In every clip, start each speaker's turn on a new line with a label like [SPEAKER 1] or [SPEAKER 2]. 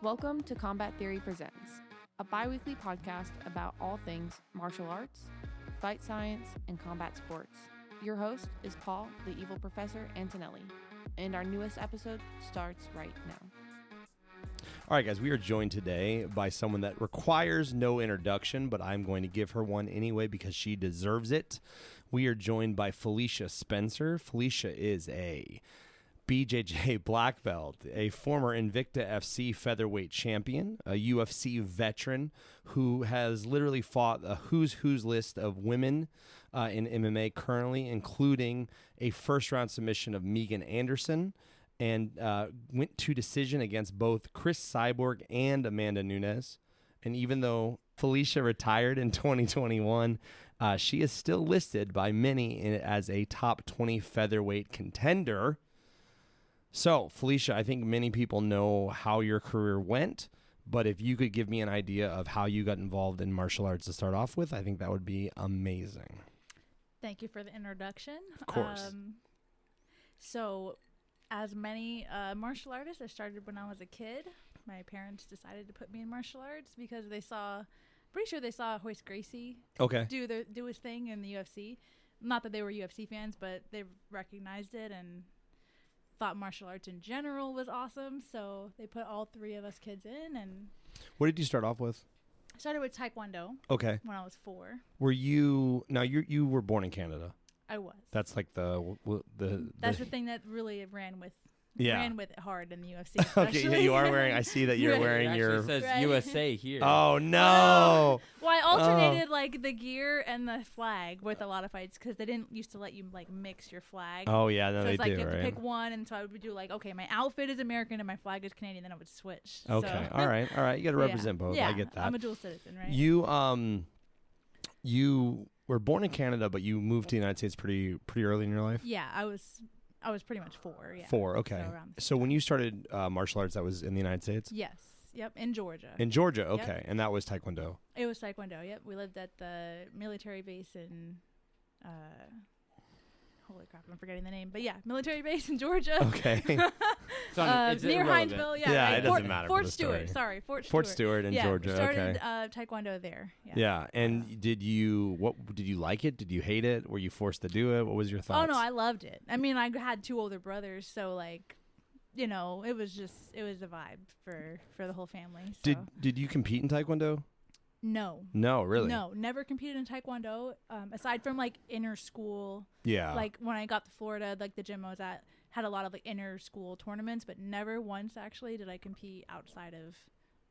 [SPEAKER 1] Welcome to Combat Theory Presents, a bi-weekly podcast about all things martial arts, fight science, and combat sports. Your host is Paul, the evil Professor Antonelli, and our newest episode starts right now.
[SPEAKER 2] All right, guys, we are joined today by someone that requires no introduction, but I'm going to give her one anyway because she deserves it. We are joined by Felicia Spencer. Felicia is a BJJ black belt, a former Invicta FC featherweight champion, a UFC veteran who has literally fought a who's list of women in MMA currently, including a first-round submission of Megan Anderson, and went to decision against both Chris Cyborg and Amanda Nunes. And even though Felicia retired in 2021, she is still listed by many as a top 20 featherweight contender. So, Felicia, I think many people know how your career went, but if you could give me an idea of how you got involved in martial arts to start off with, I think that would be amazing.
[SPEAKER 3] Thank you for the introduction.
[SPEAKER 2] Of course.
[SPEAKER 3] So, as many martial artists, I started when I was a kid. My parents decided to put me in martial arts because they saw, pretty sure they saw Hoist Gracie do his thing in the UFC. Not that they were UFC fans, but they recognized it and thought martial arts in general was awesome. So they put all three of us kids in. And
[SPEAKER 2] what did you start off with?
[SPEAKER 3] I started with Taekwondo.
[SPEAKER 2] Okay.
[SPEAKER 3] When I was 4.
[SPEAKER 2] Were you, now you were born in Canada.
[SPEAKER 3] I was.
[SPEAKER 2] That's like
[SPEAKER 3] That's the thing that really ran with it hard in the UFC.
[SPEAKER 2] Okay, yeah, you are wearing. I see that you're wearing your.
[SPEAKER 4] It says USA here.
[SPEAKER 2] Oh no!
[SPEAKER 3] Well, I alternated like the gear and the flag with a lot of fights because they didn't used to let you like mix your flag.
[SPEAKER 2] Oh yeah, no,
[SPEAKER 3] so
[SPEAKER 2] they
[SPEAKER 3] it's like
[SPEAKER 2] do.
[SPEAKER 3] You have
[SPEAKER 2] right?
[SPEAKER 3] to pick one, and so I would do like, okay, my outfit is American and my flag is Canadian. Then I would switch.
[SPEAKER 2] Okay,
[SPEAKER 3] so.
[SPEAKER 2] all right. You got to represent both.
[SPEAKER 3] Yeah,
[SPEAKER 2] I get that.
[SPEAKER 3] I'm a dual citizen, right?
[SPEAKER 2] You were born in Canada, but you moved to the United States pretty early in your life.
[SPEAKER 3] Yeah, I was pretty much 4. Yeah.
[SPEAKER 2] 4. Okay. So when you started martial arts, that was in the United States.
[SPEAKER 3] Yes. Yep. In Georgia.
[SPEAKER 2] In Georgia. Okay.
[SPEAKER 3] Yep.
[SPEAKER 2] And that was Taekwondo.
[SPEAKER 3] It was Taekwondo. Yep. We lived at the military base in. Holy crap! I'm forgetting the name, but yeah, military base in Georgia.
[SPEAKER 2] Okay.
[SPEAKER 4] It's
[SPEAKER 3] near
[SPEAKER 4] irrelevant.
[SPEAKER 3] Hinesville.
[SPEAKER 2] Yeah,
[SPEAKER 3] right.
[SPEAKER 2] it doesn't matter.
[SPEAKER 3] Fort
[SPEAKER 2] for the
[SPEAKER 3] Stewart.
[SPEAKER 2] story.
[SPEAKER 3] Sorry,
[SPEAKER 2] Fort Stewart in Georgia.
[SPEAKER 3] Started
[SPEAKER 2] Okay.
[SPEAKER 3] Taekwondo there. Yeah.
[SPEAKER 2] Yeah. And did you like it? Did you hate it? Were you forced to do it? What was your thoughts?
[SPEAKER 3] Oh no, I loved it. I mean, I had 2 older brothers, so like, it was a vibe for the whole family. So.
[SPEAKER 2] Did you compete in Taekwondo?
[SPEAKER 3] No.
[SPEAKER 2] No, really?
[SPEAKER 3] No, never competed in Taekwondo. Aside from like inner school.
[SPEAKER 2] Yeah.
[SPEAKER 3] Like when I got to Florida, like the gym I was at had a lot of like inner school tournaments, but never once actually did I compete outside of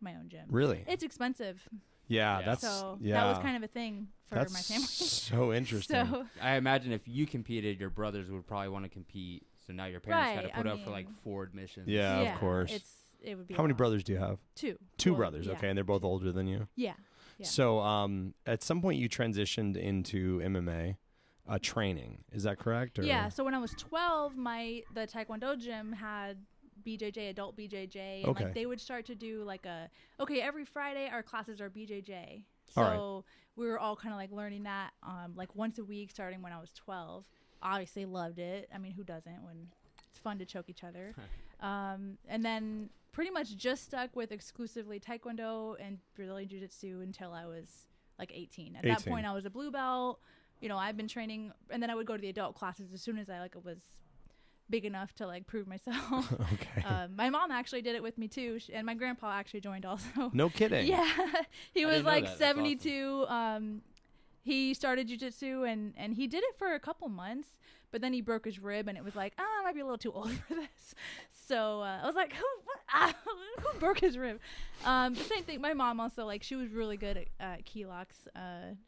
[SPEAKER 3] my own gym.
[SPEAKER 2] Really?
[SPEAKER 3] It's expensive.
[SPEAKER 2] Yeah,
[SPEAKER 3] That was kind of a thing for my family.
[SPEAKER 2] So interesting.
[SPEAKER 3] So
[SPEAKER 4] I imagine if you competed, your brothers would probably want to compete. So now your parents got to put up for like 4 admissions.
[SPEAKER 2] Yeah, of course.
[SPEAKER 3] It would be.
[SPEAKER 2] How many brothers do you have?
[SPEAKER 3] 2.
[SPEAKER 2] 2 brothers. Yeah. Okay, and they're both older than you.
[SPEAKER 3] Yeah.
[SPEAKER 2] So, at some point you transitioned into MMA training. Is that correct? Or?
[SPEAKER 3] Yeah. So when I was 12, the Taekwondo gym had BJJ, adult BJJ, and like they would start to do like every Friday our classes are BJJ. So we were all kind of like learning that like once a week starting when I was 12. Obviously loved it. I mean, who doesn't when it's fun to choke each other? And then pretty much just stuck with exclusively Taekwondo and Brazilian Jiu-Jitsu until I was like 18. At that point, I was a blue belt. I've been training, and then I would go to the adult classes as soon as I was big enough to like prove myself.
[SPEAKER 2] Okay.
[SPEAKER 3] My mom actually did it with me too, and my grandpa actually joined also.
[SPEAKER 2] No kidding.
[SPEAKER 3] Yeah, he was like 72.
[SPEAKER 4] Awesome.
[SPEAKER 3] He started jiu-jitsu and he did it for a couple months, but then he broke his rib and it was like, I might be a little too old for this. So I was like, who broke his rib? The same thing. My mom also, like, she was really good at key locks.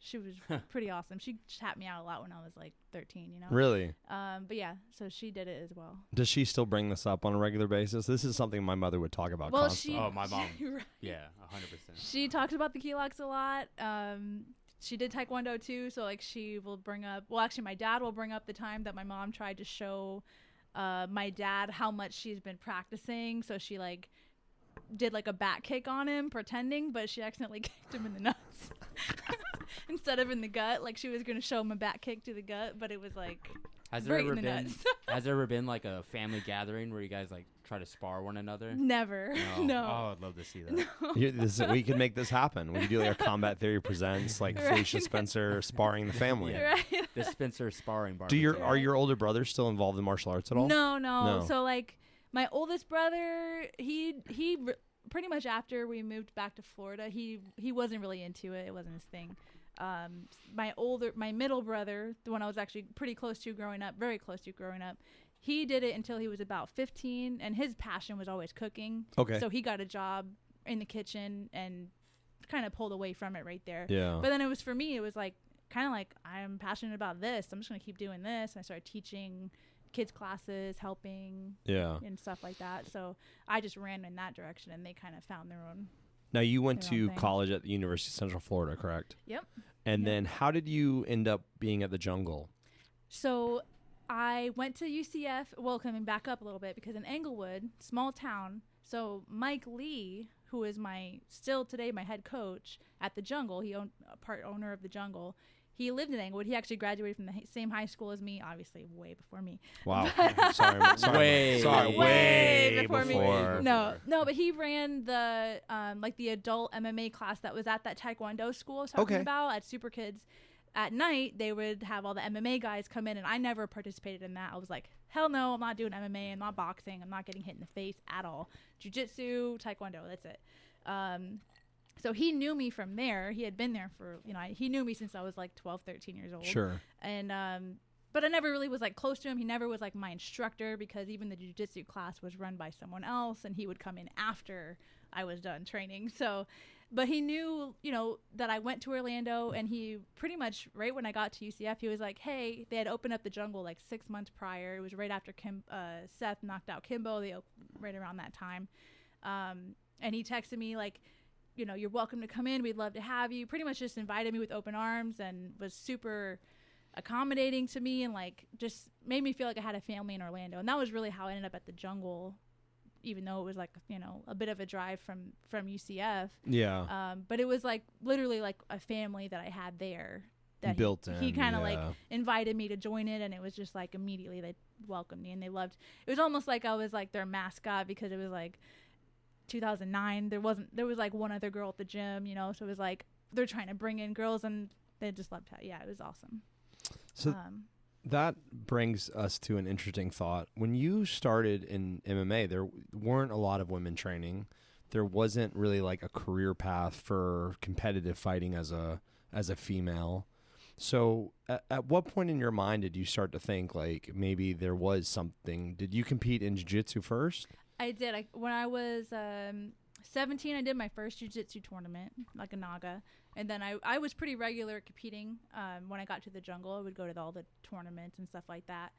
[SPEAKER 3] She was pretty awesome. She tapped me out a lot when I was like 13,
[SPEAKER 2] Really?
[SPEAKER 3] But yeah, so she did it as well.
[SPEAKER 2] Does she still bring this up on a regular basis? This is something my mother would talk about constantly.
[SPEAKER 4] My mom.
[SPEAKER 3] Right.
[SPEAKER 4] Yeah, 100%.
[SPEAKER 3] She talks about the key locks a lot. She did Taekwondo too, so like she will bring up, well actually my dad will bring up the time that my mom tried to show my dad how much she's been practicing. So she like did like a back kick on him pretending, but she accidentally kicked him in the nuts instead of in the gut. Like she was going to show him a back kick to the gut, but it was like
[SPEAKER 4] Has there ever been like a family gathering where you guys like try to spar one another?
[SPEAKER 3] Never. No.
[SPEAKER 4] Oh, I'd love to see that.
[SPEAKER 2] We could make this happen. We could do like a Combat Theory Presents, like Felicia Spencer sparring the family.
[SPEAKER 3] Right.
[SPEAKER 4] The Spencer sparring barbecue.
[SPEAKER 2] Are your older brothers still involved in martial arts at all?
[SPEAKER 3] No. So like my oldest brother, he pretty much after we moved back to Florida, he wasn't really into it. It wasn't his thing. My middle brother, the one I was actually pretty close to growing up, very close to growing up, he did it until he was about 15, and his passion was always cooking.
[SPEAKER 2] Okay.
[SPEAKER 3] So he got a job in the kitchen and kind of pulled away from it right there.
[SPEAKER 2] Yeah.
[SPEAKER 3] But then it was, for me, it was like, kind of like, I'm passionate about this. I'm just going to keep doing this. And I started teaching kids classes, helping, and stuff like that. So I just ran in that direction, and they kind of found their own.
[SPEAKER 2] Now, you went to college at the University of Central Florida, correct?
[SPEAKER 3] Yep.
[SPEAKER 2] And then how did you end up being at the Jungle?
[SPEAKER 3] So I went to UCF, well, coming back up a little bit, because in Englewood, small town, so Mike Lee, who is still today my head coach at the Jungle, he owned part owner of the Jungle. He lived in Englewood. He actually graduated from the same high school as me, obviously way before me.
[SPEAKER 2] Wow. sorry, way before me.
[SPEAKER 3] No, but he ran the the adult MMA class that was at that Taekwondo school I was talking about at Super Kids. At night, they would have all the MMA guys come in, and I never participated in that. I was like, hell no, I'm not doing MMA. I'm not boxing. I'm not getting hit in the face at all. Jiu-jitsu, Taekwondo, that's it. So he knew me from there. He had been there for, he knew me since I was like 12, 13 years old.
[SPEAKER 2] Sure.
[SPEAKER 3] And, but I never really was like close to him. He never was like my instructor, because even the jiu-jitsu class was run by someone else, and he would come in after I was done training. So, but he knew, that I went to Orlando, and he pretty much right when I got to UCF, he was like, hey, they had opened up the Jungle like 6 months prior. It was right after Seth knocked out Kimbo. They right around that time. And he texted me like, you're welcome to come in. We'd love to have you. Pretty much just invited me with open arms and was super accommodating to me, and like just made me feel like I had a family in Orlando. And that was really how I ended up at the Jungle, even though it was like, a bit of a drive from UCF.
[SPEAKER 2] Yeah.
[SPEAKER 3] But it was like literally like a family that I had there. That
[SPEAKER 2] built in.
[SPEAKER 3] He kind of like invited me to join it, and it was just like immediately they welcomed me, and they loved. It was almost like I was like their mascot, because it was like 2009. There was like one other girl at the gym, so it was like they're trying to bring in girls, and they just loved it. Yeah, it was awesome.
[SPEAKER 2] So that brings us to an interesting thought. When you started in MMA, there weren't a lot of women training. There wasn't really like a career path for competitive fighting as a female. So at what point in your mind did you start to think like maybe there was something? Did you compete in jiu-jitsu first?
[SPEAKER 3] I did. When I was 17, I did my first jiu-jitsu tournament, like a Naga. And then I was pretty regular competing. When I got to the Jungle, I would go to all the tournaments and stuff like that.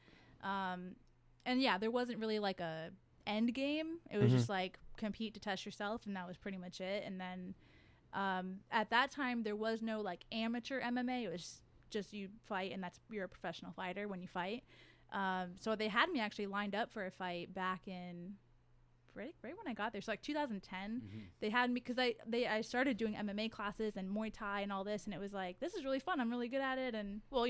[SPEAKER 3] And yeah, there wasn't really like a end game. It was just like compete to test yourself, and that was pretty much it. And then at that time, there was no like amateur MMA. It was just you fight, and you're a professional fighter when you fight. So they had me actually lined up for a fight back in right when I got there. So like 2010, they had me, because I started doing MMA classes and Muay Thai and all this, and it was like, this is really fun. I'm really good at it. And well,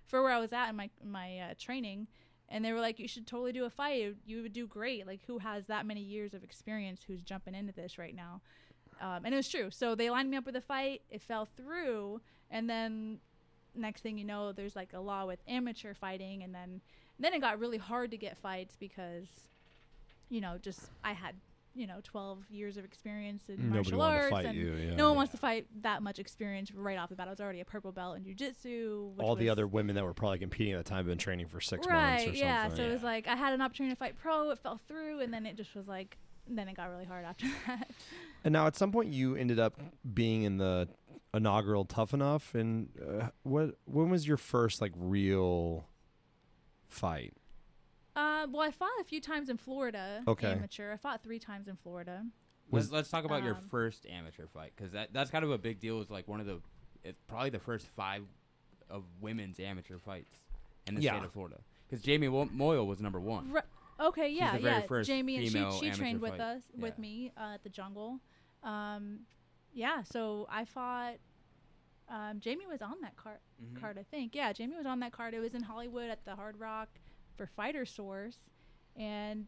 [SPEAKER 3] for where I was at in my training, and they were like, you should totally do a fight. You would do great. Like, who has that many years of experience who's jumping into this right now? And it was true. So they lined me up with a fight. It fell through. And then next thing you know, there's like a law with amateur fighting. And then it got really hard to get fights, because I had 12 years of experience in martial arts, and no one wants to fight that much experience right off the bat. I was already a purple belt in jiu-jitsu.
[SPEAKER 2] All the other women that were probably competing at the time had been training for 6 months or something.
[SPEAKER 3] Yeah, so it was like I had an opportunity to fight pro. It fell through, and then it just was like, then it got really hard after that.
[SPEAKER 2] And now at some point you ended up being in the inaugural Tough Enough, and when was your first like real fight?
[SPEAKER 3] Well, I fought a few times in Florida.
[SPEAKER 2] Okay.
[SPEAKER 3] Amateur. I fought 3 times in Florida.
[SPEAKER 4] Let's talk about your first amateur fight, because that's kind of a big deal. It's like it's probably the first 5 of women's amateur fights in the state of Florida. Because Jamie Moyle was number 1.
[SPEAKER 3] Okay, yeah,
[SPEAKER 4] She's the very first
[SPEAKER 3] Jamie, and she trained
[SPEAKER 4] fight.
[SPEAKER 3] with me at the Jungle. So I fought. Jamie was on that card, I think. Yeah, Jamie was on that card. It was in Hollywood at the Hard Rock for Fighter Source, and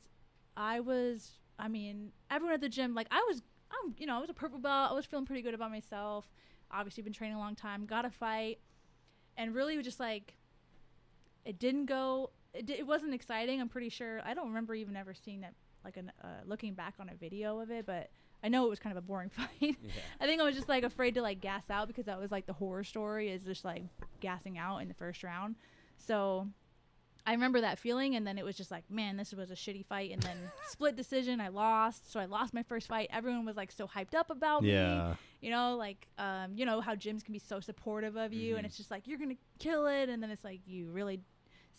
[SPEAKER 3] everyone at the gym, like I was a purple belt. I was feeling pretty good about myself. Obviously been training a long time, got a fight, and really just like, it didn't go, it wasn't exciting. I'm pretty sure, I don't remember even ever seeing that, like looking back on a video of it, but I know it was kind of a boring fight. Yeah. I think I was just like afraid to like gas out, because that was like the horror story, is just like gassing out in the first round. So I remember that feeling, and then it was just like, man, this was a shitty fight. And then split decision, I lost. So I lost my first fight. Everyone was like so hyped up about me. You know, like, you know how gyms can be so supportive of you, and it's just like, you're going to kill it. And then it's like, you really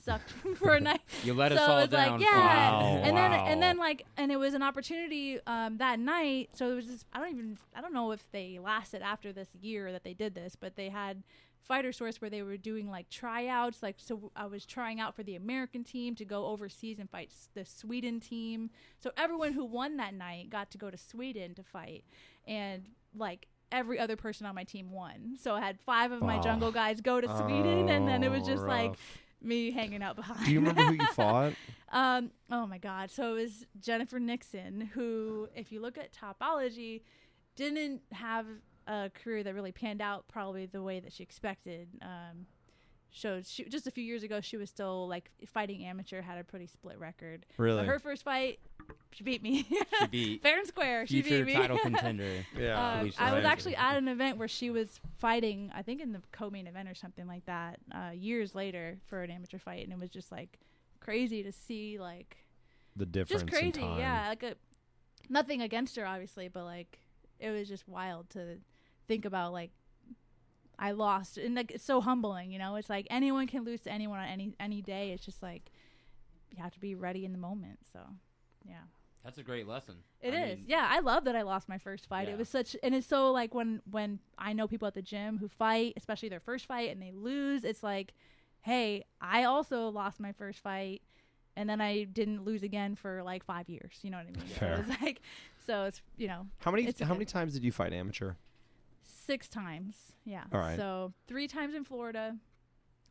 [SPEAKER 3] sucked for a night.
[SPEAKER 4] You let us all down.
[SPEAKER 3] Like, yeah. Wow, and then like, and it was an opportunity that night. So it was just, I don't know if they lasted after this year that they did this, but they had Fighter Source where they were doing like tryouts. Like, so I was trying out for the American team to go overseas and fight the Sweden team. So everyone who won that night got to go to Sweden to fight, and like every other person on my team won. So I had 5 of my jungle guys go to Sweden, and then it was just like me hanging out behind.
[SPEAKER 2] Do you remember who you fought?
[SPEAKER 3] Oh my God. So it was Jennifer Nixon, who, if you look at Topology, didn't have a career that really panned out probably the way that she expected. Just a few years ago, she was still like fighting amateur, had a pretty split record.
[SPEAKER 2] Really?
[SPEAKER 3] But her first fight, she beat me.
[SPEAKER 4] She beat
[SPEAKER 3] fair and square. She beat me.
[SPEAKER 4] Title contender.
[SPEAKER 2] Yeah.
[SPEAKER 3] I was actually at an event where she was fighting, I think in the co-main event or something like that, years later for an amateur fight, and it was just like crazy to see, like
[SPEAKER 2] the difference.
[SPEAKER 3] Just crazy,
[SPEAKER 2] in time.
[SPEAKER 3] yeah. Like nothing against her, obviously, but like it was just wild to think about. Like, I lost, and like it's so humbling, you know. It's like anyone can lose to anyone on any day. It's just like you have to be ready in the moment. So, yeah.
[SPEAKER 4] That's a great lesson.
[SPEAKER 3] It is. Yeah, I love that I lost my first fight.
[SPEAKER 4] Yeah.
[SPEAKER 3] It was such, and it's so like when I know people at the gym who fight, especially their first fight, and they lose, it's like, hey, I also lost my first fight, and then I didn't lose again for like 5 years. You know what I mean?
[SPEAKER 2] Fair.
[SPEAKER 3] So it's like, so it's, you know.
[SPEAKER 2] How many times did you fight amateur?
[SPEAKER 3] 6 times. Yeah.
[SPEAKER 2] All right.
[SPEAKER 3] So 3 times in Florida.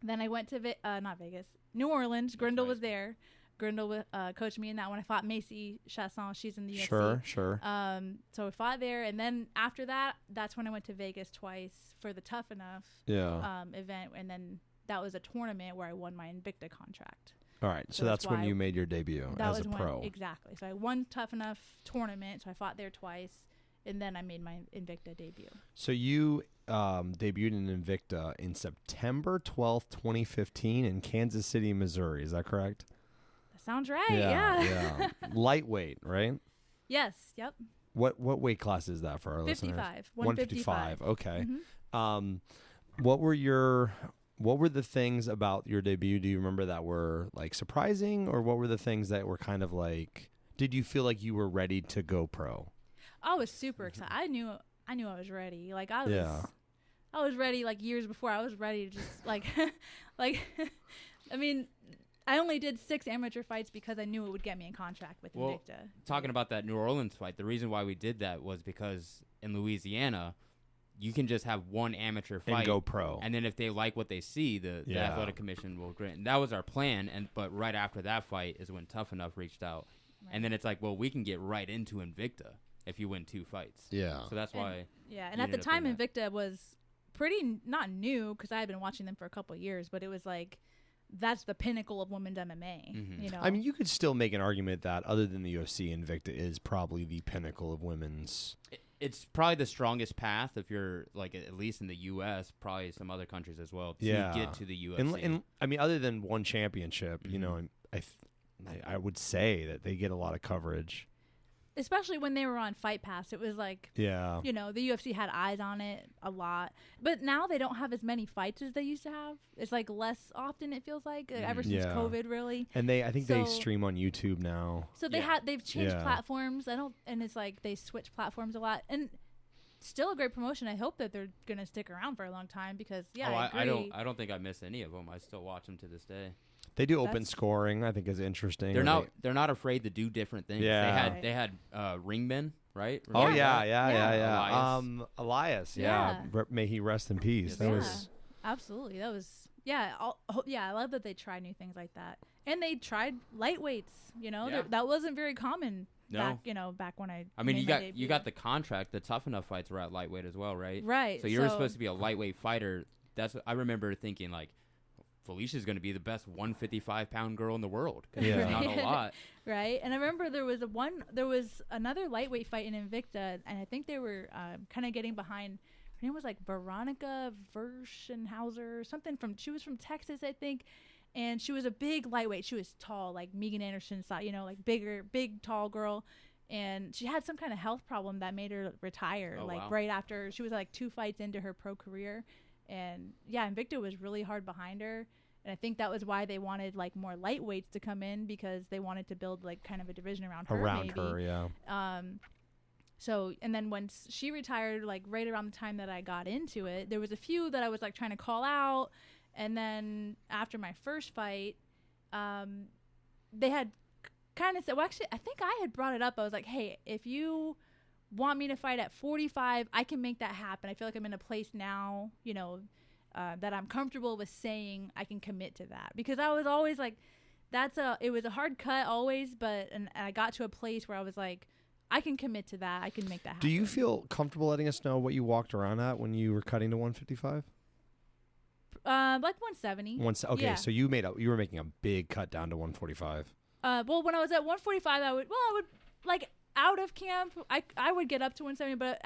[SPEAKER 3] Then I went to not Vegas, New Orleans. Grindle was there. Grindle coached me in that one. I fought Macy Chasson. She's in the UFC.
[SPEAKER 2] Sure.
[SPEAKER 3] So we fought there, and then after that, that's when I went to Vegas twice for the Tough Enough event, and then that was a tournament where I won my Invicta contract.
[SPEAKER 2] All right, so that's when you made your debut as a pro.
[SPEAKER 3] Exactly. So I won Tough Enough tournament, so I fought there twice, and then I made my Invicta debut.
[SPEAKER 2] So you debuted in Invicta in September 12th, 2015 in Kansas City, Missouri. Is that correct?
[SPEAKER 3] Sounds right. Yeah.
[SPEAKER 2] Lightweight, right?
[SPEAKER 3] Yes. Yep.
[SPEAKER 2] What weight class is that for our
[SPEAKER 3] 55,
[SPEAKER 2] listeners?
[SPEAKER 3] 155.
[SPEAKER 2] Okay.
[SPEAKER 3] Mm-hmm.
[SPEAKER 2] What were the things about your debut? Do you remember that were like surprising, or what were the things that were kind of like? Did you feel like you were ready to go pro?
[SPEAKER 3] I was super excited. I knew I was ready. Like I was ready like years before. I was ready to just like I mean, I only did 6 amateur fights because I knew it would get me in contract with Invicta.
[SPEAKER 4] Talking about that New Orleans fight, the reason why we did that was because in Louisiana, you can just have one amateur fight
[SPEAKER 2] and go pro.
[SPEAKER 4] And then if they like what they see, the athletic commission will grant. And that was our plan. But right after that fight is when Tough Enough reached out. Right. And then it's like, well, we can get right into Invicta if you win 2 fights.
[SPEAKER 2] Yeah.
[SPEAKER 4] So that's why.
[SPEAKER 3] And at the time, Invicta was pretty not new because I had been watching them for a couple of years, but it was like, that's the pinnacle of women's MMA.
[SPEAKER 2] Mm-hmm.
[SPEAKER 3] You know,
[SPEAKER 2] I mean, you could still make an argument that other than the UFC, Invicta is probably the pinnacle of women's.
[SPEAKER 4] It's probably the strongest path if you're like at least in the U.S., probably some other countries as well to get to the UFC.
[SPEAKER 2] And I mean, other than one championship, you know, I would say that they get a lot of coverage.
[SPEAKER 3] Especially when they were on Fight Pass, it was like, you know, the UFC had eyes on it a lot. But now they don't have as many fights as they used to have. It's like less often, it feels like, ever since COVID, really.
[SPEAKER 2] And I think they stream on YouTube now.
[SPEAKER 3] So they've changed platforms. And it's like they switch platforms a lot. And still a great promotion. I hope that they're gonna stick around for a long time because I agree.
[SPEAKER 4] I don't think I miss any of them. I still watch them to this day.
[SPEAKER 2] They do open scoring. I think is interesting.
[SPEAKER 4] They're not afraid to do different things.
[SPEAKER 2] Yeah.
[SPEAKER 4] They had ringmen, right?
[SPEAKER 2] Oh yeah. Elias. Yeah. May he rest in peace.
[SPEAKER 3] That was absolutely. That was Yeah, I love that they try new things like that. And they tried lightweights, that wasn't very common back when I
[SPEAKER 4] mean, you got the contract. The Tough Enough fights were at lightweight as well, right?
[SPEAKER 3] Right.
[SPEAKER 4] So you were supposed to be a lightweight fighter. That's what I remember thinking, like, Felicia's going to be the best 155-pound girl in the world.
[SPEAKER 2] Yeah.
[SPEAKER 4] There's not a lot.
[SPEAKER 3] Right. And I remember there was another lightweight fight in Invicta, and I think they were kind of getting behind. Her name was like Veronica Verschenhauser or something. She was from Texas, I think. And she was a big lightweight. She was tall, like Megan Anderson style, like big, tall girl. And she had some kind of health problem that made her retire, right after. She was like 2 fights into her pro career. And yeah, Invicta was really hard behind her. And I think that was why they wanted like more lightweights to come in, because they wanted to build like kind of a division around her.
[SPEAKER 2] Yeah.
[SPEAKER 3] So, and then once she retired, like right around the time that I got into it, there was a few that I was like trying to call out. And then after my first fight, they had kind of said, well, actually, I think I had brought it up. I was like, hey, if you want me to fight at 45, I can make that happen. I feel like I'm in a place now, that I'm comfortable with saying I can commit to that. Because I was always like, it was a hard cut always, and I got to a place where I was like, I can commit to that. I can make that happen.
[SPEAKER 2] Do you feel comfortable letting us know what you walked around at when you were cutting to 155?
[SPEAKER 3] Like 170.
[SPEAKER 2] Okay,
[SPEAKER 3] yeah.
[SPEAKER 2] So you were making a big cut down to 145.
[SPEAKER 3] Well, when I was at 145, I would like out of camp, I would get up to 170, but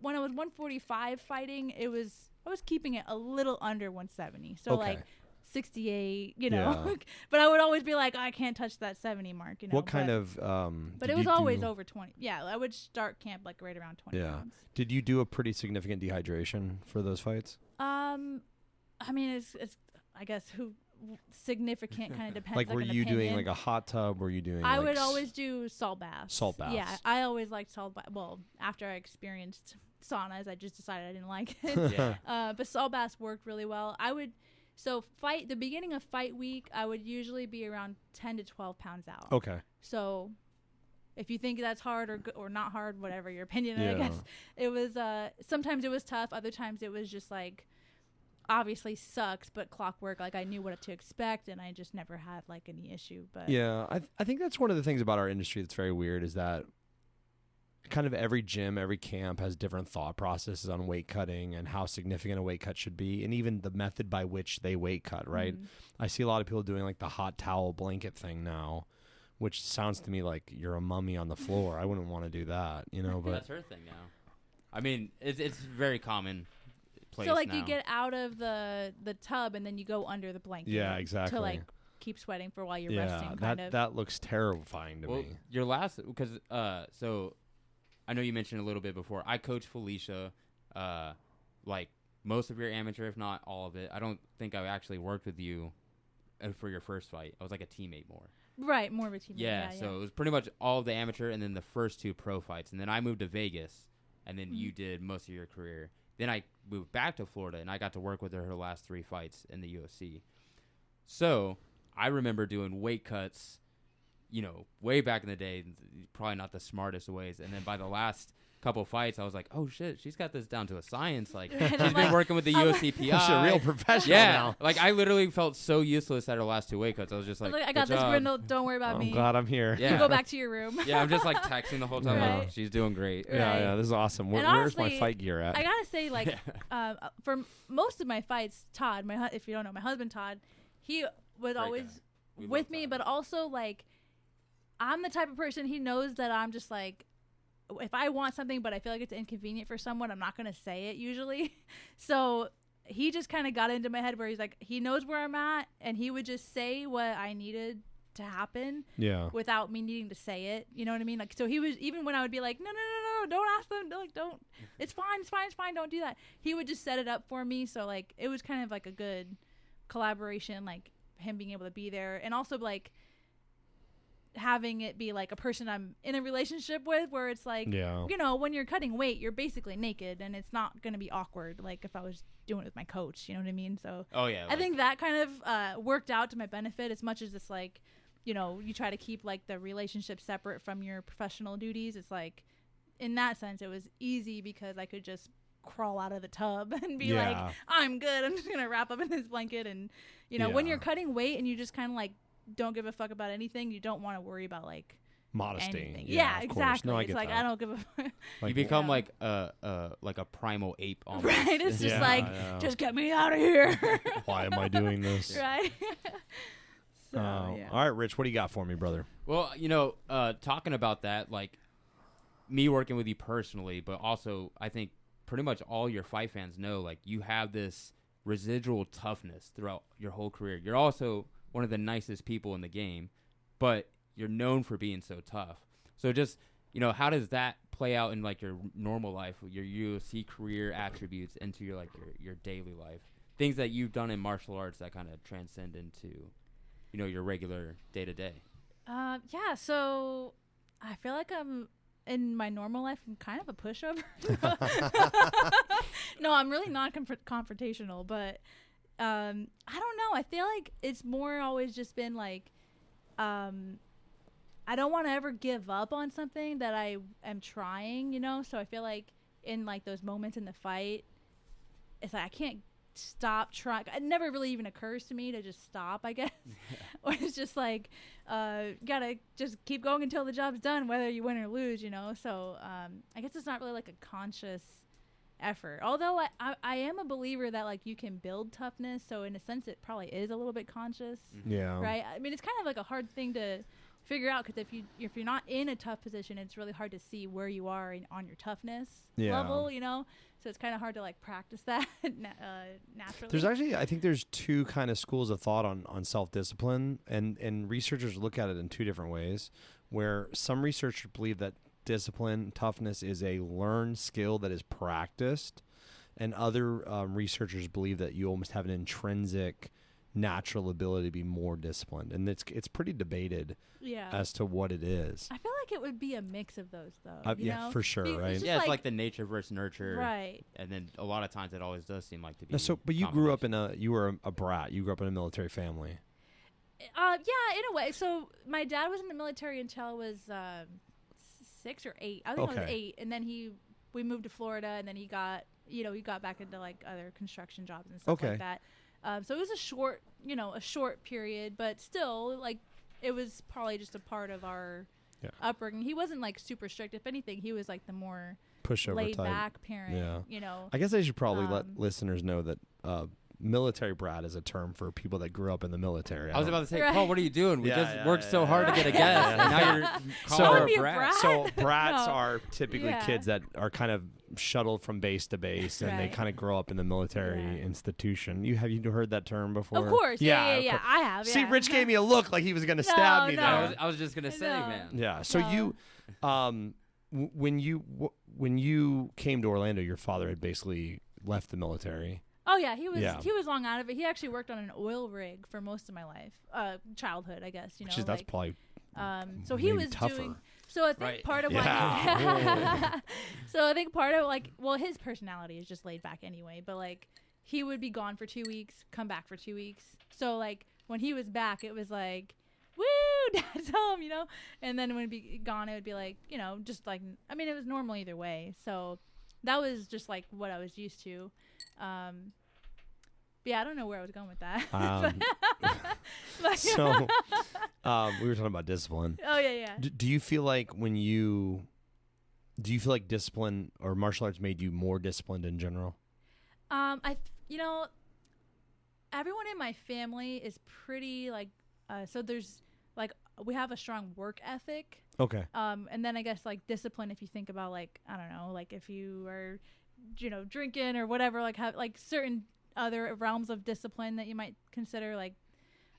[SPEAKER 3] when I was 145 fighting, I was keeping it a little under 170. So like 68, but I would always be like, I can't touch that 70 mark,
[SPEAKER 2] What kind of
[SPEAKER 3] but it was always over 20. Yeah, I would start camp like right around 20 pounds.
[SPEAKER 2] Did you do a pretty significant dehydration for those fights?
[SPEAKER 3] I mean, it's I guess significant kind of depends.
[SPEAKER 2] Like, were you doing like a hot tub? Were you doing?
[SPEAKER 3] I would always do salt baths.
[SPEAKER 2] Salt baths.
[SPEAKER 3] Yeah, I always liked salt baths. Well, after I experienced saunas, I just decided I didn't like it. But salt baths worked really well. The beginning of fight week, I would usually be around 10 to 12 pounds out.
[SPEAKER 2] Okay.
[SPEAKER 3] So if you think that's hard or not hard, whatever your opinion, I guess it was. Sometimes it was tough. Other times it was just like, obviously sucks, but clockwork. Like I knew what to expect, and I just never had like any issue. But
[SPEAKER 2] yeah, I think that's one of the things about our industry that's very weird is that kind of every gym, every camp has different thought processes on weight cutting and how significant a weight cut should be, and even the method by which they weight cut. Right? Mm-hmm. I see a lot of people doing like the hot towel blanket thing now, which sounds to me like you're a mummy on the floor. I wouldn't want to do that, But
[SPEAKER 4] that's her thing now. I mean, it's very common.
[SPEAKER 3] So like you get out of the tub and then you go under the blanket.
[SPEAKER 2] Yeah, exactly.
[SPEAKER 3] To like keep sweating for while you're resting.
[SPEAKER 2] That looks terrifying to me.
[SPEAKER 4] Your last, because so I know you mentioned a little bit before. I coached Felicia, like most of your amateur, if not all of it. I don't think I actually worked with you for your first fight. I was like a teammate more.
[SPEAKER 3] Right, more of a teammate.
[SPEAKER 4] Yeah, so it was pretty much all of the amateur and then the first 2 pro fights, and then I moved to Vegas, and then you did most of your career. Then I moved back to Florida, and I got to work with her last 3 fights in the UFC. So I remember doing weight cuts, way back in the day, probably not the smartest ways. And then by the last couple fights, I was like, oh, shit, she's got this down to a science. Like, she's been working with the UFC PI.
[SPEAKER 2] She's a real professional now.
[SPEAKER 4] Like, I literally felt so useless at her last 2 weight cuts. I was just like,
[SPEAKER 3] I got this, Grindle. Don't worry about me.
[SPEAKER 2] I'm glad I'm here.
[SPEAKER 4] Yeah.
[SPEAKER 3] You go back to your room.
[SPEAKER 4] Yeah, I'm just, like, texting the whole time.
[SPEAKER 3] Right.
[SPEAKER 4] Like, she's doing great.
[SPEAKER 3] Right.
[SPEAKER 2] Yeah, this is awesome. Where's
[SPEAKER 3] honestly,
[SPEAKER 2] my fight gear at?
[SPEAKER 3] I got to say, like, for most of my fights, Todd, if you don't know, my husband, Todd, he was always with me, but also, like, I'm the type of person, he knows that I'm just, like, if I want something but I feel like it's inconvenient for someone, I'm not going to say it usually. So he just kind of got into my head where he's like, he knows where I'm at, and he would just say what I needed to happen without me needing to say it. You know what I mean? Like, so he was, even when I would be like, no, don't ask them. Don't, it's fine. Don't do that. He would just set it up for me. So like, it was kind of like a good collaboration, like him being able to be there, and also like having it be like a person I'm in a relationship with, where it's like, when you're cutting weight, you're basically naked, and it's not going to be awkward like if I was doing it with my coach, you know what I mean? So I think that kind of worked out to my benefit, as much as it's like, you try to keep like the relationship separate from your professional duties. It's like, in that sense, it was easy because I could just crawl out of the tub and be like, I'm good. I'm just gonna wrap up in this blanket. And when you're cutting weight and you just kind of like don't give a fuck about anything, you don't want to worry about like
[SPEAKER 2] modesty.
[SPEAKER 3] Anything. Yeah, exactly. No, it's like that. I don't give a fuck.
[SPEAKER 4] You become like a primal ape almost.
[SPEAKER 3] Right. It's just just get me out of here.
[SPEAKER 2] Why am I doing this?
[SPEAKER 3] Right. So,
[SPEAKER 2] all right, Rich, what do you got for me, brother?
[SPEAKER 4] Well, talking about that, like me working with you personally, but also I think pretty much all your fight fans know, like you have this residual toughness throughout your whole career. You're also one of the nicest people in the game, but you're known for being so tough. So just, how does that play out in like your normal life, your UFC career attributes into your daily life? Things that you've done in martial arts that kind of transcend into, your regular day-to-day.
[SPEAKER 3] So I feel like in my normal life, I'm kind of a pushover. No, I'm really not confrontational, but I don't know. I feel like it's more always just been like, I don't want to ever give up on something that I am trying, So I feel like in like those moments in the fight, it's like I can't stop trying. It never really even occurs to me to just stop, I guess. Or it's just like, gotta just keep going until the job's done, whether you win or lose, So I guess it's not really like a conscious effort. Although I am a believer that like you can build toughness. So in a sense, it probably is a little bit conscious.
[SPEAKER 2] Yeah.
[SPEAKER 3] Right. I mean, it's kind of like a hard thing to figure out, because if you're not in a tough position, it's really hard to see where you are on your toughness level, so it's kind of hard to like practice that naturally.
[SPEAKER 2] There's actually, I think there's two kind of schools of thought on self-discipline, and researchers look at it in two different ways, where some researchers believe that discipline, toughness is a learned skill that is practiced, and other researchers believe that you almost have an intrinsic natural ability to be more disciplined, and it's pretty debated as to what it is.
[SPEAKER 3] I feel like it would be a mix of those, though.
[SPEAKER 2] For sure, right?
[SPEAKER 4] It's like the nature versus nurture,
[SPEAKER 3] right?
[SPEAKER 4] And then a lot of times it always does seem like to be.
[SPEAKER 2] But you grew up you were a brat. You grew up in a military family.
[SPEAKER 3] Yeah, in a way. So my dad was in the military until I was 6 or 8. I think I was 8, and then we moved to Florida, and then he got back into like other construction jobs and stuff like that. So it was a short period, but still, like, it was probably just a part of our upbringing. He wasn't like super strict. If anything, he was like the more
[SPEAKER 2] pushover
[SPEAKER 3] laid
[SPEAKER 2] type
[SPEAKER 3] back parent.
[SPEAKER 2] I guess I should probably let listeners know that military brat is a term for people that grew up in the military.
[SPEAKER 4] I was about to say, Paul, what are you doing? We just worked so hard to get a guest, and now you're calling her a brat.
[SPEAKER 2] So brats are typically kids that are kind of shuttled from base to base, and they kind of grow up in the military institution. Have you heard that term before?
[SPEAKER 3] Of course. Yeah. I have.
[SPEAKER 2] See, Rich gave me a look like he was going to stab me there.
[SPEAKER 4] I was just going to say, man.
[SPEAKER 2] Yeah. So you, when you came to Orlando, your father had basically left the military.
[SPEAKER 3] Oh yeah, he was long out of it. He actually worked on an oil rig for most of my life, childhood, I guess.
[SPEAKER 2] That's probably.
[SPEAKER 3] So he was
[SPEAKER 2] tougher.
[SPEAKER 3] doing. So I think part of why. So I think part of his personality is just laid back anyway. But like, he would be gone for 2 weeks, come back for 2 weeks. So like when he was back, it was like, woo, Dad's home, And then when he'd be gone, it would be like, just like, I mean, it was normal either way. So that was just like what I was used to. I don't know where I was going with that.
[SPEAKER 2] We were talking about discipline.
[SPEAKER 3] Oh yeah.
[SPEAKER 2] Do you feel like discipline or martial arts made you more disciplined in general?
[SPEAKER 3] Everyone in my family is pretty like, so there's like, we have a strong work ethic.
[SPEAKER 2] Okay.
[SPEAKER 3] And then I guess like discipline, if you think about like, I don't know, like if you are, drinking or whatever, like have like certain other realms of discipline that you might consider, like,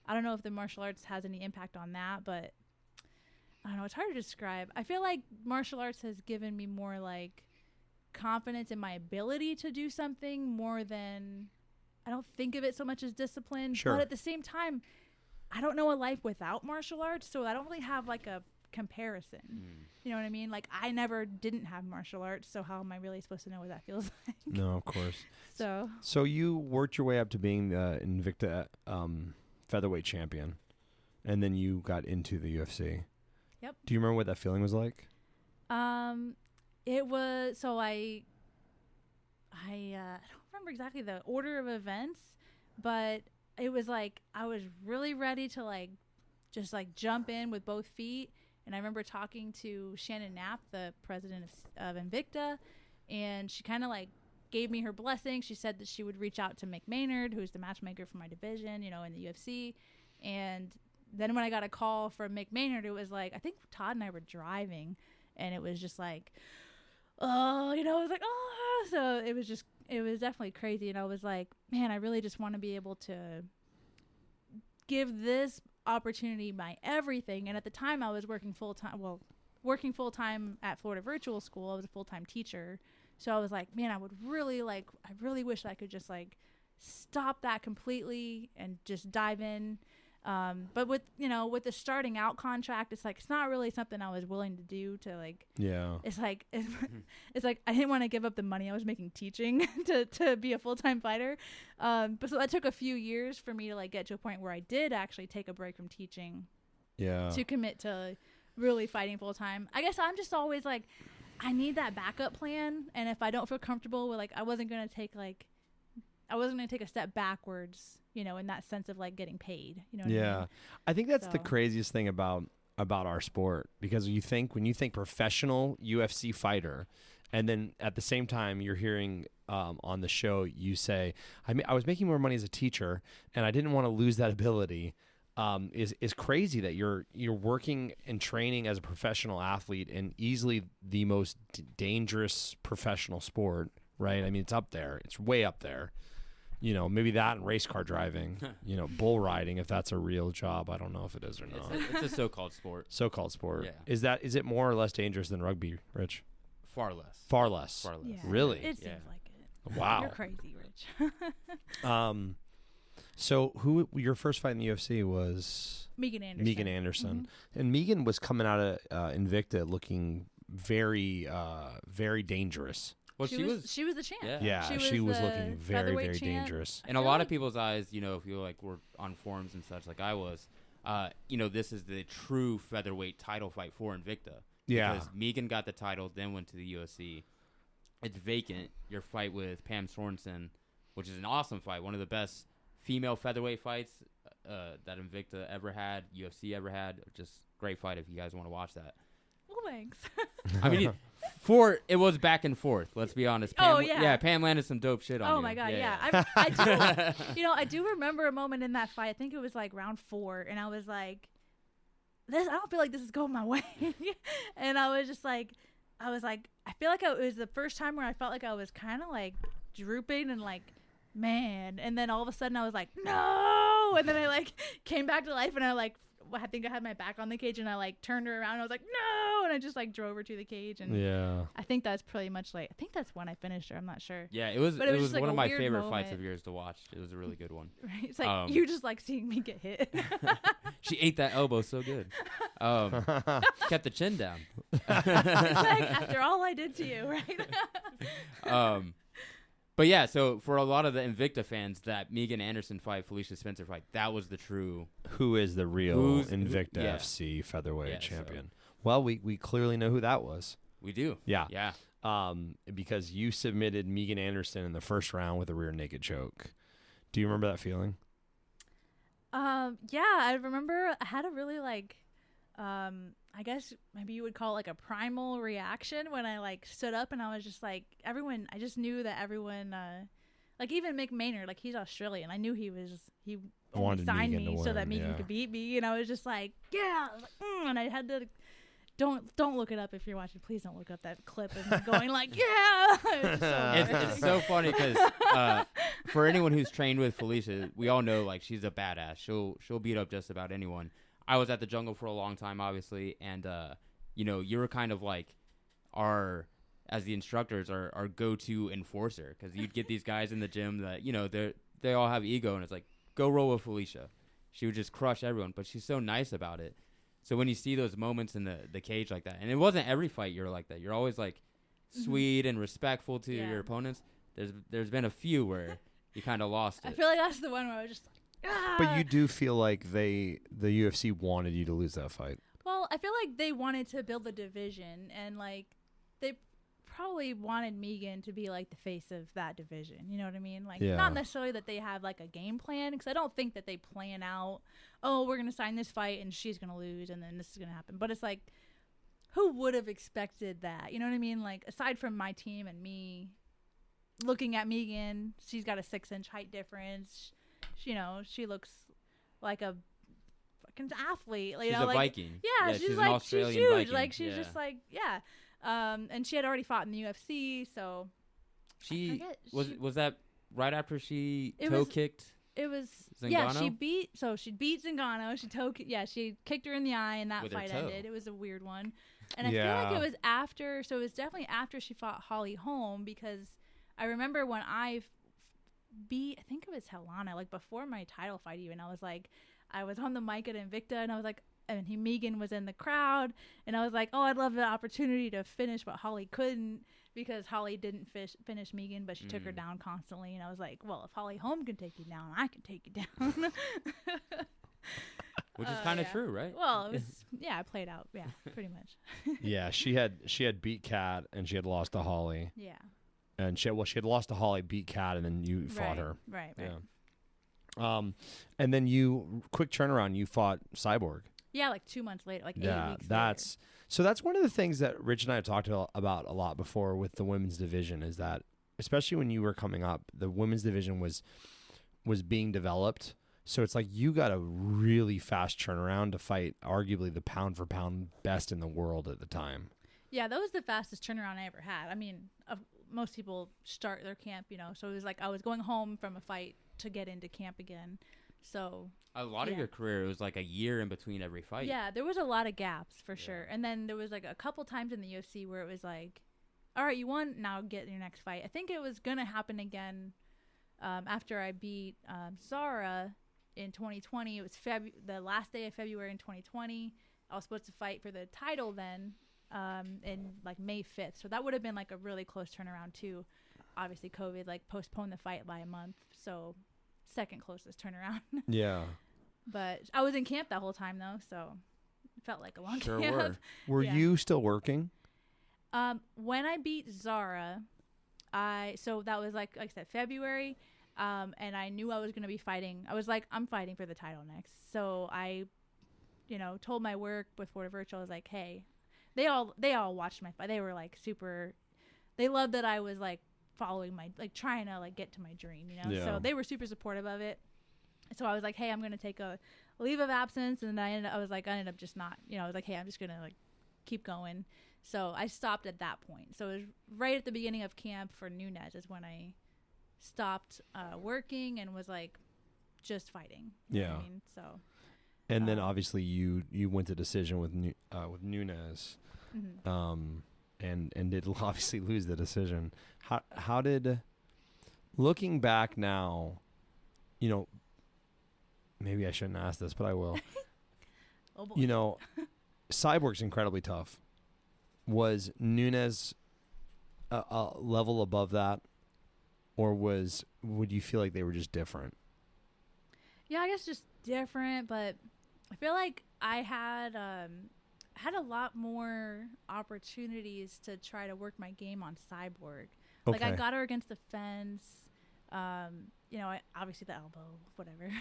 [SPEAKER 3] I don't know if the martial arts has any impact on that, but I don't know, it's hard to describe. I feel like martial arts has given me more like confidence in my ability to do something more than, I don't think of it so much as discipline.
[SPEAKER 2] Sure.
[SPEAKER 3] But at the same time, I don't know a life without martial arts, so I don't really have like a comparison. You know what I mean? Like, I never didn't have martial arts, so how am I really supposed to know what that feels like?
[SPEAKER 2] No, of course.
[SPEAKER 3] So
[SPEAKER 2] you worked your way up to being the Invicta featherweight champion, and then you got into the UFC.
[SPEAKER 3] Yep.
[SPEAKER 2] Do you remember what that feeling was like?
[SPEAKER 3] It was, so I I don't remember exactly the order of events, but it was like I was really ready to like just like jump in with both feet. And I remember talking to Shannon Knapp, the president of Invicta, and she kind of like gave me her blessing. She said that she would reach out to Mick Maynard, who's the matchmaker for my division, you know, in the UFC. And then when I got a call from Mick Maynard, it was like, I think Todd and I were driving, and it was just like, oh, you know, it was like, oh. So it was definitely crazy. And I was like, man, I really just want to be able to give this opportunity my everything. And at the time I was working full-time at Florida Virtual School. I was a full-time teacher. So I was like, man, I really wish I could just like stop that completely and just dive in. But with the starting out contract, it's like, it's not really something I was willing to do to like, it's like I didn't want to give up the money I was making teaching to be a full-time fighter. But so that took a few years for me to like get to a point where I did actually take a break from teaching to commit to really fighting full-time. I guess I'm just always like, I need that backup plan. And if I don't feel comfortable with like, I wasn't going to take a step backwards, you know, in that sense of like getting paid, you know what I mean?
[SPEAKER 2] I think that's the craziest thing about our sport, because when you think professional UFC fighter, and then at the same time you're hearing on the show you say, I was making more money as a teacher and I didn't want to lose that ability, is crazy that you're working and training as a professional athlete in easily the most dangerous professional sport, right? I mean, it's up there. It's way up there. You know, maybe that and race car driving, you know, bull riding, if that's a real job. I don't know if it is or not.
[SPEAKER 4] It's a so-called sport.
[SPEAKER 2] So-called sport.
[SPEAKER 4] Yeah.
[SPEAKER 2] Is it more or less dangerous than rugby, Rich?
[SPEAKER 4] Far less.
[SPEAKER 2] Far less.
[SPEAKER 3] Yeah,
[SPEAKER 2] Really?
[SPEAKER 3] It seems like it.
[SPEAKER 2] Wow.
[SPEAKER 3] You're crazy, Rich.
[SPEAKER 2] So who your first fight in the UFC was?
[SPEAKER 3] Megan Anderson.
[SPEAKER 2] Mm-hmm. And Megan was coming out of Invicta looking very, very dangerous.
[SPEAKER 3] Well, she was the champ.
[SPEAKER 2] Yeah, she was looking very, very dangerous.
[SPEAKER 4] In a lot of people's eyes, you know, if you like were on forums and such, like I was, you know, this is the true featherweight title fight for Invicta.
[SPEAKER 2] Yeah.
[SPEAKER 4] Because Megan got the title, then went to the UFC. It's vacant. Your fight with Pam Sorensen, which is an awesome fight, one of the best female featherweight fights that Invicta ever had, UFC ever had. Just great fight if you guys want to watch that.
[SPEAKER 3] Well, thanks.
[SPEAKER 4] I mean, it was back and forth. Let's be honest. Pam landed some dope shit on you.
[SPEAKER 3] Oh my god, yeah. I do. You know, I do remember a moment in that fight. I think it was like round 4, and I was like, I don't feel like this is going my way. And I was like, I feel like it was the first time where I felt like I was kind of like drooping and like, man. And then all of a sudden I was like, no. And then I like came back to life, and I think I had my back on the cage, and I like turned her around and I was like, no. And I just like drove her to the cage. And I think that's pretty much like, I think that's when I finished her. I'm not sure.
[SPEAKER 4] Yeah, it was like one of my favorite fights of yours to watch. It was a really good one.
[SPEAKER 3] Right? It's like, you just like seeing me get hit.
[SPEAKER 4] She ate that elbow so good. Kept the chin down.
[SPEAKER 3] It's like, after all I did to you, right?
[SPEAKER 4] But yeah, so for a lot of the Invicta fans, that Megan Anderson fight, Felicia Spencer fight, that was the true.
[SPEAKER 2] Who is the real Invicta FC featherweight champion? So. Well, we clearly know who that was.
[SPEAKER 4] We do.
[SPEAKER 2] Yeah.
[SPEAKER 4] Yeah.
[SPEAKER 2] Because you submitted Megan Anderson in the first round with a rear naked choke. Do you remember that feeling?
[SPEAKER 3] Yeah, I remember I had a really like, I guess maybe you would call it like a primal reaction when I like stood up, and I was just like, I just knew that everyone, like even Mick Maynard, like he's Australian. I knew he only signed me so that Megan could beat me. And I was just like, yeah. And I had to, don't look it up if you're watching. Please don't look up that clip of me going like, yeah.
[SPEAKER 4] It's so funny because for anyone who's trained with Felicia, we all know like she's a badass. She'll beat up just about anyone. I was at the jungle for a long time, obviously, and you know, you were kind of like as the instructors, our go-to enforcer, because you'd get these guys in the gym that, you know, they all have ego, and it's like, go roll with Felicia. She would just crush everyone, but she's so nice about it. So when you see those moments in the cage like that, and it wasn't every fight you're like that. You're always like sweet and respectful to your opponents. There's been a few where you kind of lost it.
[SPEAKER 3] I feel like that's the one where I was just like, ah.
[SPEAKER 2] But you do feel like the UFC wanted you to lose that fight.
[SPEAKER 3] Well, I feel like they wanted to build a division, and like they probably wanted Megan to be like the face of that division. You know what I mean? Like,
[SPEAKER 2] Yeah.
[SPEAKER 3] not necessarily that they have like a game plan, because I don't think that they plan out, oh, we're going to sign this fight and she's going to lose and then this is going to happen. But it's like, who would have expected that? You know what I mean? Like, aside from my team and me looking at Megan, she's got a 6-inch height difference. She, you know, she looks like a fucking athlete. You
[SPEAKER 4] she's
[SPEAKER 3] know,
[SPEAKER 4] a
[SPEAKER 3] like,
[SPEAKER 4] Viking.
[SPEAKER 3] Yeah,
[SPEAKER 4] she's
[SPEAKER 3] like,
[SPEAKER 4] an Australian
[SPEAKER 3] she's huge.
[SPEAKER 4] Viking.
[SPEAKER 3] Like, she's just like, yeah. And she had already fought in the UFC, so
[SPEAKER 4] was that right after she kicked?
[SPEAKER 3] It was
[SPEAKER 4] Zingano?
[SPEAKER 3] Yeah, she beat Zingano. She kicked her in the eye, and that
[SPEAKER 4] With
[SPEAKER 3] fight
[SPEAKER 4] her toe.
[SPEAKER 3] ended. It was a weird one, and I feel like it was after. So it was definitely after she fought Holly Holm, because I remember when I think it was Helena, like before my title fight even. I was on the mic at Invicta, and I was like, and Megan was in the crowd, and I was like, oh, I'd love the opportunity to finish what Holly couldn't, because Holly didn't finish Megan, but she took her down constantly. And I was like, well, if Holly Holm can take you down, I can take you down.
[SPEAKER 4] Which is kind of true, right?
[SPEAKER 3] Well, it was, it played out, pretty much.
[SPEAKER 2] Yeah, she had beat Kat and she had lost to Holly.
[SPEAKER 3] Yeah.
[SPEAKER 2] And she had lost to Holly, beat Kat, and then you fought her.
[SPEAKER 3] Right.
[SPEAKER 2] Yeah. And then quick turnaround, you fought Cyborg.
[SPEAKER 3] Yeah, like 2 months later, like 8 weeks later.
[SPEAKER 2] So that's one of the things that Rich and I have talked about a lot before with the women's division, is that especially when you were coming up, the women's division was being developed. So it's like you got a really fast turnaround to fight arguably the pound for pound best in the world at the time.
[SPEAKER 3] Yeah, that was the fastest turnaround I ever had. I mean, most people start their camp, so it was like I was going home from a fight to get into camp again. So
[SPEAKER 4] a lot of your career, it was like a year in between every fight.
[SPEAKER 3] Yeah, there was a lot of gaps for sure. And then there was like a couple times in the UFC where it was like, all right, you won, now get your next fight. I think it was going to happen again after I beat Zara in 2020. It was the last day of February in 2020. I was supposed to fight for the title then in like May 5th. So that would have been like a really close turnaround too. Obviously COVID like postponed the fight by a month. So second closest turnaround.
[SPEAKER 2] Yeah.
[SPEAKER 3] But I was in camp that whole time though, so it felt like a long
[SPEAKER 4] Sure
[SPEAKER 3] camp.
[SPEAKER 2] Were you still working?
[SPEAKER 3] When I beat Zara, so that was like I said, February, and I knew I was going to be fighting. I was like, I'm fighting for the title next. So I, told my work with Florida Virtual, I was like, hey, they all watched my fight. They were like they loved that I was like following trying to like get to my dream,
[SPEAKER 2] Yeah.
[SPEAKER 3] So they were super supportive of it. So I was like, hey, I'm going to take a leave of absence. And I ended up just not, I was like, hey, I'm just going to like keep going. So I stopped at that point. So it was right at the beginning of camp for Nunes is when I stopped working and was like just fighting. You know what I mean? So.
[SPEAKER 2] And then obviously you went to decision with Nunes,
[SPEAKER 3] Mm-hmm.
[SPEAKER 2] And did obviously lose the decision. How did, looking back now, maybe I shouldn't ask this, but I will.
[SPEAKER 3] Oh boy.
[SPEAKER 2] Cyborg's incredibly tough. Was Nunes a level above that, or would you feel like they were just different?
[SPEAKER 3] Yeah, I guess just different, but I feel like I had a lot more opportunities to try to work my game on Cyborg.
[SPEAKER 2] Okay.
[SPEAKER 3] Like I got her against the fence. Obviously the elbow, whatever.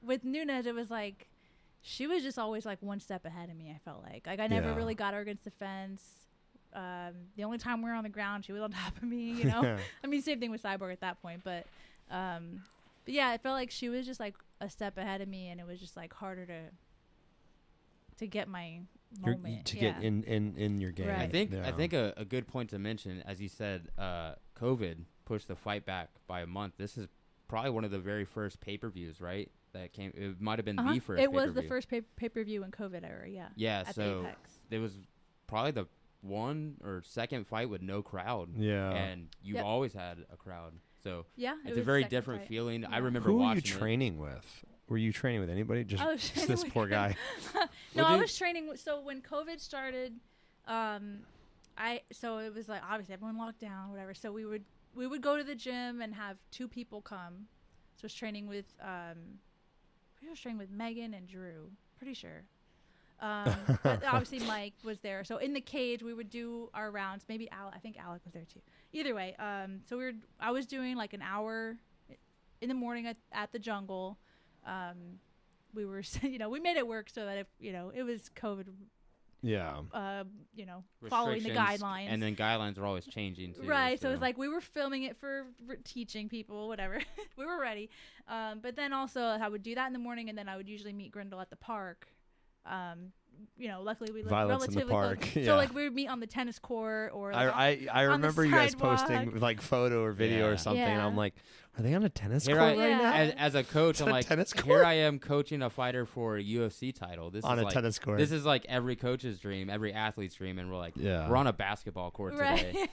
[SPEAKER 3] With Nunes, it was like she was just always like one step ahead of me. I felt like I never really got her against the fence. The only time we were on the ground, she was on top of me. I mean, same thing with Cyborg at that point, but yeah, I felt like she was just like a step ahead of me, and it was just like harder to get my moment.
[SPEAKER 2] Get in your game.
[SPEAKER 3] Right.
[SPEAKER 4] I think a good point to mention, as you said, COVID pushed the fight back by a month. This is probably one of the very first pay-per-views, right? That came. It might have been the first.
[SPEAKER 3] It was the first pay-per-view in COVID era. Yeah.
[SPEAKER 4] Yeah.
[SPEAKER 3] At
[SPEAKER 4] So
[SPEAKER 3] the Apex.
[SPEAKER 4] it was probably the one or second fight with no crowd.
[SPEAKER 2] Yeah.
[SPEAKER 4] And you've always had a crowd. So
[SPEAKER 3] yeah,
[SPEAKER 4] it's a very different feeling.
[SPEAKER 3] Yeah.
[SPEAKER 4] I remember
[SPEAKER 2] Who
[SPEAKER 4] watching
[SPEAKER 2] were you training with? Were you training with anybody? Just this poor guy.
[SPEAKER 3] No, I was training. So when COVID started, so it was like obviously everyone locked down, whatever. So we would go to the gym and have two people come. So I was training with Megan and Drew, pretty sure. But obviously Mike was there. So in the cage, we would do our rounds. Maybe I think Alec was there too. Either way, so I was doing like an hour in the morning at the jungle. We were, we made it work so that if, it was COVID.
[SPEAKER 2] Yeah.
[SPEAKER 3] Following the guidelines.
[SPEAKER 4] And then guidelines are always changing too.
[SPEAKER 3] Right. So it's like we were filming it for teaching people, whatever. We were ready. But then also I would do that in the morning, and then I would usually meet Grindle at the park. Luckily we live relatively
[SPEAKER 2] in the park.
[SPEAKER 3] close.
[SPEAKER 2] Yeah.
[SPEAKER 3] So like we would meet on the tennis court or like
[SPEAKER 2] I remember you guys
[SPEAKER 3] sidewalk.
[SPEAKER 2] posting like photo or video or something, and I'm like, are they on a tennis court right now?
[SPEAKER 4] As a coach, I'm like, here I am coaching a fighter for a UFC title. This
[SPEAKER 2] on
[SPEAKER 4] is
[SPEAKER 2] a
[SPEAKER 4] like,
[SPEAKER 2] tennis court.
[SPEAKER 4] This is like every coach's dream, every athlete's dream, and we're like, we're on a basketball court today.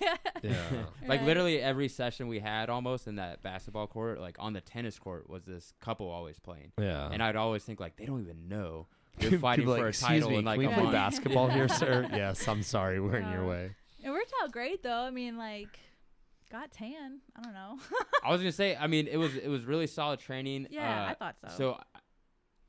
[SPEAKER 4] Like literally every session we had almost in that basketball court, like on the tennis court, was this couple always playing. Yeah. And I'd always think like, they don't even know you're fighting for a title.
[SPEAKER 2] Me,
[SPEAKER 4] in like
[SPEAKER 2] can we play
[SPEAKER 4] month.
[SPEAKER 2] basketball here, sir? Yes, I'm sorry, we're in your way.
[SPEAKER 3] It worked out great though. I mean, like, got tan. I don't know.
[SPEAKER 4] I was gonna say, I mean, it was really solid training.
[SPEAKER 3] Yeah, I thought so.
[SPEAKER 4] So,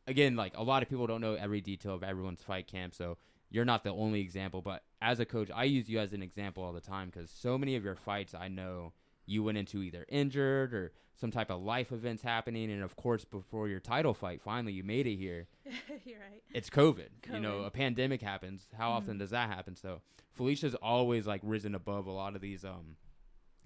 [SPEAKER 4] again, like a lot of people don't know every detail of everyone's fight camp, so you're not the only example. But as a coach, I use you as an example all the time because so many of your fights, I know you went into either injured or some type of life events happening, and of course, before your title fight, finally you made it here.
[SPEAKER 3] You're right.
[SPEAKER 4] It's COVID. A pandemic happens. How often does that happen? So Felicia's always like risen above a lot of these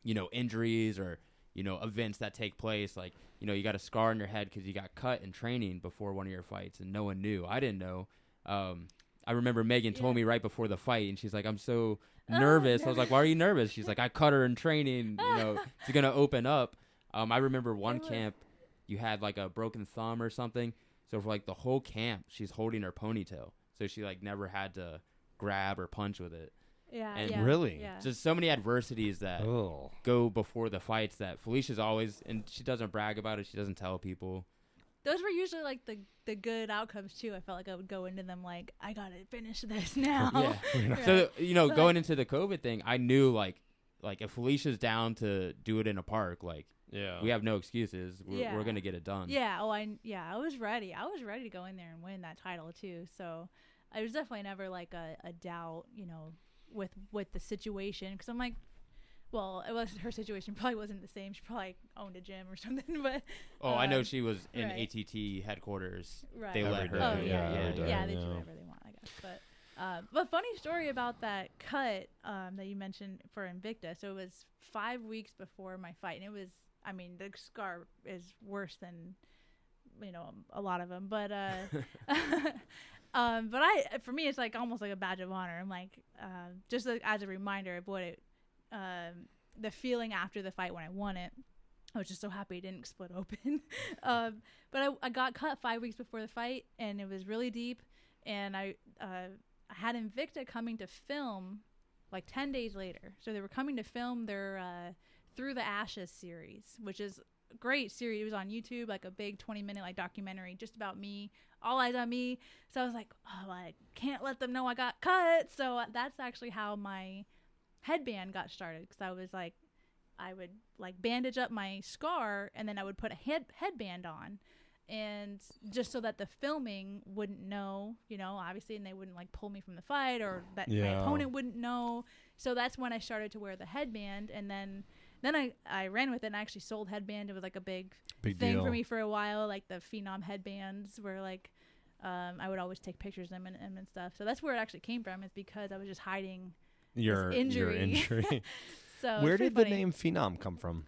[SPEAKER 4] injuries or, events that take place. Like, you got a scar on your head because you got cut in training before one of your fights and no one knew. I didn't know. I remember Megan told me right before the fight, and she's like, I'm so nervous. I was like, why are you nervous? She's like, I cut her in training. It's going to open up. I remember one camp, you had like a broken thumb or something. So for like the whole camp, she's holding her ponytail. So she like never had to grab or punch with it.
[SPEAKER 3] Yeah.
[SPEAKER 4] And
[SPEAKER 2] really?
[SPEAKER 3] Yeah.
[SPEAKER 4] Just so many adversities that go before the fights that Felicia's always, and she doesn't brag about it. She doesn't tell people.
[SPEAKER 3] Those were usually like the good outcomes too. I felt like I would go into them like, I got to finish this now.
[SPEAKER 4] Yeah. Right. So, going into the COVID thing, I knew like if Felicia's down to do it in a park, like, we have no excuses. We're going to get it done.
[SPEAKER 3] Yeah. I was ready. I was ready to go in there and win that title too. So I was definitely never like a doubt, with the situation. Cause I'm like, well, it was her situation probably wasn't the same. She probably owned a gym or something, but.
[SPEAKER 4] I know she was in ATT headquarters.
[SPEAKER 3] Right.
[SPEAKER 4] They let her.
[SPEAKER 3] Oh, yeah. They do whatever they want, I guess. But funny story about that cut that you mentioned for Invicta. So it was 5 weeks before my fight, and it was, I mean, the scar is worse than, a lot of them. But for me, it's like almost like a badge of honor. I'm like, just like, as a reminder of what it, the feeling after the fight when I won it. I was just so happy it didn't split open. But I got cut 5 weeks before the fight, and it was really deep. And I had Invicta coming to film like 10 days later. So they were coming to film their Through the Ashes series, which is a great series. It was on YouTube, like a big 20-minute like documentary just about me, all eyes on me. So I was like, I can't let them know I got cut. So that's actually how my headband got started, because I was like, I would like bandage up my scar, and then I would put a headband on, and just so that the filming wouldn't know, obviously, and they wouldn't like pull me from the fight, or that my opponent wouldn't know. So that's when I started to wear the headband, and then I ran with it, and I actually sold headband. It was like a big thing
[SPEAKER 2] deal
[SPEAKER 3] for me for a while. Like the FeeNom headbands were like, I would always take pictures of them and stuff. So that's where it actually came from, is because I was just hiding your injury. So
[SPEAKER 2] where did the name FeeNom come from?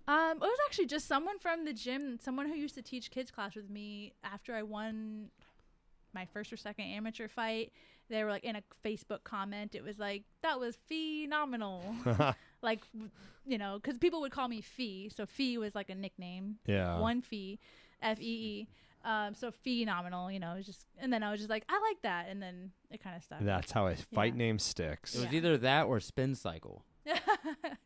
[SPEAKER 3] It was actually just someone from the gym, someone who used to teach kids class with me after I won my first or second amateur fight. They were like in a Facebook comment. It was like, that was FeeNomenal. Like, because people would call me Fee. So Fee was like a nickname. Yeah. One Fee, Fee. So FeeNomenal, it was just, and then I was just like, I like that. And then it kind of stuck.
[SPEAKER 2] That's how a fight name sticks.
[SPEAKER 4] It was either that or spin cycle.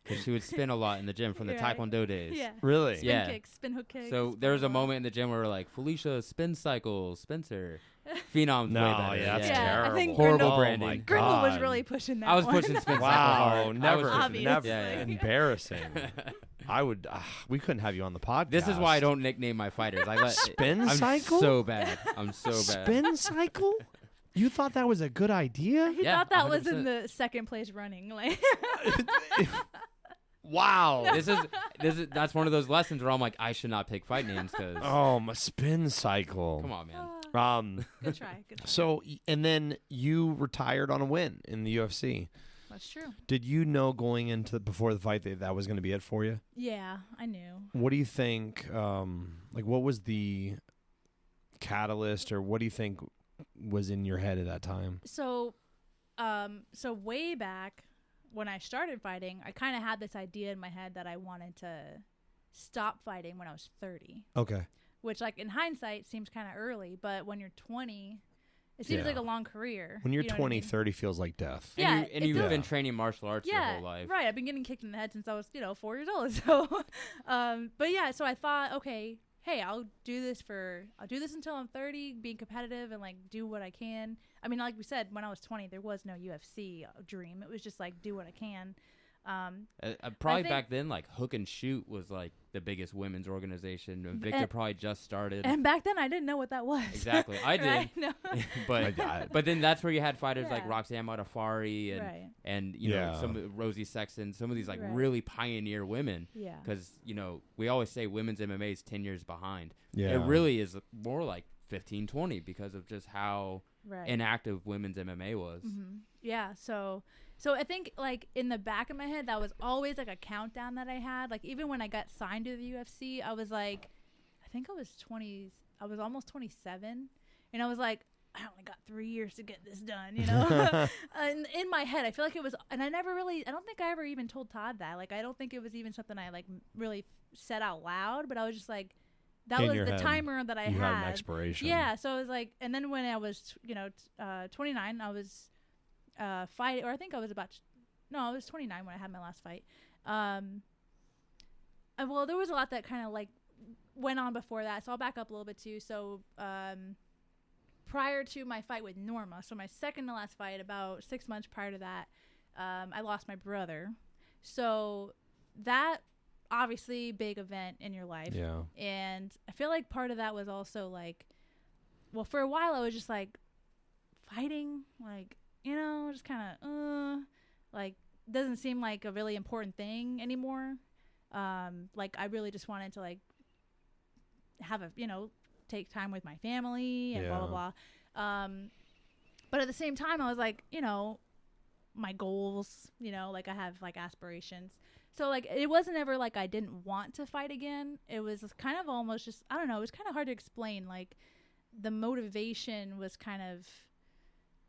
[SPEAKER 4] Because she would spin a lot in the gym from the Taekwondo days.
[SPEAKER 3] Yeah.
[SPEAKER 2] Really?
[SPEAKER 3] Spin kicks, spin hook kicks.
[SPEAKER 4] So there was a moment in the gym where we're like, Felicia, spin cycle, Spencer. FeeNom's way better.
[SPEAKER 2] That's terrible.
[SPEAKER 3] I think
[SPEAKER 4] horrible branding.
[SPEAKER 3] Grindle was really pushing that.
[SPEAKER 4] I was pushing spin cycle hard.
[SPEAKER 2] Never.
[SPEAKER 3] Obviously.
[SPEAKER 2] Embarrassing. I would. We couldn't have you on the podcast.
[SPEAKER 4] This is why I don't nickname my fighters. I let
[SPEAKER 2] spin cycle.
[SPEAKER 4] I'm so bad. I'm so bad.
[SPEAKER 2] Spin cycle. You thought that was a good idea?
[SPEAKER 3] He thought that 100%. Was in the second place running. Like,
[SPEAKER 2] wow.
[SPEAKER 4] That's one of those lessons where I'm like, I should not pick fight names because
[SPEAKER 2] my spin cycle.
[SPEAKER 4] Come on, man.
[SPEAKER 3] Good try.
[SPEAKER 2] So, and then you retired on a win in the UFC.
[SPEAKER 3] That's true.
[SPEAKER 2] Did you know going into before the fight that was going to be it for you?
[SPEAKER 3] Yeah, I knew.
[SPEAKER 2] What do you think? What was the catalyst, or what do you think was in your head at that time?
[SPEAKER 3] So way back when I started fighting, I kind of had this idea in my head that I wanted to stop fighting when I was 30.
[SPEAKER 2] Okay.
[SPEAKER 3] Which, like, in hindsight, seems kind of early, but when you're 20, it seems like a long career.
[SPEAKER 2] When you're 20, 30 feels like death.
[SPEAKER 3] Yeah,
[SPEAKER 4] and you've been training martial arts your whole life.
[SPEAKER 3] Right. I've been getting kicked in the head since I was, 4 years old. So, so I thought, okay, hey, I'll do this until I'm 30, being competitive and, like, do what I can. I mean, like we said, when I was 20, there was no UFC dream. It was just, like, do what I can.
[SPEAKER 4] Probably back then, like, Hook and Shoot was like the biggest women's organization. And Victor probably just started.
[SPEAKER 3] And back then, I didn't know what that was.
[SPEAKER 4] Exactly, I did.
[SPEAKER 3] Right? No.
[SPEAKER 4] but then that's where you had fighters like Roxanne Modafferi and some of Rosie Sexton, some of these like really pioneer women.
[SPEAKER 3] Yeah.
[SPEAKER 4] Because we always say women's MMA is 10 years behind.
[SPEAKER 2] Yeah.
[SPEAKER 4] It really is more like 15, 20 because of just how inactive women's MMA was.
[SPEAKER 3] Mm-hmm. Yeah. So I think, like, in the back of my head, that was always, like, a countdown that I had. Like, even when I got signed to the UFC, I was, like, I think I was almost 27. And I was, like, I only got 3 years to get this done, And in my head, I feel like it was, and I don't think I ever even told Todd that. Like, I don't think it was even something I, like, really said out loud. But I was just, like, that was the timer that I had.
[SPEAKER 2] You had an expiration.
[SPEAKER 3] Yeah, so I was, like, and then when I was, 29, I was fight, or I think I was I was 29 when I had my last fight. Well, there was a lot that kind of like went on before that, so I'll back up a little bit too. So prior to my fight with Norma, so my second to last fight, about 6 months prior to that, I lost my brother. So that obviously big event in your life.
[SPEAKER 2] Yeah. And
[SPEAKER 3] I feel like part of that was also like, well, for a while I was just like fighting, like, just kind of, like, doesn't seem like a really important thing anymore. Like, I really just wanted to, like, have take time with my family and blah, blah, blah. But at the same time, I was like, my goals, like, I have, like, aspirations. So, like, it wasn't ever like I didn't want to fight again. It was kind of almost just, I don't know, it was kind of hard to explain. Like, the motivation was kind of,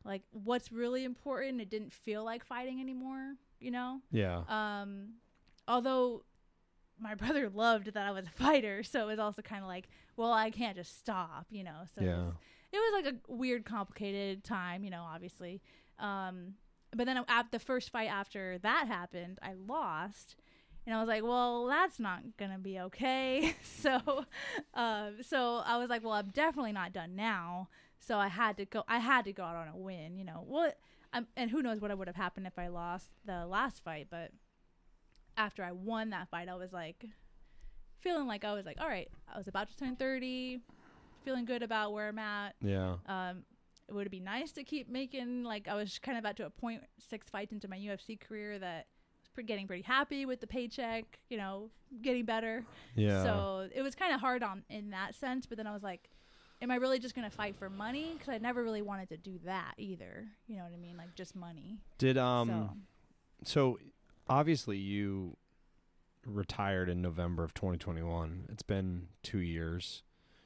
[SPEAKER 3] like, what's really important. It didn't feel like fighting anymore,
[SPEAKER 2] Yeah.
[SPEAKER 3] Although my brother loved that I was a fighter, so it was also kind of like, well, I can't just stop, So it was like a weird, complicated time, obviously. But then at the first fight after that happened, I lost. And I was like, well, that's not going to be okay. So I was like, well, I'm definitely not done now. So I had to go out on a win, and who knows what would have happened if I lost the last fight. But after I won that fight, I was like, feeling like I was like, all right, I was about to turn 30, feeling good about where I'm at.
[SPEAKER 2] Yeah.
[SPEAKER 3] It would be nice to keep making, like, I was kind of about to a point 6 fights into my UFC career that was getting pretty happy with the paycheck, getting better.
[SPEAKER 2] Yeah.
[SPEAKER 3] So it was kind of hard in that sense. But then I was like, am I really just going to fight for money? Because I never really wanted to do that either. You know what I mean? Like, just money.
[SPEAKER 2] So obviously you retired in November of 2021. It's been 2 years.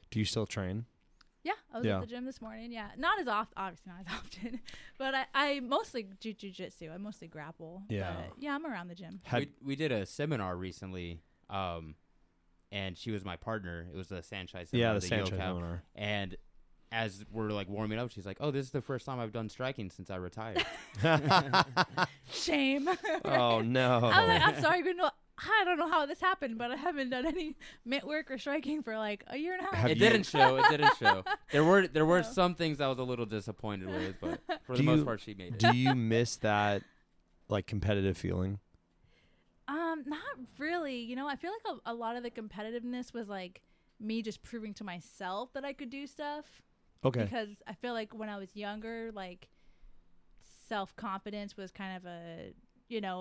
[SPEAKER 2] Do you still train?
[SPEAKER 3] Yeah, I was at the gym this morning. Yeah, not as often, obviously not as often, but I mostly do jiu-jitsu. I mostly grapple.
[SPEAKER 2] Yeah.
[SPEAKER 3] But yeah, I'm around the gym.
[SPEAKER 4] We did a seminar recently, and she was my partner. It was the Sanchez seminar.
[SPEAKER 2] Yeah, the Sanchez seminar.
[SPEAKER 4] And as we're like warming up, she's like, "Oh, this is the first time I've done striking since I retired."
[SPEAKER 3] Shame.
[SPEAKER 2] Oh no.
[SPEAKER 3] I was like, I'm sorry, I don't know how this happened, but I haven't done any mitt work or striking for like a year and a half.
[SPEAKER 4] It didn't show. There were some things I was a little disappointed with, but for the most part, she made it.
[SPEAKER 2] Do you miss that, like, competitive feeling?
[SPEAKER 3] Not really. I feel like a lot of the competitiveness was like me just proving to myself that I could do stuff.
[SPEAKER 2] Okay.
[SPEAKER 3] Because I feel like when I was younger, like self-confidence was kind of a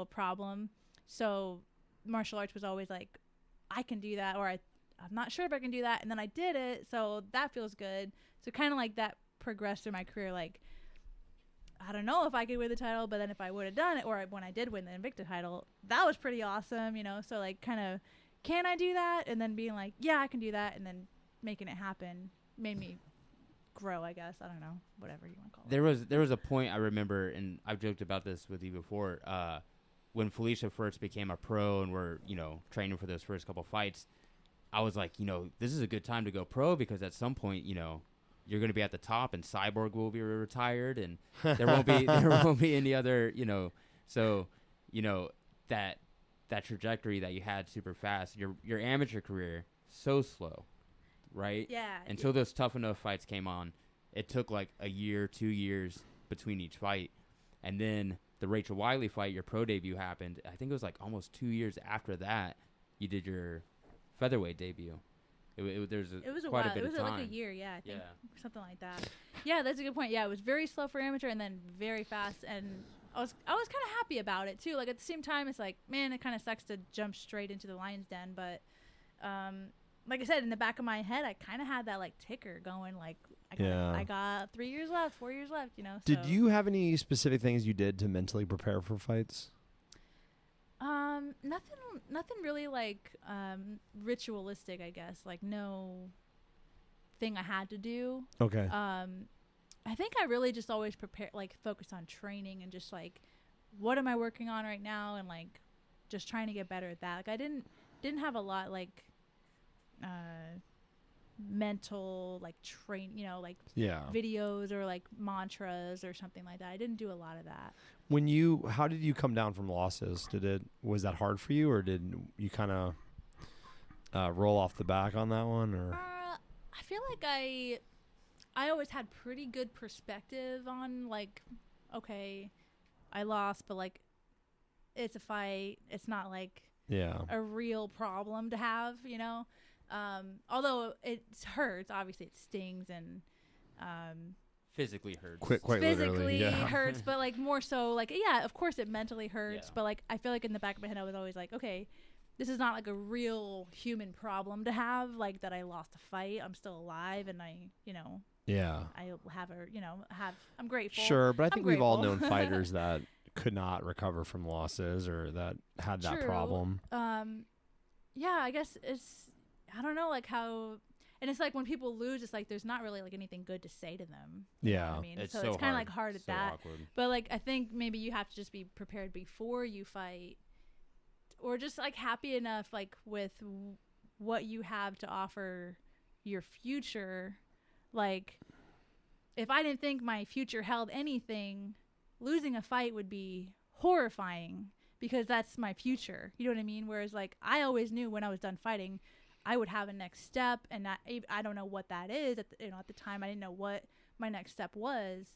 [SPEAKER 3] problem. So martial arts was always like, I can do that, or I'm not sure if I can do that, and then I did it, so that feels good. So kind of like that progressed through my career. Like, I don't know if I could win the title, but then if I would have done it, or when I did win the Invicta title, that was pretty awesome, So like, kind of, can I do that? And then being like, yeah, I can do that, and then making it happen made me grow, I guess. I don't know, whatever you want to call it.
[SPEAKER 4] There was a point I remember, and I've joked about this with you before, when Felicia first became a pro and we're, training for those first couple fights, I was like, this is a good time to go pro, because at some point, you're going to be at the top and Cyborg will be retired and there won't be any other, so, that trajectory that you had super fast, your amateur career, so slow, right?
[SPEAKER 3] Yeah.
[SPEAKER 4] Until those Tough Enough fights came on, it took like a year, 2 years between each fight. And then the Rachel Wiley fight, your pro debut happened. I think it was like almost 2 years after that you did your featherweight debut. It was quite a bit of time.
[SPEAKER 3] Like a year, yeah, I think, something like that. Yeah, that's a good point. Yeah, it was very slow for amateur and then very fast, and I was kind of happy about it too. Like at the same time, it's like, man, it kind of sucks to jump straight into the lion's den, but like I said, in the back of my head, I kind of had that like ticker going, like I got 3 years left, 4 years left,
[SPEAKER 2] Did you have any specific things you did to mentally prepare for fights?
[SPEAKER 3] Nothing really like ritualistic, I guess. Like no thing I had to do.
[SPEAKER 2] Okay.
[SPEAKER 3] I think I really just always focused on training and just like, what am I working on right now, and like just trying to get better at that. Like I didn't have a lot like mental like videos or like mantras or something like that. I didn't do a lot of that.
[SPEAKER 2] How did you come down from losses? Was that hard for you, or did you kind of roll off the back on that one? Or
[SPEAKER 3] I feel like I always had pretty good perspective on like, okay, I lost, but like it's a fight. It's not like a real problem to have, although it hurts, obviously it stings and
[SPEAKER 4] physically hurts.
[SPEAKER 2] Quite
[SPEAKER 3] physically
[SPEAKER 2] literally,
[SPEAKER 3] hurts, but like more so like, of course it mentally hurts, but like I feel like in the back of my head I was always like, okay, this is not like a real human problem to have, like that I lost a fight. I'm still alive, and I have I'm grateful.
[SPEAKER 2] Sure, but I think we've all known fighters that could not recover from losses or that had that problem.
[SPEAKER 3] I guess I don't know, like how, and it's like when people lose, it's like there's not really like anything good to say to them. You know what I mean?
[SPEAKER 4] It's
[SPEAKER 3] so
[SPEAKER 4] so
[SPEAKER 3] it's kind of like hard at that.
[SPEAKER 4] Awkward.
[SPEAKER 3] But like I think maybe you have to just be prepared before you fight, or just like happy enough like with what you have to offer your future. Like if I didn't think my future held anything, losing a fight would be horrifying, because that's my future. You know what I mean? Whereas like I always knew when I was done fighting, I would have a next step, and I don't know what that is. At the time, I didn't know what my next step was,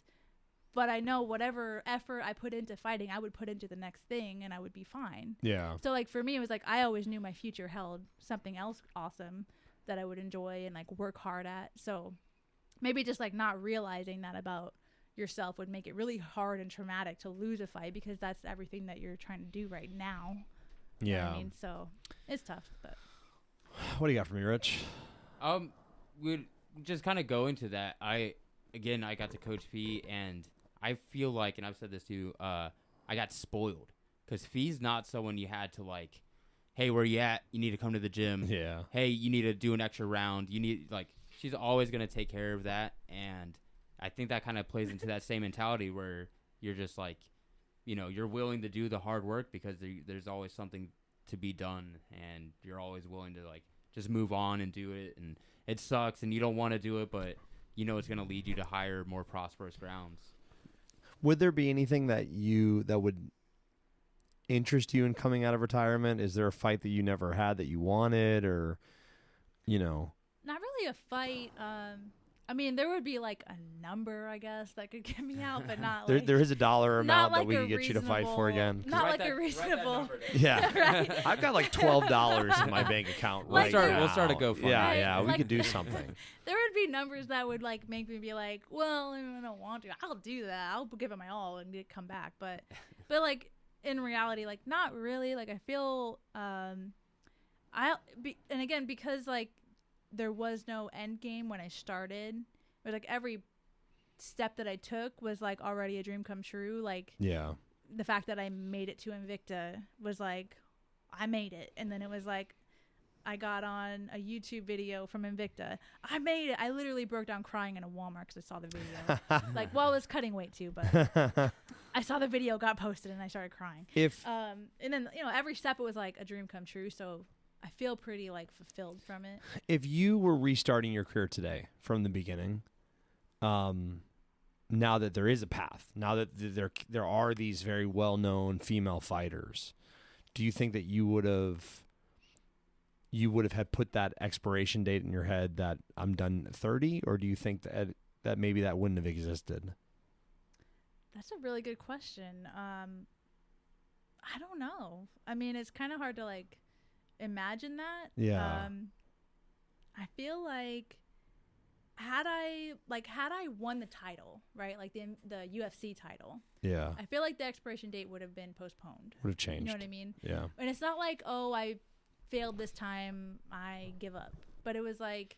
[SPEAKER 3] but I know whatever effort I put into fighting, I would put into the next thing, and I would be fine.
[SPEAKER 2] Yeah.
[SPEAKER 3] So like for me, it was like I always knew my future held something else awesome that I would enjoy and like work hard at. So maybe just like not realizing that about yourself would make it really hard and traumatic to lose a fight, because that's everything that you're trying to do right now. You know what I mean? So it's tough, but.
[SPEAKER 2] What do you got for me, Rich?
[SPEAKER 4] We'd just kind of go into that. I got to coach Fee, and I feel like, and I've said this too, I got spoiled, because Fee's not someone you had to like, hey, where you at? You need to come to the gym.
[SPEAKER 2] Yeah. Hey,
[SPEAKER 4] you need to do an extra round. You need, like, she's always going to take care of that. And I think that kind of plays into that same mentality where you're just like, you're willing to do the hard work because there's always something to be done, and you're always willing to like just move on and do it. And it sucks and you don't want to do it, but it's going to lead you to higher, more prosperous grounds.
[SPEAKER 2] Would there be anything that would interest you in coming out of retirement? Is there a fight that you never had that you wanted, or
[SPEAKER 3] Not really a fight. I mean, there would be like a number, I guess, that could get me out, but not like...
[SPEAKER 2] There is a dollar amount
[SPEAKER 3] like
[SPEAKER 2] that we could get you to fight for again.
[SPEAKER 3] Not like a reasonable...
[SPEAKER 2] Yeah.
[SPEAKER 3] Right.
[SPEAKER 2] I've got like $12 in my bank account right now.
[SPEAKER 4] We'll start a GoFundMe.
[SPEAKER 2] Yeah, we could do something.
[SPEAKER 3] There would be numbers that would like make me be like, well, I don't want to. I'll do that. I'll give it my all and come back. But like in reality, like not really. Like I feel, and again, because like there was no end game when I started, but like every step that I took was like already a dream come true. Like the fact that I made it to Invicta was like, I made it. And then it was like, I got on a YouTube video from Invicta. I made it. I literally broke down crying in a Walmart because I saw the video. Like, well, I was cutting weight too, but I saw the video, got posted, and I started crying. And then, you know, every step it was like a dream come true. So I feel pretty like fulfilled from it.
[SPEAKER 2] If you were restarting your career today from the beginning, now that there is a path, now that there are these very well-known female fighters, do you think that you would have had put that expiration date in your head that I'm done at 30, or do you think that maybe that wouldn't have existed?
[SPEAKER 3] That's a really good question. I don't know. I mean, it's kind of hard to like imagine that.
[SPEAKER 2] Yeah.
[SPEAKER 3] I feel like had I won the title, right? Like the UFC title.
[SPEAKER 2] Yeah.
[SPEAKER 3] I feel like the expiration date would have been postponed.
[SPEAKER 2] Would have changed.
[SPEAKER 3] You know what I mean?
[SPEAKER 2] Yeah.
[SPEAKER 3] And it's not like, oh, I failed this time, I give up. But it was like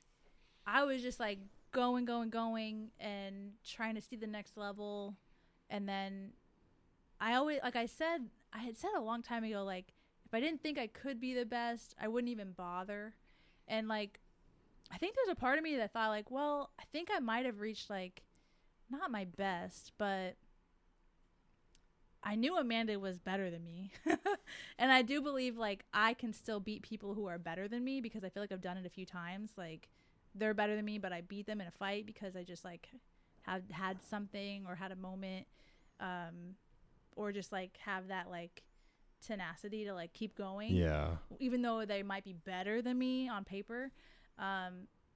[SPEAKER 3] I was just like going and trying to see the next level. And then I always, like I had said a long time ago, like if I didn't think I could be the best, I wouldn't even bother. And like I think there's a part of me that thought like, well, I think I might have reached like not my best, but I knew Amanda was better than me. And I do believe like I can still beat people who are better than me because I feel like I've done it a few times. Like they're better than me, but I beat them in a fight because I just like had something or had a moment, or just like have that like tenacity to like keep going.
[SPEAKER 2] Yeah.
[SPEAKER 3] Even though they might be better than me on paper.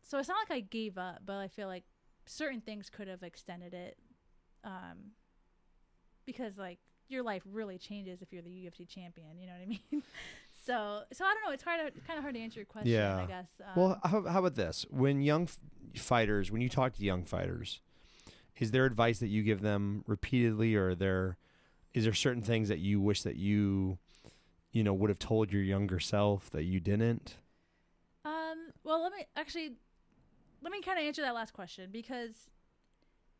[SPEAKER 3] So it's not like I gave up, but I feel like certain things could have extended it. Because like your life really changes if you're the UFC champion, you know what I mean? So I don't know. It's kind of hard to answer your question,
[SPEAKER 2] yeah.
[SPEAKER 3] I guess.
[SPEAKER 2] Well, how about this? When young fighters, when you talk to young fighters, is there advice that you give them repeatedly, or is there certain things that you wish that you would have told your younger self that you didn't?
[SPEAKER 3] Well, let me kind of answer that last question, because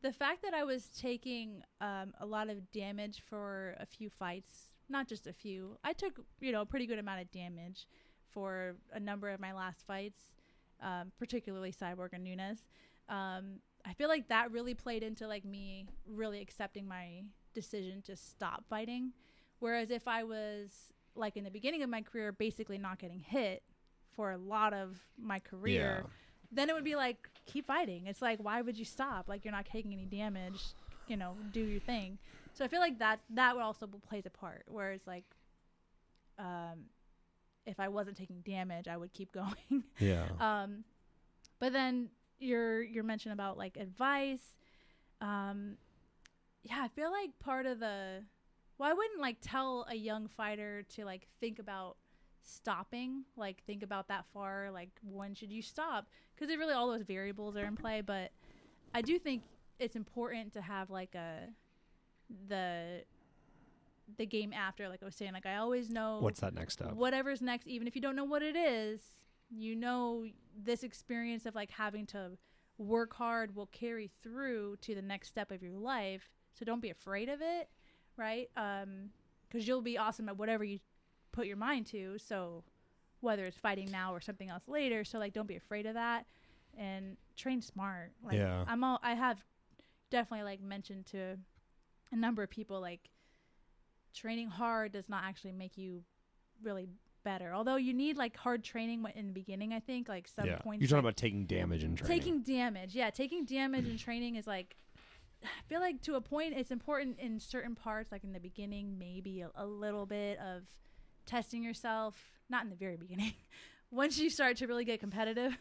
[SPEAKER 3] the fact that I was taking a lot of damage for a few fights, not just a few, I took, a pretty good amount of damage for a number of my last fights, particularly Cyborg and Nunes. I feel like that really played into like me really accepting my decision to stop fighting. Whereas if I was like in the beginning of my career, basically not getting hit for a lot of my career, then it would be like, keep fighting. It's like, why would you stop? Like, you're not taking any damage, do your thing. So I feel like that also plays a part, whereas like, if I wasn't taking damage, I would keep going.
[SPEAKER 2] Yeah.
[SPEAKER 3] But then your mention about like advice, I feel like part of I wouldn't like tell a young fighter to like think about stopping, like think about that far, like when should you stop, because really all those variables are in play. But I do think it's important to have like the game after, like I was saying, like I always know
[SPEAKER 2] what's that next step,
[SPEAKER 3] whatever's next, even if you don't know what it is, this experience of like having to work hard will carry through to the next step of your life. So don't be afraid of it, right? Because you'll be awesome at whatever you put your mind to. So whether it's fighting now or something else later, so like don't be afraid of that and train smart. Like I have definitely like mentioned to a number of people, like training hard does not actually make you really better. Although you need like hard training in the beginning, I think like some points.
[SPEAKER 2] You're talking about taking damage in training.
[SPEAKER 3] Taking damage in training is like, I feel like to a point it's important in certain parts, like in the beginning, maybe a little bit of testing yourself, not in the very beginning, once you start to really get competitive.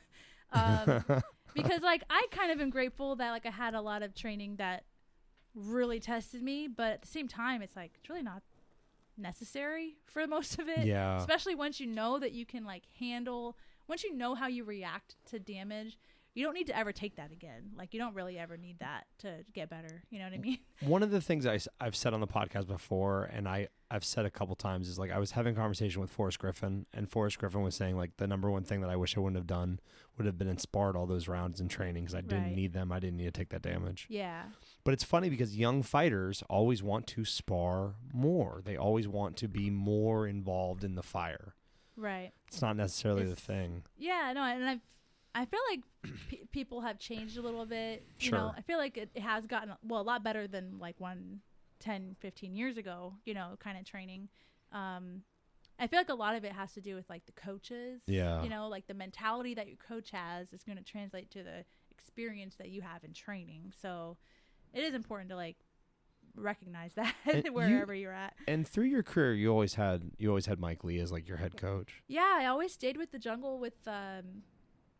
[SPEAKER 3] Because like I kind of am grateful that like I had a lot of training that really tested me, but at the same time it's like it's really not necessary for most of it. Especially once you know that you can like handle, once you know how you react to damage, you don't need to ever take that again. Like, you don't really ever need that to get better. You know what I mean?
[SPEAKER 2] One of the things I've said on the podcast before, and I've said a couple times, is like I was having a conversation with Forrest Griffin, and Forrest Griffin was saying like the number one thing that I wish I wouldn't have done would have been sparred all those rounds in training because I didn't need them. I didn't need to take that damage.
[SPEAKER 3] Yeah.
[SPEAKER 2] But it's funny because young fighters always want to spar more. They always want to be more involved in the fire.
[SPEAKER 3] Right.
[SPEAKER 2] It's not necessarily the thing.
[SPEAKER 3] Yeah, no, and I feel like people have changed a little bit. You
[SPEAKER 2] Sure.
[SPEAKER 3] know, I feel like it has gotten, a lot better than like 10, 15 years ago, you know, kind of training. I feel like a lot of it has to do with like the coaches.
[SPEAKER 2] Yeah.
[SPEAKER 3] You know, like the mentality that your coach has is going to translate to the experience that you have in training. So it is important to like recognize that wherever you're at.
[SPEAKER 2] And through your career, you always had Mike Lee as like your head coach.
[SPEAKER 3] Yeah, I always stayed with the jungle with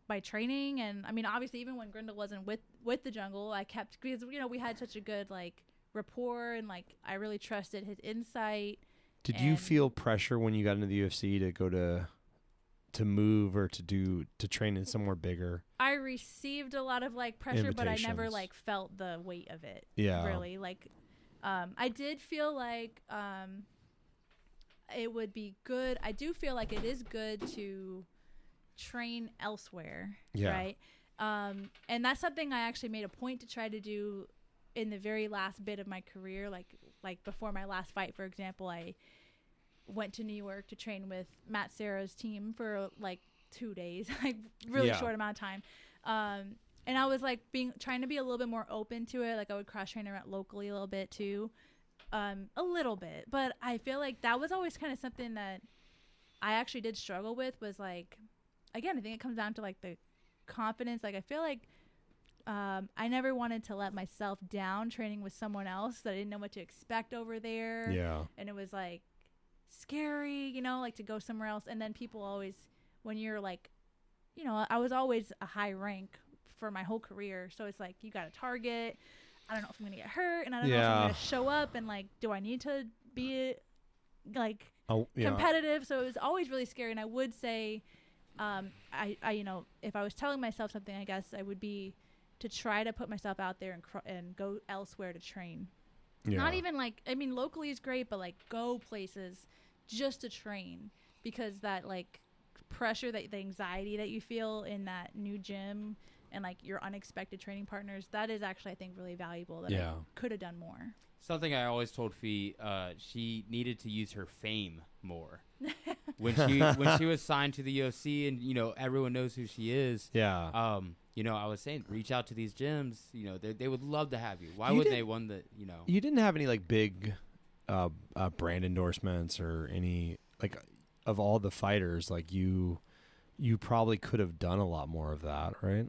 [SPEAKER 3] by training, and I mean obviously even when Grindel wasn't with the jungle, I kept, because you know we had such a good like rapport, and like I really trusted his insight.
[SPEAKER 2] Did you feel pressure when you got into the UFC to go to move or to train in somewhere bigger?
[SPEAKER 3] I received a lot of like pressure, but I never like felt the weight of it.
[SPEAKER 2] Yeah,
[SPEAKER 3] really. Like I did feel like it would be good. I do feel like it is good to train elsewhere, right? And that's something I actually made a point to try to do in the very last bit of my career. Like before my last fight, for example, I went to New York to train with Matt Serra's team for like 2 days, like really short amount of time. And I was like trying to be a little bit more open to it. Like I would cross train around locally a little bit too, a little bit. But I feel like that was always kind of something that I actually did struggle with, was like, again, I think it comes down to like the confidence. Like I feel like I never wanted to let myself down training with someone else that I didn't know what to expect over there.
[SPEAKER 2] Yeah.
[SPEAKER 3] And it was like scary, you know, like to go somewhere else. And then people always, when you're like, you know, I was always a high rank for my whole career. So it's like, you got a target. I don't know if I'm going to get hurt, and I don't know if I'm going to show up, and like, do I need to be like competitive? So it was always really scary. And I would say, I you know, if I was telling myself something, I guess I would be to try to put myself out there and go elsewhere to train. Yeah. Not even like, I mean, locally is great, but like go places just to train, because that like pressure, that the anxiety that you feel in that new gym and like your unexpected training partners, that is actually, I think, really valuable, that I could have done more.
[SPEAKER 4] Something I always told Fee, she needed to use her fame more. when she was signed to the UFC, and you know everyone knows who she is. Yeah. You know, I was saying, reach out to these gyms. You know, they would love to have you. Why wouldn't they? One that, you know,
[SPEAKER 2] you didn't have any like big brand endorsements or any, like, of all the fighters, like you probably could have done a lot more of that, right?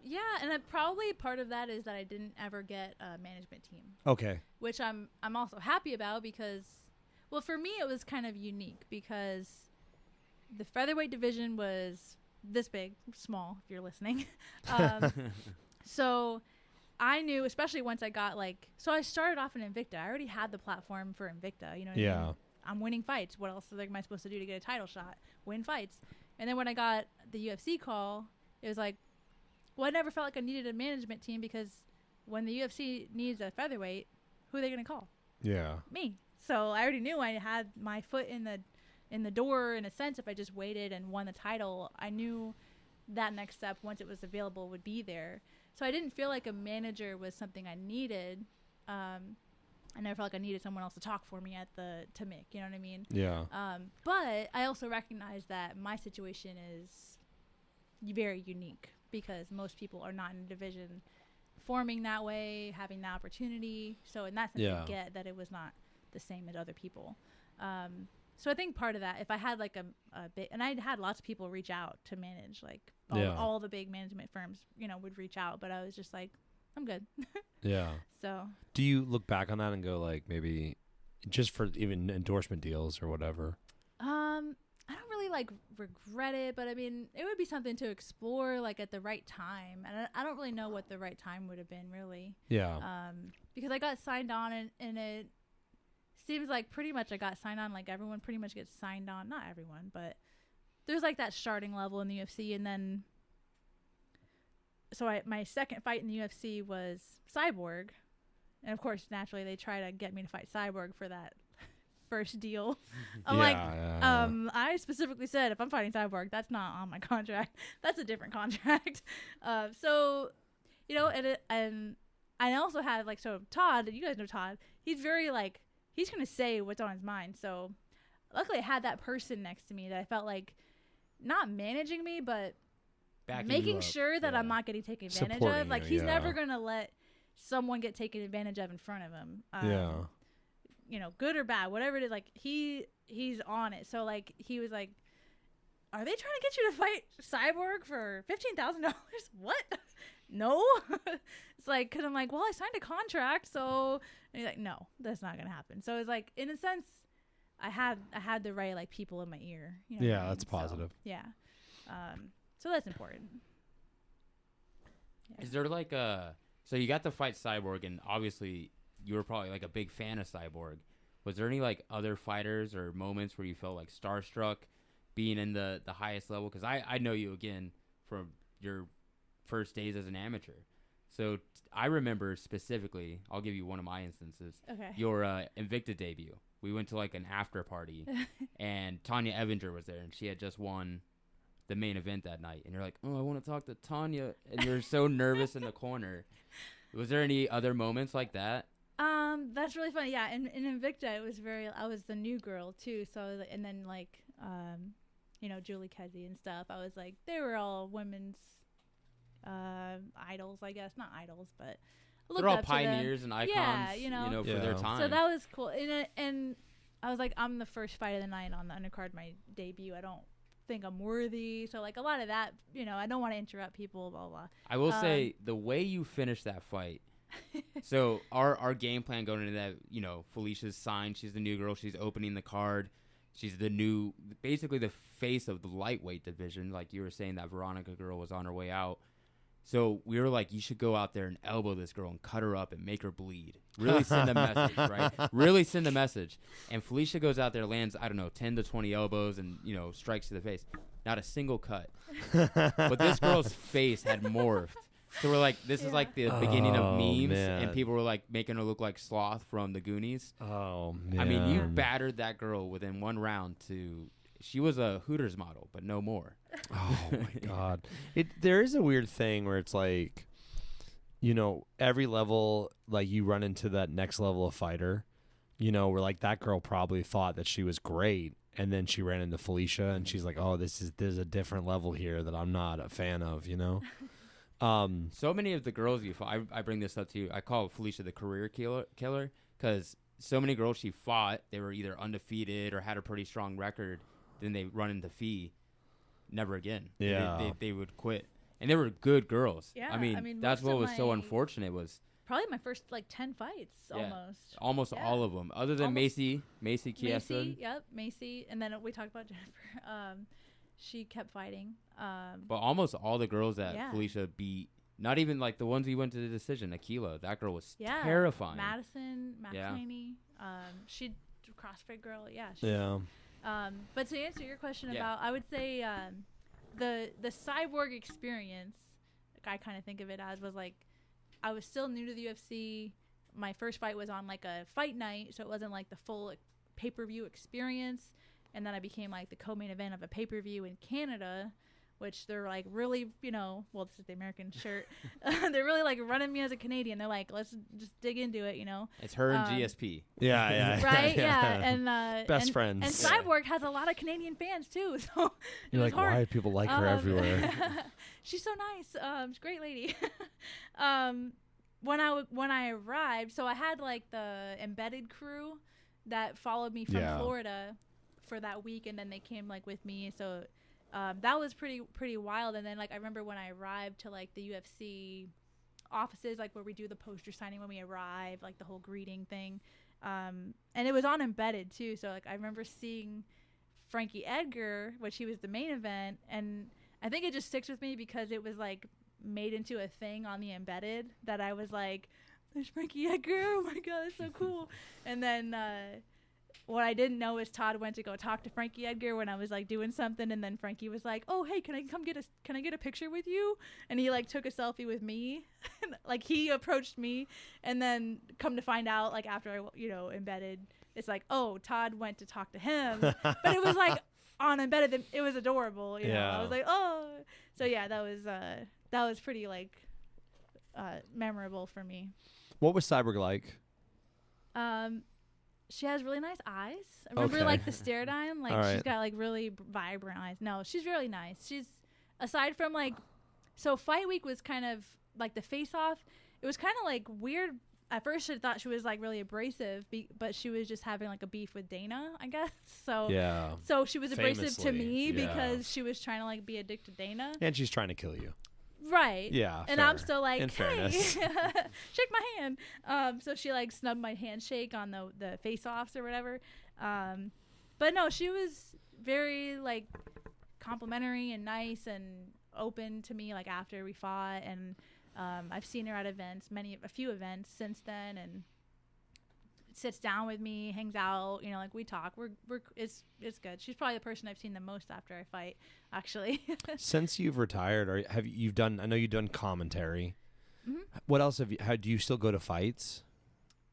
[SPEAKER 3] Yeah, and probably part of that is that I didn't ever get a management team.
[SPEAKER 2] Okay.
[SPEAKER 3] Which I'm also happy about, because, well, for me it was kind of unique because the featherweight division was this big, small, if you're listening. So I knew, especially once I got like, so I started off in Invicta. I already had the platform for Invicta, you know what I mean? I'm winning fights. What else am I supposed to do to get a title shot? Win fights. And then when I got the UFC call, it was like, well, I never felt like I needed a management team, because when the UFC needs a featherweight, who are they going to call? Yeah. Me. So I already knew I had my foot in the door, in a sense. If I just waited and won the title, I knew that next step, once it was available, would be there. So I didn't feel like a manager was something I needed. I never felt like I needed someone else to talk for me to Mick, you know what I mean? Yeah. But I also recognize that my situation is very unique, because most people are not in a division forming that way, having the opportunity. So in that sense, I get that it was not the same as other people. So I think part of that, if I had like a big, and I had lots of people reach out to manage, like all the big management firms, you know, would reach out, but I was just like, I'm good. Yeah. So
[SPEAKER 2] do you look back on that and go like, maybe just for even endorsement deals or whatever?
[SPEAKER 3] I don't really like regret it, but I mean, it would be something to explore like at the right time. And I don't really know what the right time would have been, really. Yeah. Because I got signed on, and it seems like pretty much I got signed on, like everyone pretty much gets signed on. Not everyone, but there's like that starting level in the UFC, and then my second fight in the UFC was Cyborg, and of course, naturally, they try to get me to fight Cyborg for that first deal. I'm I specifically said if I'm fighting Cyborg, that's not on my contract. That's a different contract. So, and I also had Todd. You guys know Todd. He's very he's gonna say what's on his mind. So, luckily, I had that person next to me that I felt like not managing me, but making sure that I'm not getting taken advantage of. He's never gonna let someone get taken advantage of in front of him. Good or bad, whatever it is, he's on it. So he was like, are they trying to get you to fight Cyborg for $15,000? What? No. It's because I'm well, I signed a contract, so, and he's like, no, that's not gonna happen. So it's in a sense, I had the right people in my ear.
[SPEAKER 2] That's positive.
[SPEAKER 3] So, so that's important.
[SPEAKER 4] Is there so you got to fight Cyborg, and obviously you were probably a big fan of Cyborg. Was there any other fighters or moments where you felt starstruck being in the highest level? Because I know you again from your first days as an amateur. So I remember specifically, I'll give you one of my instances.
[SPEAKER 3] Okay.
[SPEAKER 4] Your Invicta debut. We went to an after party, and Tanya Evinger was there, and she had just won the main event that night. And you're like, oh, I want to talk to Tanya, and you're so nervous in the corner. Was there any other moments like that?
[SPEAKER 3] That's really funny. Yeah, in Invicta, it was I was the new girl too. So, and then Julie Kedzie and stuff. I was they were all women's idols, I guess. Not idols, but
[SPEAKER 4] they're all pioneers and icons.
[SPEAKER 3] Yeah,
[SPEAKER 4] for their time.
[SPEAKER 3] So that was cool. And I was I'm the first fight of the night on the undercard, my debut. I don't think I'm worthy. So a lot of that, I don't want to interrupt people. Blah blah.
[SPEAKER 4] I will say the way you finished that fight. So our game plan going into that, Felicia's signed. She's the new girl. She's opening the card. She's basically the face of the lightweight division. Like you were saying, that Veronica girl was on her way out. So we were you should go out there and elbow this girl and cut her up and make her bleed. Really send a message, right? Really send a message. And Felicia goes out there, lands, 10 to 20 elbows and, strikes to the face. Not a single cut. But this girl's face had morphed. So we're this is the beginning of memes, man. And people were making her look like Sloth from the Goonies.
[SPEAKER 2] Oh, man.
[SPEAKER 4] I mean, you battered that girl within one round she was a Hooters model, but no more.
[SPEAKER 2] Oh, my God. There is a weird thing where it's every level, you run into that next level of fighter, where that girl probably thought that she was great. And then she ran into Felicia and she's oh, there's a different level here that I'm not a fan of,
[SPEAKER 4] So many of the girls you fought, I bring this up to you. I call Felicia the career killer because so many girls she fought, they were either undefeated or had a pretty strong record. Then they run into Fee, never again.
[SPEAKER 2] Yeah,
[SPEAKER 4] they would quit, and they were good girls.
[SPEAKER 3] Yeah,
[SPEAKER 4] I mean that's what was so unfortunate was
[SPEAKER 3] probably my first 10 fights
[SPEAKER 4] almost all of them, other than Macy Chiesa.
[SPEAKER 3] Yep, Macy, and then we talked about Jennifer. She kept fighting.
[SPEAKER 4] But almost all the girls that Felicia beat, not even the ones who went to the decision, Aquila, that girl was terrifying.
[SPEAKER 3] Madison, McClaney, she CrossFit girl, but to answer your question about, I would say the Cyborg experience, I kind of think of it as was I was still new to the UFC. My first fight was on a fight night, so it wasn't the full pay-per-view experience. And then I became the co-main event of a pay-per-view in Canada, which they're really, well, this is the American shirt. They're really running me as a Canadian. They're let's just dig into it,
[SPEAKER 4] It's her and GSP.
[SPEAKER 2] Yeah.
[SPEAKER 3] Right? Yeah. And
[SPEAKER 2] best friends.
[SPEAKER 3] And Cyborg has a lot of Canadian fans too. So
[SPEAKER 2] you're
[SPEAKER 3] hard.
[SPEAKER 2] Why do people like her everywhere?
[SPEAKER 3] She's so nice. She's a great lady. When I arrived, so I had the embedded crew that followed me from Florida for that week, and then they came with me. So that was pretty wild. And then I remember when I arrived to the UFC offices, where we do the poster signing when we arrive, the whole greeting thing, and it was on embedded too. So I remember seeing Frankie Edgar, which he was the main event, and I think it just sticks with me because it was made into a thing on the embedded that I was there's Frankie Edgar, oh my god, that's so cool. And then what I didn't know is Todd went to go talk to Frankie Edgar when I was like doing something, and then Frankie was like, "Oh, hey, can I get a picture with you?" And he like took a selfie with me, like he approached me, and then come to find out like after I embedded, it's like, oh, Todd went to talk to him, but it was like on embedded. It was adorable. You know, I was like, oh, so yeah, that was pretty like memorable for me.
[SPEAKER 2] What was Cyborg like?
[SPEAKER 3] She has really nice eyes. I remember like the Stereodyne, like she's got like really vibrant eyes. No, she's really nice. She's aside from like, so Fight Week was kind of like the face off. It was kind of like weird. At first I thought she was like really abrasive, but she was just having like a beef with Dana, I guess. So she was abrasive to me because she was trying to like be a dick to Dana.
[SPEAKER 2] And she's trying to kill you.
[SPEAKER 3] Right.
[SPEAKER 2] Yeah.
[SPEAKER 3] And I'm still like,
[SPEAKER 2] in fairness.
[SPEAKER 3] Hey, shake my hand. So she like snubbed my handshake on the face-offs or whatever. But no, she was very like complimentary and nice and open to me like after we fought, and I've seen her at events, a few events since then, and sits down with me, hangs out, like we talk. It's good. She's probably the person I've seen the most after I fight, actually. Since
[SPEAKER 2] you've retired, or I know you've done commentary. Mm-hmm. What else do you still go to fights?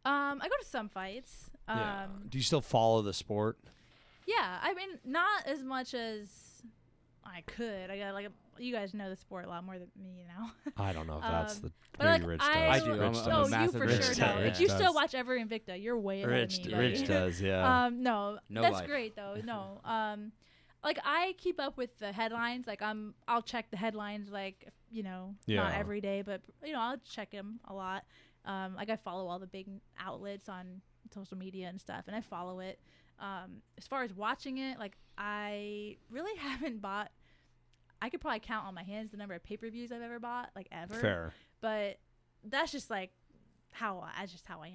[SPEAKER 3] I go to some fights.
[SPEAKER 2] Do you still follow the sport?
[SPEAKER 3] Yeah, I mean, not as much as I could. I got you guys know the sport a lot more than me,
[SPEAKER 2] I don't know if that's the Rich does.
[SPEAKER 4] I do. I'm a massive
[SPEAKER 3] you for
[SPEAKER 4] Rich
[SPEAKER 3] sure know.
[SPEAKER 4] Rich
[SPEAKER 3] If you still watch Ever Invicta, you're way ahead of me.
[SPEAKER 2] Rich does, yeah.
[SPEAKER 3] No, that's great though. No, like I keep up with the headlines. Like I'll check the headlines. Like not every day, but I'll check them a lot. Like I follow all the big outlets on social media and stuff, and I follow it. As far as watching it, like I really haven't bought. I could probably count on my hands the number of pay-per-views I've ever bought, like ever.
[SPEAKER 2] Fair.
[SPEAKER 3] But that's just like how I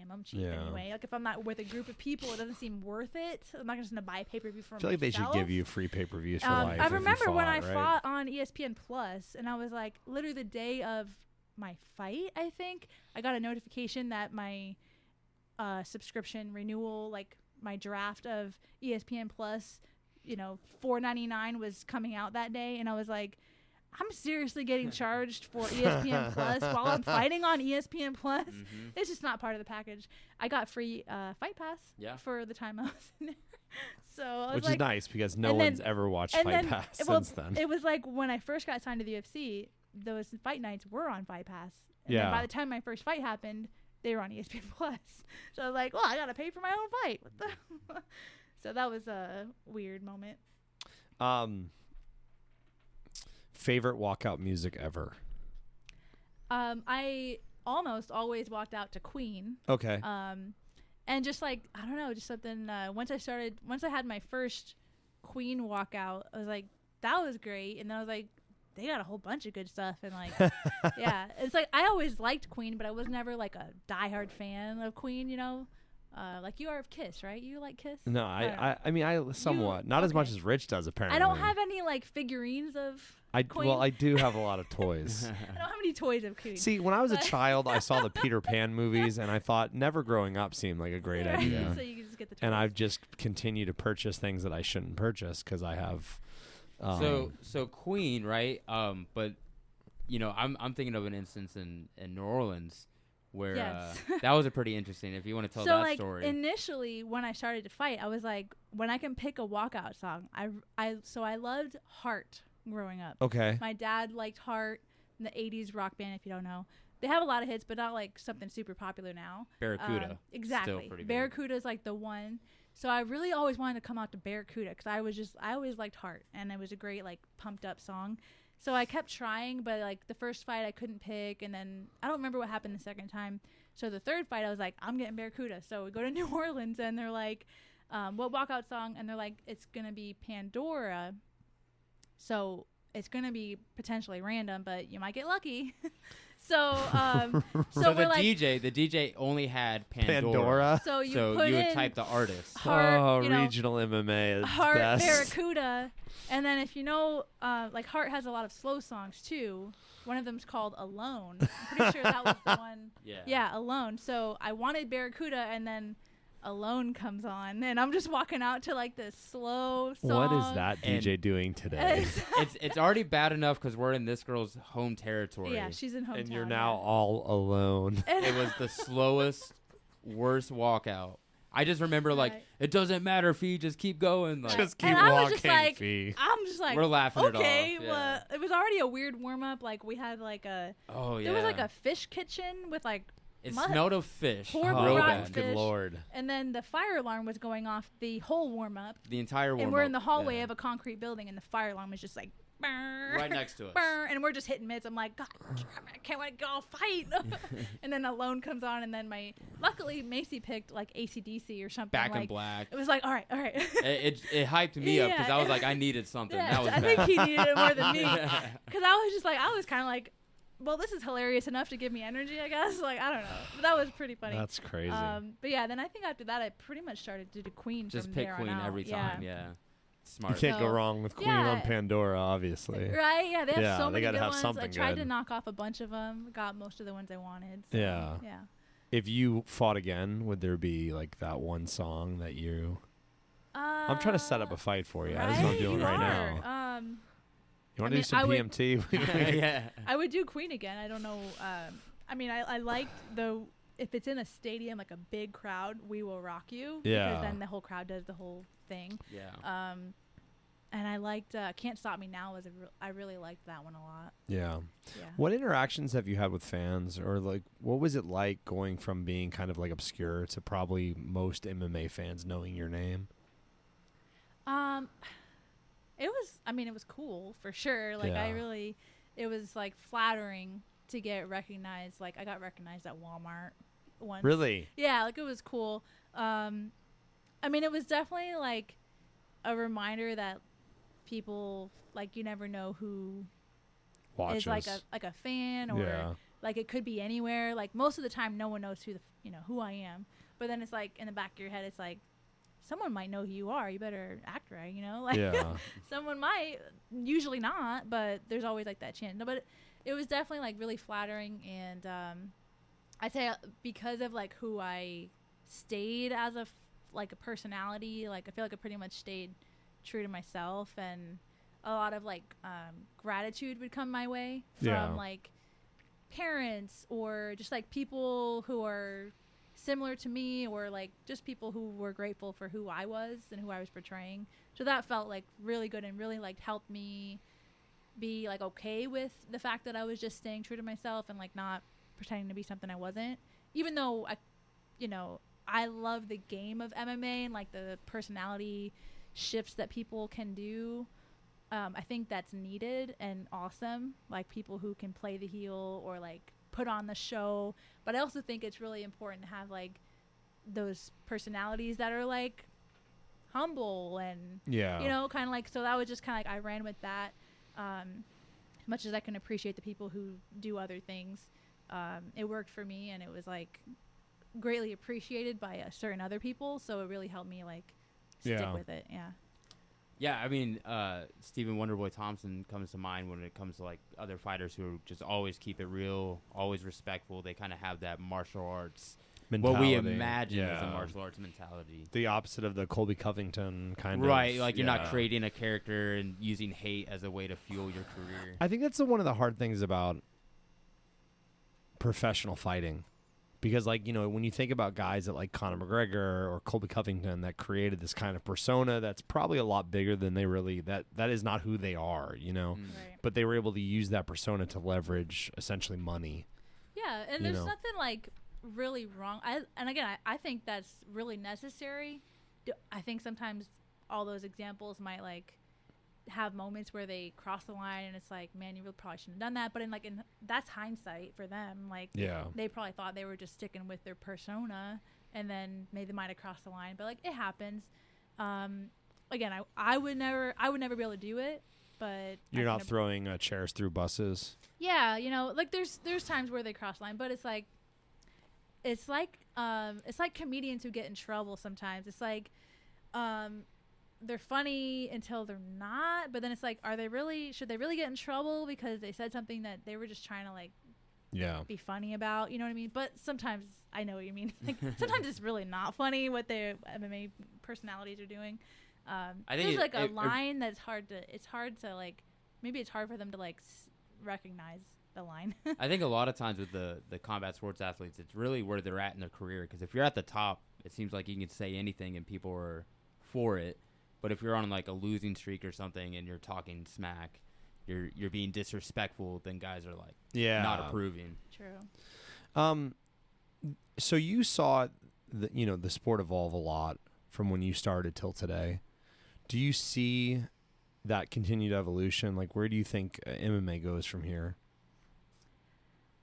[SPEAKER 3] am. I'm cheap anyway. Like if I'm not with a group of people, it doesn't seem worth it. I'm not just gonna buy a pay-per-view for myself.
[SPEAKER 2] I feel like they should give you free pay-per-views for life.
[SPEAKER 3] I remember when I fought on ESPN Plus, and I was like, literally the day of my fight, I think I got a notification that my subscription renewal, like my draft of ESPN Plus, $4.99 was coming out that day, and I was like, I'm seriously getting charged for ESPN Plus while I'm fighting on ESPN Plus. Mm-hmm. It's just not part of the package. I got free Fight Pass for the time I was in there. So I was
[SPEAKER 2] Which is nice because no one's ever watched Fight Pass since then.
[SPEAKER 3] It was like when I first got signed to the UFC, those fight nights were on Fight Pass. And then by the time my first fight happened, they were on ESPN Plus. So I was like, well, I got to pay for my own fight. What the So that was a weird moment.
[SPEAKER 2] Favorite walkout music ever?
[SPEAKER 3] I almost always walked out to Queen.
[SPEAKER 2] Okay.
[SPEAKER 3] And just like, I don't know, just something, once I had my first Queen walkout, I was like, that was great. And then I was like, they got a whole bunch of good stuff. And like, yeah, it's like, I always liked Queen, but I was never like a diehard fan of Queen, like you are of Kiss, right? You like Kiss?
[SPEAKER 2] No, I mean, I somewhat. Not as much as Rich does, apparently.
[SPEAKER 3] I don't have any like figurines of Queen.
[SPEAKER 2] Well, I do have a lot of toys.
[SPEAKER 3] I don't have any toys of Queen.
[SPEAKER 2] See, when I was a child, I saw the Peter Pan movies, and I thought never growing up seemed like a great idea.
[SPEAKER 3] So you can just get the toys.
[SPEAKER 2] And I've just continued to purchase things that I shouldn't purchase because I have.
[SPEAKER 4] So Queen, right? But I'm thinking of an instance in New Orleans where that was a pretty interesting. If you want to tell that story.
[SPEAKER 3] Initially, when I started to fight, I was like, when I can pick a walkout song, I loved Heart growing up.
[SPEAKER 2] Okay.
[SPEAKER 3] My dad liked Heart, the '80s rock band. If you don't know, they have a lot of hits, but not like something super popular now.
[SPEAKER 4] Barracuda.
[SPEAKER 3] Exactly. Barracuda is like the one. So I really always wanted to come out to Barracuda because I always liked Heart, and it was a great like pumped up song. So I kept trying, but like the first fight I couldn't pick, and then I don't remember what happened the second time. So the third fight I was like, I'm getting Barracuda. So we go to New Orleans, and they're like, what walkout song? And they're like, it's gonna be Pandora. So it's gonna be potentially random, but you might get lucky. So
[SPEAKER 4] the DJ only had Pandora.
[SPEAKER 3] So you
[SPEAKER 4] would type the artist.
[SPEAKER 3] Heart,
[SPEAKER 2] regional MMA is
[SPEAKER 3] Heart,
[SPEAKER 2] best.
[SPEAKER 3] Barracuda, and then if like Heart has a lot of slow songs too. One of them's called Alone. I'm pretty sure that was the one. Yeah, Alone. So I wanted Barracuda, and then Alone comes on, and I'm just walking out to like this slow song.
[SPEAKER 2] What is that DJ doing today?
[SPEAKER 4] It's already bad enough because we're in this girl's home territory.
[SPEAKER 3] Yeah, she's in hometown.
[SPEAKER 2] And you're now all alone.
[SPEAKER 4] It was the slowest, worst walkout. I just remember it doesn't matter, Fee, just keep going. Like,
[SPEAKER 2] just keep walking, Fee.
[SPEAKER 3] I'm just like,
[SPEAKER 4] we're laughing it off.
[SPEAKER 3] Okay, well, it was already a weird warm up. Like we had like a there was like a fish kitchen with like.
[SPEAKER 4] It smelled of fish.
[SPEAKER 3] Real bad.
[SPEAKER 2] Good Lord.
[SPEAKER 3] And then the fire alarm was going off the whole warm-up.
[SPEAKER 4] The entire warm-up.
[SPEAKER 3] And we're in the hallway of a concrete building, and the fire alarm was just like, burr,
[SPEAKER 4] right next to us.
[SPEAKER 3] Burr, and we're just hitting mitts. I'm like, God, I can't wait to go fight. And then Alone comes on, and then luckily Macy picked like AC/DC or something.
[SPEAKER 4] Back in Black.
[SPEAKER 3] It was like, all right.
[SPEAKER 4] It hyped me up because I was like, I needed something.
[SPEAKER 3] Yeah,
[SPEAKER 4] that was
[SPEAKER 3] I think he needed it more than me.
[SPEAKER 4] Yeah.
[SPEAKER 3] Because I was kind of like, well, this is hilarious enough to give me energy, I guess. Like, I don't know. But that was pretty funny.
[SPEAKER 2] That's crazy.
[SPEAKER 3] But yeah, then I think after that, I pretty much started to do Queen.
[SPEAKER 4] Just pick Queen every time. Yeah. Smart.
[SPEAKER 2] You can't go wrong with Queen on Pandora, obviously.
[SPEAKER 3] Right? Yeah, they have so many good ones.
[SPEAKER 2] I
[SPEAKER 3] tried to knock off a bunch of them. Got most of the ones I wanted. So,
[SPEAKER 2] yeah. If you fought again, would there be like that one song that you... I'm trying to set up a fight for you. That's what I'm doing right now. You want to do some PMT?
[SPEAKER 4] Yeah.
[SPEAKER 3] I would do Queen again. I don't know. I liked if it's in a stadium, like a big crowd, We Will Rock You.
[SPEAKER 2] Yeah.
[SPEAKER 3] Because then the whole crowd does the whole thing.
[SPEAKER 4] Yeah.
[SPEAKER 3] And I liked Can't Stop Me Now. I really liked that one a lot.
[SPEAKER 2] Yeah. What interactions have you had with fans, or like what was it like going from being kind of like obscure to probably most MMA fans knowing your name?
[SPEAKER 3] It was cool for sure. Like it was like flattering to get recognized. Like I got recognized at Walmart once.
[SPEAKER 2] Really?
[SPEAKER 3] Yeah, like it was cool. It was definitely like a reminder that people, like, you never know who
[SPEAKER 2] watches.
[SPEAKER 3] Is like a fan, or like it could be anywhere. Like most of the time no one knows who I am. But then it's like in the back of your head it's like, someone might know who you are. You better act right, Like someone might, usually not, but there's always like that chance. No, but it was definitely like really flattering, and I'd say because of like who I stayed as a personality, like I feel like I pretty much stayed true to myself, and a lot of like gratitude would come my way from like parents or just like people who are similar to me, or like just people who were grateful for who I was and who I was portraying. So that felt like really good and really like helped me be like okay with the fact that I was just staying true to myself and like not pretending to be something I wasn't, even though I love the game of MMA and like the personality shifts that people can do. I think that's needed and awesome, like people who can play the heel or like put on the show. But I also think it's really important to have like those personalities that are like humble and kind of like, so that was just kind of like I ran with that. As much as I can appreciate the people who do other things, it worked for me, and it was like greatly appreciated by certain other people, so it really helped me like stick with it.
[SPEAKER 4] Stephen Wonderboy Thompson comes to mind when it comes to like other fighters who just always keep it real, always respectful. They kind of have that martial arts mentality. What we imagine as a martial arts mentality.
[SPEAKER 2] The opposite of the Colby Covington kind of.
[SPEAKER 4] Right, like you're not creating a character and using hate as a way to fuel your career.
[SPEAKER 2] I think that's one of the hard things about professional fighting. Because, like, when you think about guys that like Conor McGregor or Colby Covington that created this kind of persona that's probably a lot bigger than they really, that is not who they are, Right. But they were able to use that persona to leverage essentially money.
[SPEAKER 3] Yeah, and there's nothing like really wrong. I think that's really necessary. I think sometimes all those examples might like have moments where they cross the line and it's like, man, you really probably shouldn't have done that. But in that's hindsight for them. Like they probably thought they were just sticking with their persona, and then maybe they might have crossed the line. But like it happens. Again, I would never be able to do it. But
[SPEAKER 2] you're not throwing chairs through buses.
[SPEAKER 3] Yeah, like there's times where they cross the line, but it's like comedians who get in trouble sometimes. It's like they're funny until they're not, but then it's like, should they really get in trouble because they said something that they were just trying to like be funny about, you know what I mean? But sometimes I know what you mean. Like, sometimes it's really not funny what the MMA personalities are doing. I think there's like a line that's it's hard to like, maybe it's hard for them to like recognize the line.
[SPEAKER 4] I think a lot of times with the combat sports athletes, it's really where they're at in their career. Because if you're at the top, it seems like you can say anything and people are for it. But if you're on like a losing streak or something and you're talking smack, you're being disrespectful, then guys are like not approving.
[SPEAKER 3] True.
[SPEAKER 2] So you saw the sport evolve a lot from when you started till today. Do you see that continued evolution? Like, where do you think MMA goes from here?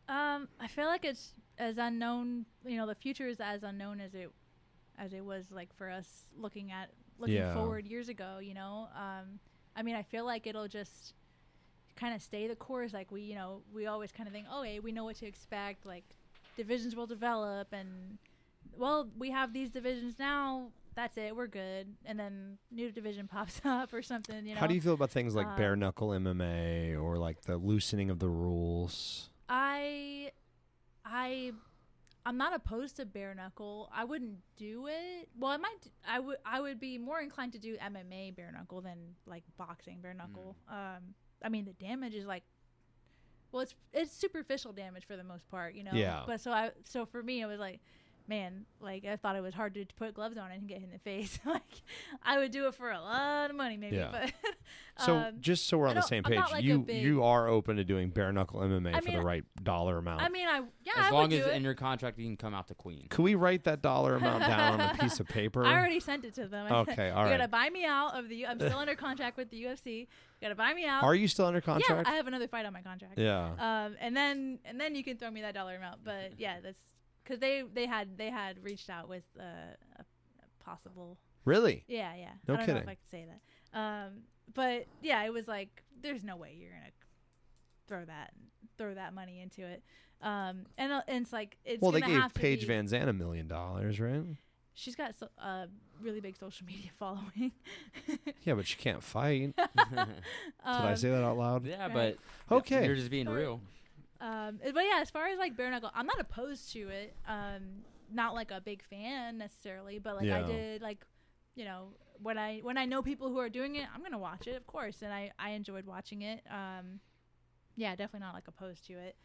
[SPEAKER 3] I feel like it's as unknown. The future is as unknown as it was like for us looking forward years ago. I mean, I feel like it'll just kind of stay the course. Like we always kind of think, hey, we know what to expect. Like divisions will develop, and we have these divisions now. That's it. We're good. And then new division pops up or something.
[SPEAKER 2] How do you feel about things like bare knuckle MMA or like the loosening of the rules?
[SPEAKER 3] I'm not opposed to bare knuckle. I wouldn't do it. Well, I would be more inclined to do MMA bare knuckle than like boxing bare knuckle. I mean, the damage is like, it's superficial damage for the most part,
[SPEAKER 2] Yeah.
[SPEAKER 3] But so for me, it was like, man, like I thought it was hard to put gloves on and get hit in the face. Like I would do it for a lot of money, maybe.
[SPEAKER 2] Yeah.
[SPEAKER 3] But
[SPEAKER 2] so just so we're on the same page,
[SPEAKER 3] like
[SPEAKER 2] you are open to doing bare knuckle MMA for the right dollar amount.
[SPEAKER 3] I mean,
[SPEAKER 4] as long as in your contract you can come out to Queen.
[SPEAKER 2] Could we write that dollar amount down on a piece of paper?
[SPEAKER 3] I already sent it to them.
[SPEAKER 2] Okay, all right.
[SPEAKER 3] You gotta buy me out of the. I'm still under contract with the UFC. You gotta buy me out.
[SPEAKER 2] Are you still under contract?
[SPEAKER 3] Yeah, I have another fight on my contract.
[SPEAKER 2] Yeah.
[SPEAKER 3] And then you can throw me that dollar amount. But yeah, that's. Because they had reached out with a possible.
[SPEAKER 2] Really?
[SPEAKER 3] Yeah.
[SPEAKER 2] No
[SPEAKER 3] I don't
[SPEAKER 2] kidding.
[SPEAKER 3] know if I could say that. But yeah, it was like there's no way you're gonna throw that money into it. And it's like it's.
[SPEAKER 2] Well, they gave Paige Van Zandt $1 million, right?
[SPEAKER 3] She's got a really big social media following.
[SPEAKER 2] Yeah, but she can't fight. Did I say that out loud?
[SPEAKER 4] Yeah,
[SPEAKER 3] right.
[SPEAKER 4] But
[SPEAKER 2] okay,
[SPEAKER 4] you're just being real.
[SPEAKER 3] But yeah, as far as like bare knuckle, I'm not opposed to it. Not like a big fan necessarily, but like I did like, when I know people who are doing it, I'm gonna watch it, of course, and I enjoyed watching it. Yeah, definitely not like opposed to it.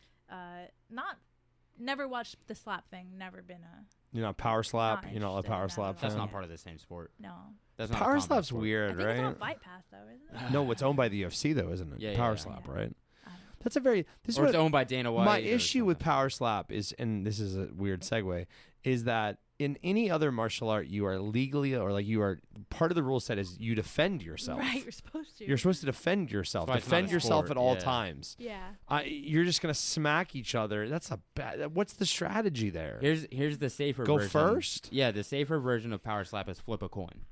[SPEAKER 3] Never watched the slap thing. Never been a.
[SPEAKER 2] You're not power slap. You're not a power slap.
[SPEAKER 4] That's not part of the same sport.
[SPEAKER 3] No.
[SPEAKER 4] That's not
[SPEAKER 2] power slap's
[SPEAKER 4] sport.
[SPEAKER 2] weird,
[SPEAKER 3] I think
[SPEAKER 2] right?
[SPEAKER 3] it's on Fight Pass though, isn't it?
[SPEAKER 2] No, it's owned by the UFC though, isn't it?
[SPEAKER 4] Yeah,
[SPEAKER 2] power
[SPEAKER 4] yeah.
[SPEAKER 2] slap, right? That's a very. This
[SPEAKER 4] or
[SPEAKER 2] is
[SPEAKER 4] it's owned by Dana White.
[SPEAKER 2] My issue with power slap is, and this is a weird segue, is that in any other martial art, you are legally or like you are part of the rule set is you defend yourself.
[SPEAKER 3] Right, you're supposed to.
[SPEAKER 2] You're supposed to defend yourself.
[SPEAKER 4] That's why
[SPEAKER 2] Defend yourself
[SPEAKER 4] sport.
[SPEAKER 2] at all times.
[SPEAKER 3] Yeah.
[SPEAKER 2] You're just gonna smack each other. That's a bad. What's the strategy there?
[SPEAKER 4] Here's the safer
[SPEAKER 2] Go
[SPEAKER 4] version.
[SPEAKER 2] first?
[SPEAKER 4] Yeah, the safer version of power slap is flip a coin.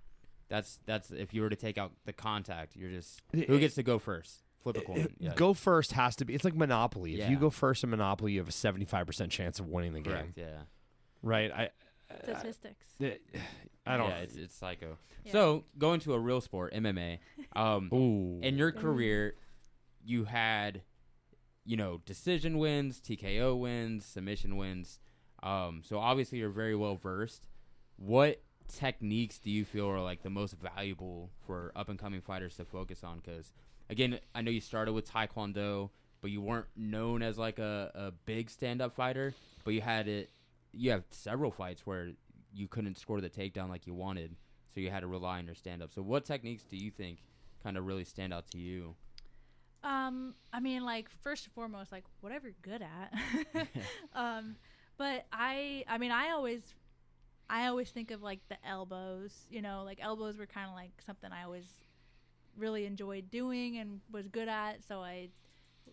[SPEAKER 4] That's if you were to take out the contact, you're just who gets to go first? Flip a coin. Yeah.
[SPEAKER 2] Go first has to be. It's like Monopoly. If
[SPEAKER 4] Yeah.
[SPEAKER 2] you go first in Monopoly, you have a 75% chance of winning the
[SPEAKER 4] Correct,
[SPEAKER 2] game.
[SPEAKER 4] yeah.
[SPEAKER 2] Right.
[SPEAKER 3] Statistics.
[SPEAKER 2] I don't.
[SPEAKER 4] Yeah, it's psycho. Yeah. So going to a real sport, MMA.
[SPEAKER 2] Ooh.
[SPEAKER 4] In your career, you had, decision wins, TKO wins, submission wins. So obviously you're very well versed. What techniques do you feel are like the most valuable for up and coming fighters to focus on? Because again, I know you started with Taekwondo, but you weren't known as like a big stand-up fighter. But you have several fights where you couldn't score the takedown like you wanted, so you had to rely on your stand-up. So what techniques do you think kind of really stand out to you?
[SPEAKER 3] I mean, like first and foremost, like whatever you're good at. But I always think of like the elbows. Like elbows were kind of like something I always really enjoyed doing and was good at. So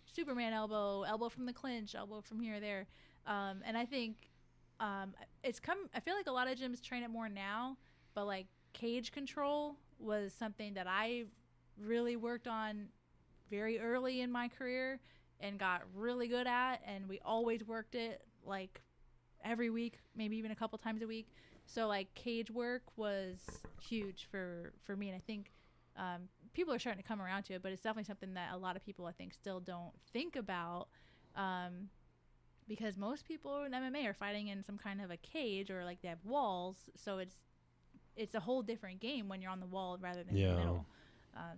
[SPEAKER 3] Superman elbow from the clinch, elbow from here or there. And I think I feel like a lot of gyms train it more now, but like cage control was something that I really worked on very early in my career and got really good at, and we always worked it like every week, maybe even a couple times a week. So like cage work was huge for me, and I think people are starting to come around to it, but it's definitely something that a lot of people I think still don't think about. because most people in MMA are fighting in some kind of a cage or like they have walls, so it's a whole different game when you're on the wall rather than in the middle.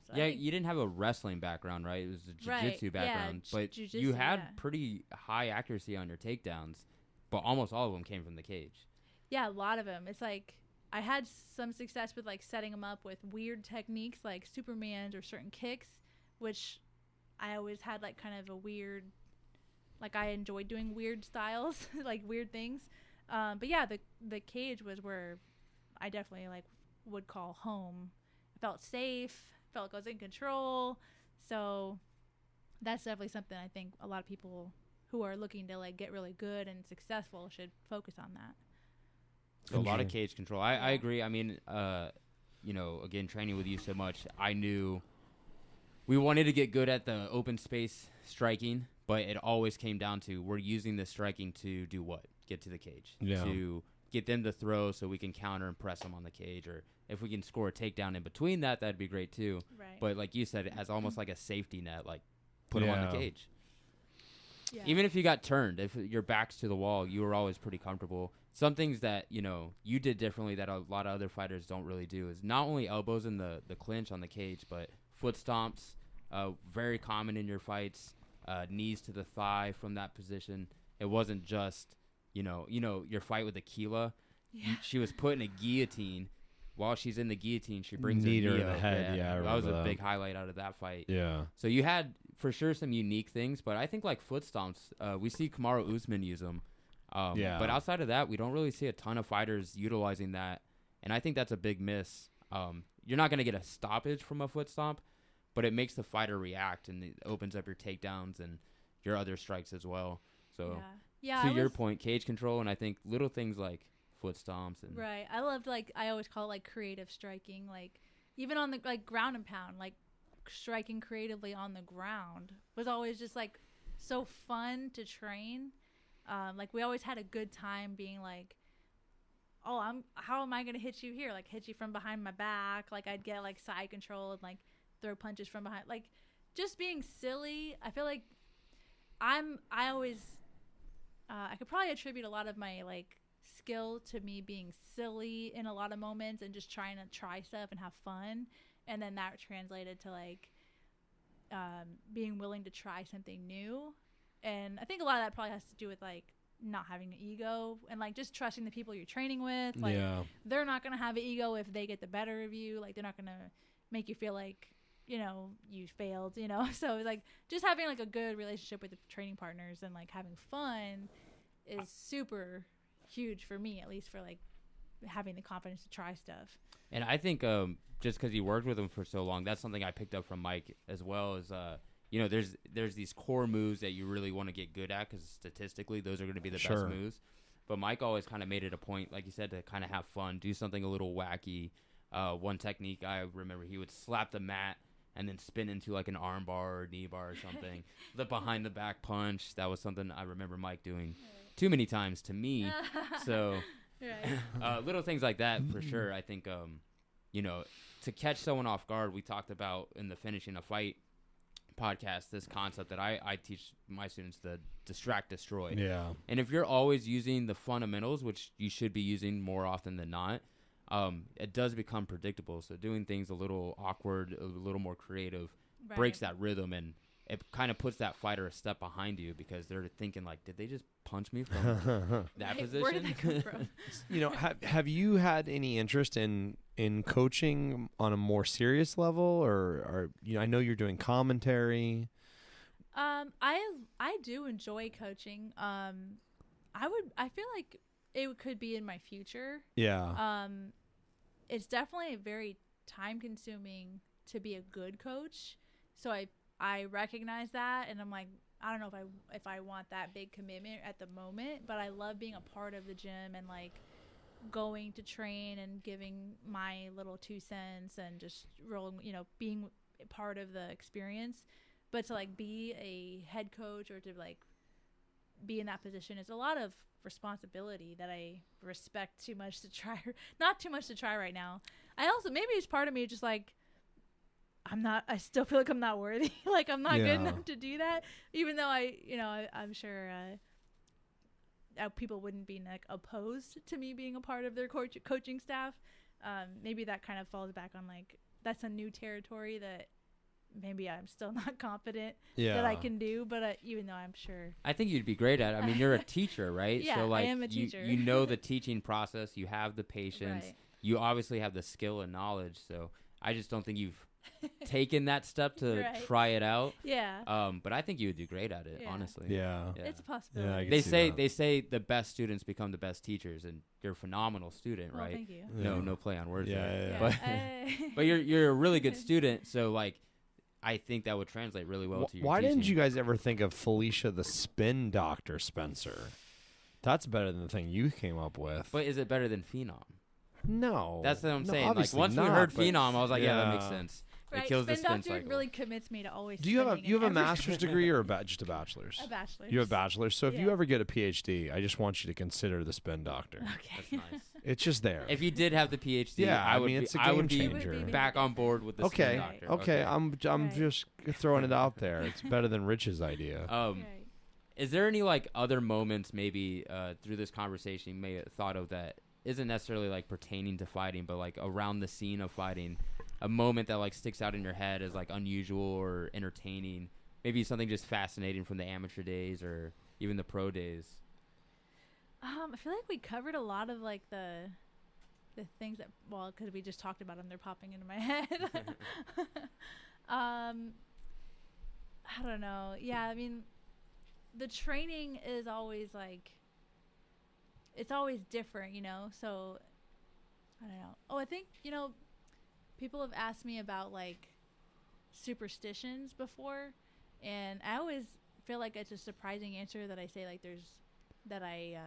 [SPEAKER 4] So you didn't have a wrestling background, right? It was a jiu-jitsu background, but you had pretty high accuracy on your takedowns, but almost all of them came from the cage.
[SPEAKER 3] Yeah, a lot of them. It's like I had some success with like setting them up with weird techniques like Superman's or certain kicks, which I always had like kind of a weird, like I enjoyed doing weird styles, like weird things. But yeah, the cage was where I definitely like would call home. I felt safe, felt like I was in control. So that's definitely something I think a lot of people who are looking to like get really good and successful should focus on that.
[SPEAKER 4] So a lot of cage control. I agree. I mean, again, training with you so much, I knew we wanted to get good at the open space striking, but it always came down to we're using the striking to do what? Get to the cage.
[SPEAKER 2] Yeah.
[SPEAKER 4] To get them to throw so we can counter and press them on the cage. Or if we can score a takedown in between that, that'd be great too.
[SPEAKER 3] Right.
[SPEAKER 4] But like you said, as almost like a safety net, like put them on the cage.
[SPEAKER 3] Yeah.
[SPEAKER 4] Even if you got turned, if your back's to the wall, you were always pretty comfortable. Some things that, you did differently that a lot of other fighters don't really do is not only elbows in the clinch on the cage, but foot stomps, very common in your fights, knees to the thigh from that position. It wasn't just, your fight with Aquila.
[SPEAKER 3] Yeah.
[SPEAKER 4] She was put in a guillotine. While she's in the guillotine, she brings
[SPEAKER 2] her
[SPEAKER 4] knee
[SPEAKER 2] in the head. Yeah,
[SPEAKER 4] that was a big highlight out of that fight.
[SPEAKER 2] Yeah.
[SPEAKER 4] So you had, for sure, some unique things, but I think like foot stomps, we see Kamaru Usman use them. But outside of that, we don't really see a ton of fighters utilizing that, and I think that's a big miss. You're not going to get a stoppage from a foot stomp, but it makes the fighter react, and it opens up your takedowns and your other strikes as well. So to your point, cage control, and I think little things like foot stomps. And
[SPEAKER 3] right. I loved, like, I always call it like creative striking, like even on the like ground and pound, like striking creatively on the ground was always just like so fun to train. Like we always had a good time being like, how am I going to hit you here? Like hit you from behind my back. Like I'd get like side control and like throw punches from behind, like just being silly. I feel like I could probably attribute a lot of my like skill to me being silly in a lot of moments and just trying to try stuff and have fun. And then that translated to like, being willing to try something new. And I think a lot of that probably has to do with like not having an ego and like just trusting the people you're training with. Like they're not going to have an ego if they get the better of you. Like they're not going to make you feel like, you failed, So like just having like a good relationship with the training partners and like having fun is super huge for me, at least for like having the confidence to try stuff.
[SPEAKER 4] And I think just because you worked with him for so long, that's something I picked up from Mike as well as there's these core moves that you really want to get good at because statistically those are going to be the best moves. But Mike always kind of made it a point, like you said, to kind of have fun, do something a little wacky. One technique I remember, he would slap the mat and then spin into like an arm bar or knee bar or something. The behind the back punch, that was something I remember Mike doing too many times to me. So little things like that for sure. I think, to catch someone off guard, we talked about in the Finishing a Fight podcast, this concept that I teach my students, the distract, destroy.
[SPEAKER 2] Yeah.
[SPEAKER 4] And if you're always using the fundamentals, which you should be using more often than not, it does become predictable. So doing things a little awkward, a little more creative, breaks that rhythm, and it kind of puts that fighter a step behind you because they're thinking like, did they just punch me from that position?
[SPEAKER 3] Where did that come from?
[SPEAKER 2] Have you had any interest in coaching on a more serious level, or I know you're doing commentary.
[SPEAKER 3] I do enjoy coaching. I feel like it could be in my future.
[SPEAKER 2] Yeah.
[SPEAKER 3] It's definitely very time consuming to be a good coach. So I recognize that, and I'm like, I don't know if I want that big commitment at the moment, but I love being a part of the gym and like going to train and giving my little 2 cents and just rolling, being part of the experience. But to like be a head coach or to like be in that position is a lot of responsibility that I respect too much to try, not too much to try right now. I also, maybe it's part of me just like, I still feel like I'm not worthy. Like I'm not good enough to do that, even though I'm sure people wouldn't be like opposed to me being a part of their coaching staff. Maybe that kind of falls back on like that's a new territory that maybe I'm still not confident that I can do, but even though I'm sure
[SPEAKER 4] I think you'd be great at it. I mean, you're a teacher, right?
[SPEAKER 3] Yeah,
[SPEAKER 4] so like
[SPEAKER 3] I am a teacher.
[SPEAKER 4] You know the teaching process, you have the patience,
[SPEAKER 3] Right.
[SPEAKER 4] you obviously have the skill and knowledge, so I just don't think you've taken that step to
[SPEAKER 3] Right.
[SPEAKER 4] try it out.
[SPEAKER 3] Yeah.
[SPEAKER 4] But I think you would do great at it,
[SPEAKER 3] Yeah.
[SPEAKER 4] honestly.
[SPEAKER 2] Yeah.
[SPEAKER 3] It's a
[SPEAKER 2] Yeah, I
[SPEAKER 3] possibility.
[SPEAKER 2] can
[SPEAKER 4] They
[SPEAKER 2] see
[SPEAKER 4] say
[SPEAKER 2] that.
[SPEAKER 4] the best students become the best teachers, and you're a phenomenal student,
[SPEAKER 3] Well,
[SPEAKER 4] right?
[SPEAKER 3] thank you.
[SPEAKER 2] Yeah.
[SPEAKER 4] No play on words
[SPEAKER 2] Yeah,
[SPEAKER 4] there.
[SPEAKER 2] yeah,
[SPEAKER 4] But
[SPEAKER 3] Hey.
[SPEAKER 4] but you're a really good student, so like I think that would translate really well to your
[SPEAKER 2] Why
[SPEAKER 4] teaching.
[SPEAKER 2] didn't you guys ever think of Felicia the Spin Doctor Spencer? That's better than the thing you came up with.
[SPEAKER 4] But is it better than FeeNom?
[SPEAKER 2] No.
[SPEAKER 4] That's what I'm
[SPEAKER 2] No,
[SPEAKER 4] saying. Like
[SPEAKER 2] obviously
[SPEAKER 4] once we
[SPEAKER 2] not,
[SPEAKER 4] heard
[SPEAKER 2] but-
[SPEAKER 4] FeeNom, I was like, yeah, that makes
[SPEAKER 2] Yeah.
[SPEAKER 4] sense.
[SPEAKER 3] Right,
[SPEAKER 4] It kills the
[SPEAKER 3] Spin
[SPEAKER 4] spin
[SPEAKER 3] Doctor
[SPEAKER 4] cycle.
[SPEAKER 3] really commits me to always.
[SPEAKER 2] Do you have a
[SPEAKER 3] spinning in every-
[SPEAKER 2] master's degree or just a bachelor's?
[SPEAKER 3] A bachelor's.
[SPEAKER 2] You have a bachelor's. So if you
[SPEAKER 3] Yeah.
[SPEAKER 2] ever get a PhD, I just want you to consider the Spin Doctor.
[SPEAKER 3] Okay.
[SPEAKER 4] That's nice.
[SPEAKER 2] It's just there.
[SPEAKER 4] If you did have the PhD,
[SPEAKER 2] Yeah,
[SPEAKER 4] I
[SPEAKER 2] I
[SPEAKER 4] would
[SPEAKER 2] mean,
[SPEAKER 4] be,
[SPEAKER 2] it's a
[SPEAKER 4] I would
[SPEAKER 2] game
[SPEAKER 4] be
[SPEAKER 2] changer.
[SPEAKER 4] back on board with the
[SPEAKER 2] Okay.
[SPEAKER 4] Spin
[SPEAKER 3] Right.
[SPEAKER 4] Doctor.
[SPEAKER 2] Okay, I'm
[SPEAKER 3] Right.
[SPEAKER 2] just throwing it out there. It's better than Rich's idea.
[SPEAKER 4] Um,
[SPEAKER 3] Right.
[SPEAKER 4] is there any like other moments maybe through this conversation you may have thought of that isn't necessarily like pertaining to fighting, but like around the scene of fighting, a moment that like sticks out in your head as like unusual or entertaining, maybe something just fascinating from the amateur days or even the pro days?
[SPEAKER 3] I feel like we covered a lot of like the things that, well, because we just talked about them, they're popping into my head. I don't know. Yeah, I mean, the training is always like, it's always different, you know? So, I don't know. Oh, I think, you know, people have asked me about like superstitions before, and I always feel like it's a surprising answer that I say like I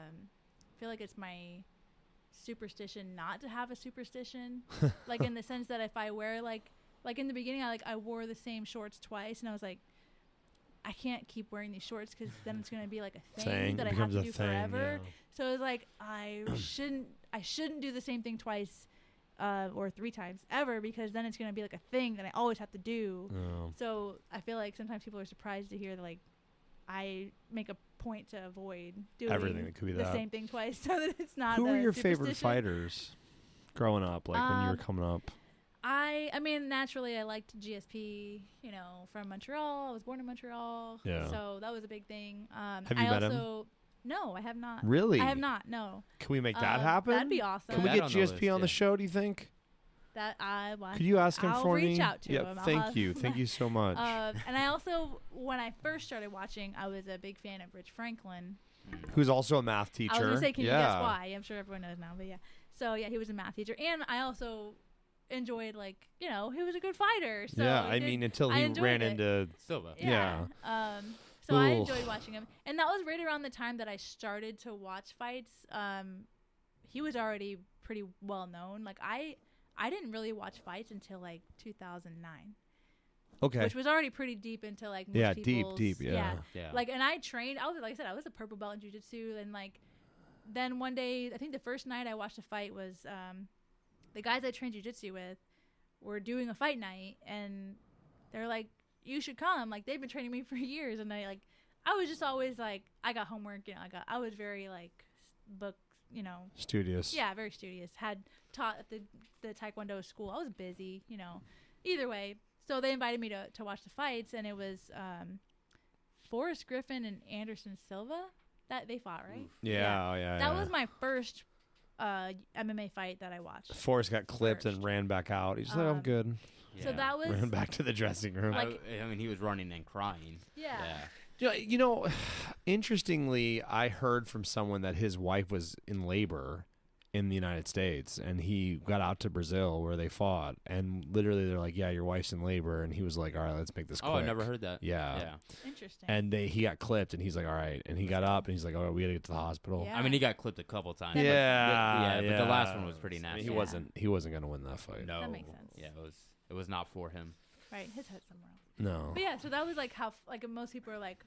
[SPEAKER 3] feel like it's my superstition not to have a superstition. Like in the sense that if I wear like in the beginning I wore the same shorts twice, and I was like, I can't keep wearing these shorts because then it's going to be like a thing that I have to do forever.
[SPEAKER 2] Yeah.
[SPEAKER 3] So it was like I shouldn't do the same thing twice or 3 times ever, because then it's going to be like a thing that I always have to do.
[SPEAKER 2] Oh.
[SPEAKER 3] So I feel like sometimes people are surprised to hear that like I make a point to avoid doing
[SPEAKER 2] Everything that could be
[SPEAKER 3] the
[SPEAKER 2] that.
[SPEAKER 3] same thing twice so that it's not
[SPEAKER 2] Who were
[SPEAKER 3] a
[SPEAKER 2] your favorite
[SPEAKER 3] superstition.
[SPEAKER 2] fighters growing up, like when you were coming up?
[SPEAKER 3] I mean, naturally, I liked GSP, you know, from Montreal. I was born in Montreal.
[SPEAKER 2] Yeah.
[SPEAKER 3] So that was a big thing.
[SPEAKER 2] Have you met him?
[SPEAKER 3] No, I have not.
[SPEAKER 2] Really?
[SPEAKER 3] I have not, no.
[SPEAKER 2] Can we make that happen?
[SPEAKER 3] That'd be awesome.
[SPEAKER 2] Can we
[SPEAKER 4] That
[SPEAKER 2] get
[SPEAKER 4] on the
[SPEAKER 2] GSP
[SPEAKER 4] list,
[SPEAKER 2] on the
[SPEAKER 4] yeah.
[SPEAKER 2] show, do you think?
[SPEAKER 3] Could
[SPEAKER 2] Could you ask him
[SPEAKER 3] I'll
[SPEAKER 2] for me?
[SPEAKER 3] reach out to
[SPEAKER 2] yeah,
[SPEAKER 3] him. I'll
[SPEAKER 2] thank
[SPEAKER 3] have-
[SPEAKER 2] you. Thank you so much.
[SPEAKER 3] And I also, when I first started watching, I was a big fan of Rich Franklin.
[SPEAKER 2] Who's also a math teacher.
[SPEAKER 3] I was going to say, can
[SPEAKER 2] yeah.
[SPEAKER 3] you guess why? I'm sure everyone knows now, but yeah. So, yeah, he was a math teacher. And I also enjoyed, like, you know, he was a good fighter. So
[SPEAKER 2] yeah, I mean, until
[SPEAKER 3] I
[SPEAKER 2] he
[SPEAKER 3] enjoyed
[SPEAKER 2] ran
[SPEAKER 3] it.
[SPEAKER 2] into...
[SPEAKER 4] Silva.
[SPEAKER 2] Yeah.
[SPEAKER 3] So I
[SPEAKER 2] Ooh.
[SPEAKER 3] enjoyed watching him. And that was right around the time that I started to watch fights. He was already pretty well known. Like, I didn't really watch fights until, like, 2009.
[SPEAKER 2] Okay.
[SPEAKER 3] Which was already pretty deep into, like, most
[SPEAKER 2] Yeah,
[SPEAKER 3] people's...
[SPEAKER 2] deep, yeah.
[SPEAKER 4] Yeah.
[SPEAKER 3] Like, and I trained, like I said, I was a purple belt in jiu-jitsu, and like, then one day, I think the first night I watched a fight was, the guys I trained jiu-jitsu with were doing a fight night, and they're like, you should come, like, they've been training me for years, and I was just always like, I got homework, you know, I was very, like, book, you know.
[SPEAKER 2] Studious.
[SPEAKER 3] Yeah, very studious, had taught at the Taekwondo school, I was busy, you know, either way. So they invited me to watch the fights, and it was Forrest Griffin and Anderson Silva that they fought, right?
[SPEAKER 2] Yeah.
[SPEAKER 3] That was my first MMA fight that I watched.
[SPEAKER 2] Forrest got clipped and ran back out. He's like, I'm good.
[SPEAKER 4] Yeah.
[SPEAKER 3] So that was
[SPEAKER 2] Ran back to the dressing room.
[SPEAKER 4] I mean, he was running and crying.
[SPEAKER 3] yeah.
[SPEAKER 2] You know, interestingly, I heard from someone that his wife was in labor in the United States, and he got out to Brazil where they fought, and literally they're like, yeah, your wife's in labor, and he was like, all right, let's make this quick.
[SPEAKER 4] Oh, I never heard that.
[SPEAKER 2] Yeah.
[SPEAKER 3] Interesting.
[SPEAKER 2] And he got clipped, and he's like, all right, and he got up, and he's like, all right, we gotta get to the hospital.
[SPEAKER 3] Yeah.
[SPEAKER 4] I mean, he got clipped a couple times.
[SPEAKER 2] Yeah,
[SPEAKER 4] but the last one was pretty
[SPEAKER 2] I
[SPEAKER 4] nasty.
[SPEAKER 2] mean, he wasn't gonna win that fight.
[SPEAKER 4] No.
[SPEAKER 3] That makes sense.
[SPEAKER 4] Yeah, it was not for him.
[SPEAKER 3] Right, his head's somewhere else.
[SPEAKER 2] No.
[SPEAKER 3] But yeah, so that was like how like most people are like,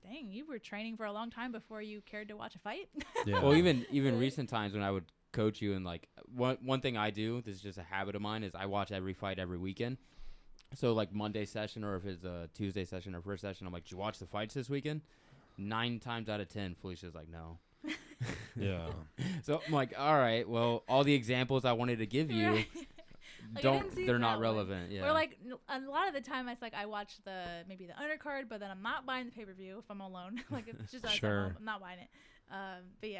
[SPEAKER 3] dang, you were training for a long time before you cared to watch a fight.
[SPEAKER 2] Yeah.
[SPEAKER 4] Well, even recent times when I would coach you, and like one thing I do, this is just a habit of mine, is I watch every fight every weekend. So like Monday session, or if it's a Tuesday session or first session, I'm like, did you watch the fights this weekend? 9 times out of 10, Felicia's like, no.
[SPEAKER 2] Yeah.
[SPEAKER 4] So I'm like, all right, well, all the examples I wanted to give you,
[SPEAKER 3] like,
[SPEAKER 4] they're not relevant. Yeah.
[SPEAKER 3] Or like a lot of the time, it's like I watch maybe the undercard, but then I'm not buying the pay-per-view if I'm alone. Like if it's just us at home, I'm not buying it. But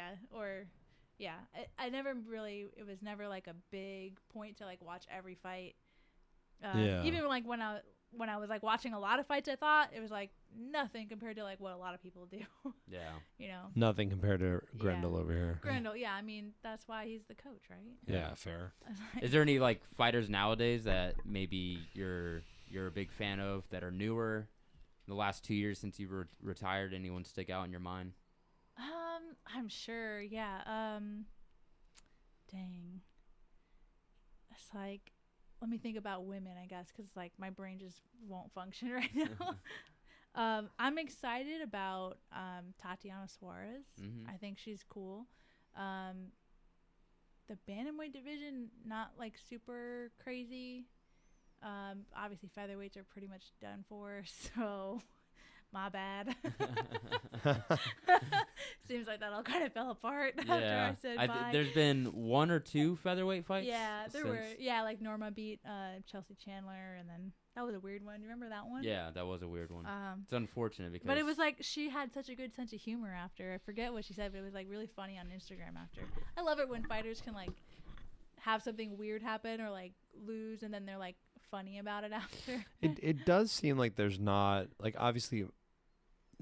[SPEAKER 3] yeah, I never really. It was never like a big point to like watch every fight. Even like when I was like watching a lot of fights, I thought it was like nothing compared to like what a lot of people do.
[SPEAKER 4] Yeah.
[SPEAKER 3] You know.
[SPEAKER 2] Nothing compared to Grendel over here.
[SPEAKER 3] Grendel, yeah. I mean, that's why he's the coach, right?
[SPEAKER 2] Yeah, fair.
[SPEAKER 4] Is there any like fighters nowadays that maybe you're a big fan of that are newer? In the last 2 years since you were retired, anyone stick out in your mind?
[SPEAKER 3] I'm sure. Yeah. Dang. It's like. Let me think about women, I guess, because like my brain just won't function right now. I'm excited about Tatiana Suarez. I think she's cool. The bantamweight division, not like super crazy. Obviously, featherweights are pretty much done for, so my bad. Seems like that all kind of fell apart after I said bye.
[SPEAKER 4] There's been 1 or 2 featherweight fights.
[SPEAKER 3] Yeah, there were. Yeah, like Norma beat Chelsea Chandler, and then that was a weird one. Do you remember that one?
[SPEAKER 4] Yeah, that was a weird one. It's unfortunate because.
[SPEAKER 3] But it was like she had such a good sense of humor after. I forget what she said, but it was like really funny on Instagram after. I love it when fighters can like have something weird happen or like lose, and then they're like funny about it after.
[SPEAKER 2] It does seem like there's not like obviously,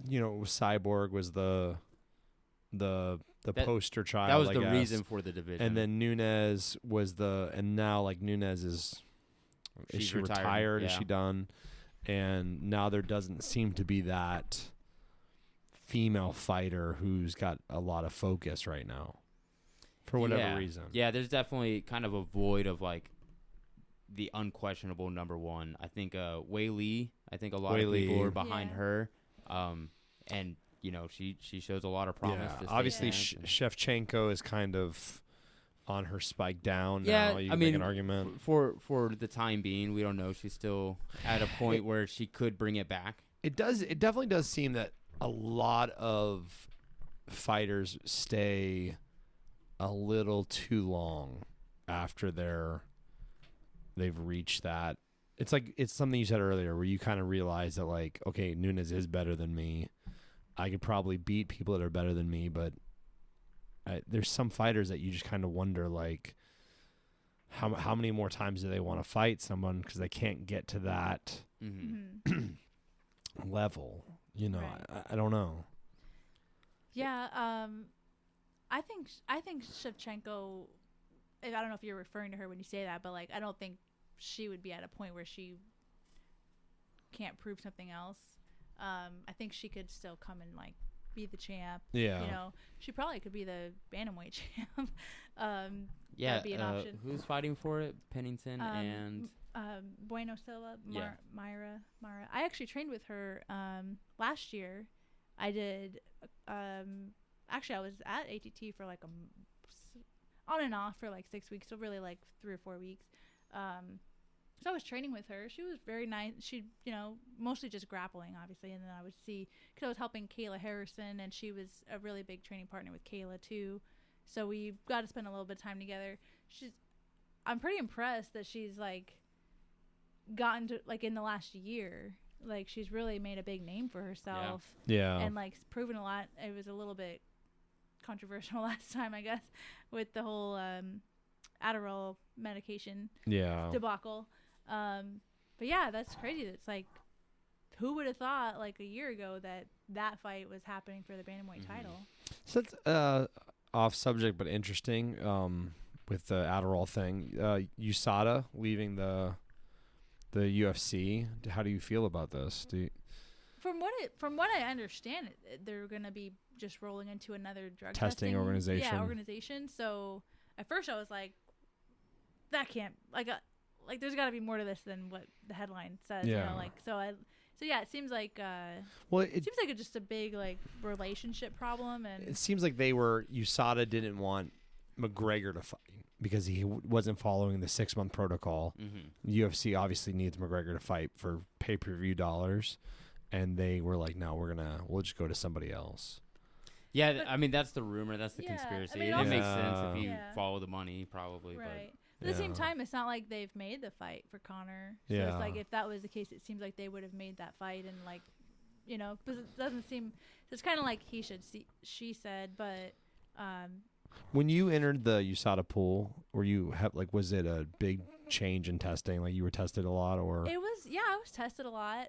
[SPEAKER 2] you know, Cyborg was the poster child.
[SPEAKER 4] That was the reason for the division.
[SPEAKER 2] And then Nunes was and now like Nunes is she retired?
[SPEAKER 4] Yeah.
[SPEAKER 2] Is she done? And now there doesn't seem to be that female fighter who's got a lot of focus right now for whatever reason.
[SPEAKER 4] Yeah, there's definitely kind of a void of like the unquestionable number one. I think Wei Li, I think a lot of people are behind her. And you know, she shows a lot of promise.
[SPEAKER 2] Yeah, obviously Shevchenko is kind of on her spike down
[SPEAKER 4] now.
[SPEAKER 2] You can make an argument.
[SPEAKER 4] For the time being, we don't know. She's still at a point where she could bring it back.
[SPEAKER 2] It definitely does seem that a lot of fighters stay a little too long after they've reached that. It's like it's something you said earlier where you kind of realize that like, okay, Nunes is better than me. I could probably beat people that are better than me, but there's some fighters that you just kind of wonder like how many more times do they want to fight someone because they can't get to that level, you know. Right. I don't know.
[SPEAKER 3] Yeah, I think Shevchenko, I don't know if you're referring to her when you say that, but like I don't think she would be at a point where she can't prove something else. I think she could still come and like be the champ.
[SPEAKER 2] Yeah.
[SPEAKER 3] You know, she probably could be the bantamweight champ.
[SPEAKER 4] Yeah.
[SPEAKER 3] That'd be an option.
[SPEAKER 4] Who's fighting for it? Pennington and
[SPEAKER 3] Bueno Silva, Myra. I actually trained with her last year. I did. Actually, I was at ATT for like on and off for like 6 weeks, so really like 3 or 4 weeks. So I was training with her. She was very nice. She, you know, mostly just grappling, obviously. And then I would see, because I was helping Kayla Harrison, and she was a really big training partner with Kayla, too. So we got to spend a little bit of time together. I'm pretty impressed that she's, like, gotten to, like, in the last year. Like, she's really made a big name for herself.
[SPEAKER 2] Yeah.
[SPEAKER 3] And, like, proven a lot. It was a little bit controversial last time, I guess, with the whole Adderall medication debacle. But yeah, that's crazy. It's like, who would have thought like a year ago that fight was happening for the bantamweight title?
[SPEAKER 2] So that's off subject but interesting. With the Adderall thing, USADA leaving the UFC. How do you feel about this?
[SPEAKER 3] From what I understand, they're gonna be just rolling into another drug
[SPEAKER 2] testing organization.
[SPEAKER 3] Yeah, organization. So at first I was like, that can't like there's got to be more to this than what the headline says.
[SPEAKER 2] Yeah.
[SPEAKER 3] You know, like so yeah, it seems like it seems like it's just a big like relationship problem, and
[SPEAKER 2] it seems like USADA didn't want McGregor to fight because he wasn't following the 6-month protocol. UFC obviously needs McGregor to fight for pay-per-view dollars, and they were like, no, we'll just go to somebody else.
[SPEAKER 4] Yeah,
[SPEAKER 3] but,
[SPEAKER 4] I mean, that's the rumor. That's the conspiracy. It makes sense if you follow the money, probably.
[SPEAKER 3] Right. But at the same time, it's not like they've made the fight for Conor. So it's like if that was the case, it seems like they would have made that fight and like, you know, because it doesn't seem. It's kind of like he should see. She said, but.
[SPEAKER 2] When you entered the USADA pool, were you was it a big change in testing? Like you were tested a lot, or
[SPEAKER 3] it was. Yeah, I was tested a lot.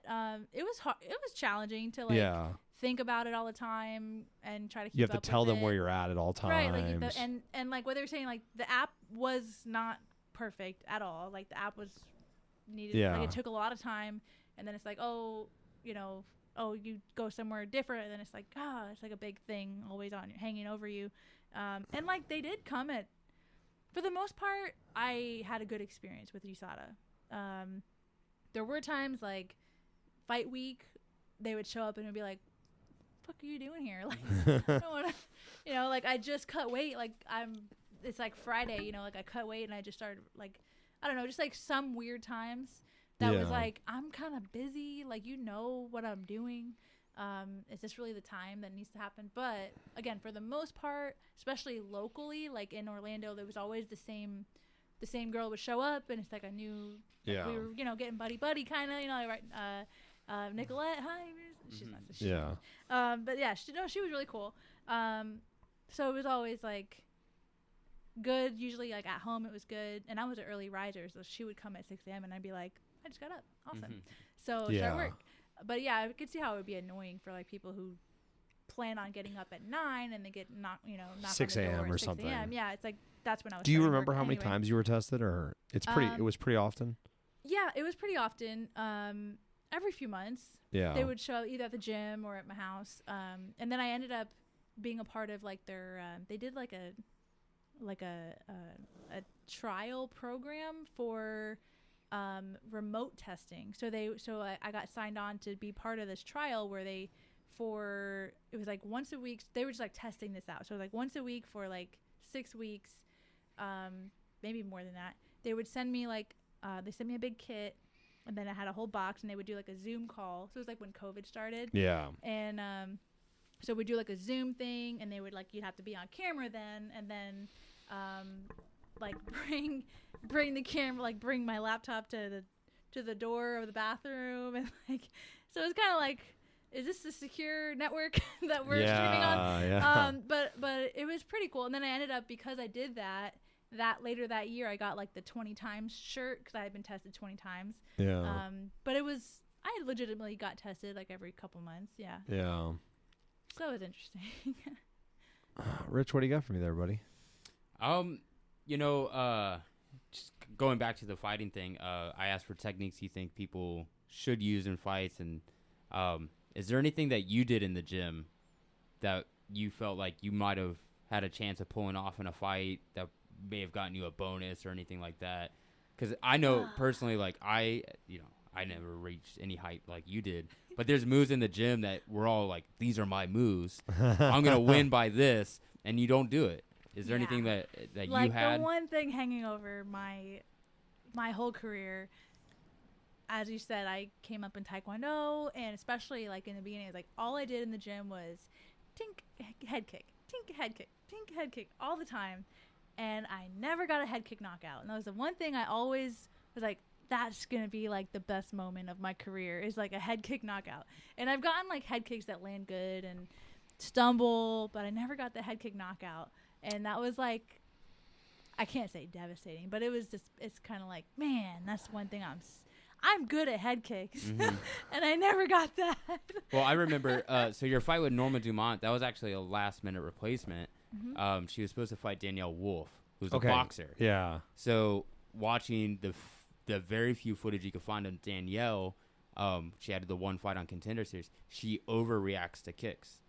[SPEAKER 3] It was hard. It was challenging to like think about it all the time and try to keep.
[SPEAKER 2] You have to tell them where you're at all times,
[SPEAKER 3] right? Like and like what they were saying, like the app was not perfect at all. Like the app was needed. Yeah. Like it took a lot of time, and then it's like, oh, you know, oh, you go somewhere different, and then it's like, it's like a big thing always on hanging over you. And like they did come at, for the most part, I had a good experience with USADA. There were times like fight week, they would show up and it would be like, "What are you doing here?" Like, I don't wanna, you know, like I just cut weight. Like it's like Friday, you know, like I cut weight and I just started like, I don't know, just like some weird times that was like, I'm kind of busy. Like, you know what I'm doing. Is this really the time that needs to happen? But again, for the most part, especially locally, like in Orlando, there was always the same girl would show up, and it's like I knew we were, you know, getting buddy kind of, you know, right? Nicolette, hi. She's not. But yeah, she was really cool. So it was always like good. Usually, like at home, it was good, and I was an early riser, so she would come at 6 a.m. and I'd be like, I just got up, awesome. Mm-hmm. So start work. But yeah, I could see how it would be annoying for like people who plan on getting up at 9 and they get knocked
[SPEAKER 2] 6 a.m. or something.
[SPEAKER 3] Yeah, it's like that's when I was.
[SPEAKER 2] Do you remember how many times you were tested, or it was pretty often?
[SPEAKER 3] Yeah, it was pretty often. Every few months. Yeah. They would show either at the gym or at my house. And then I ended up being a part of like their. They did like a trial program for. Remote testing. So I got signed on to be part of this trial where it was like once a week. They were just like testing this out. So like once a week for like 6 weeks, maybe more than that. They would send me they sent me a big kit, and then I had a whole box, and they would do like a Zoom call. So it was like when COVID started. Yeah. And so we'd do like a Zoom thing, and they would like, you'd have to be on camera then, and then like bring the camera, like bring my laptop to the door of the bathroom, and like, so it's kind of like, is this the secure network that we're streaming on? Yeah. But it was pretty cool. And then I ended up, because I did that later that year, I got like the 20 times shirt because I had been tested 20 times. Yeah. But I legitimately got tested like every couple months. Yeah. Yeah. So it was interesting.
[SPEAKER 2] Rich, what do you got for me there, buddy?
[SPEAKER 4] You know, just going back to the fighting thing, I asked for techniques you think people should use in fights, and is there anything that you did in the gym that you felt like you might have had a chance of pulling off in a fight that may have gotten you a bonus or anything like that? Because I know personally, like I never reached any height like you did, but there's moves in the gym that we're all like, these are my moves. I'm gonna win by this, and you don't do it. Is there anything that like you had?
[SPEAKER 3] The one thing hanging over my whole career, as you said, I came up in Taekwondo, and especially like in the beginning, like all I did in the gym was tink head kick, tink head kick, tink head kick all the time, and I never got a head kick knockout. And that was the one thing I always was like, that's gonna be like the best moment of my career, is like a head kick knockout. And I've gotten like head kicks that land good and stumble, but I never got the head kick knockout. And that was like, I can't say devastating, but it was just, it's kind of like, man, that's one thing I'm good at head kicks. Mm-hmm. And I never got that.
[SPEAKER 4] Well, I remember, so your fight with Norma Dumont, that was actually a last minute replacement. Mm-hmm. She was supposed to fight Danielle Wolfe, who's a boxer. Yeah. So watching the very few footage you could find on Danielle, she had the one fight on Contender Series, she overreacts to kicks.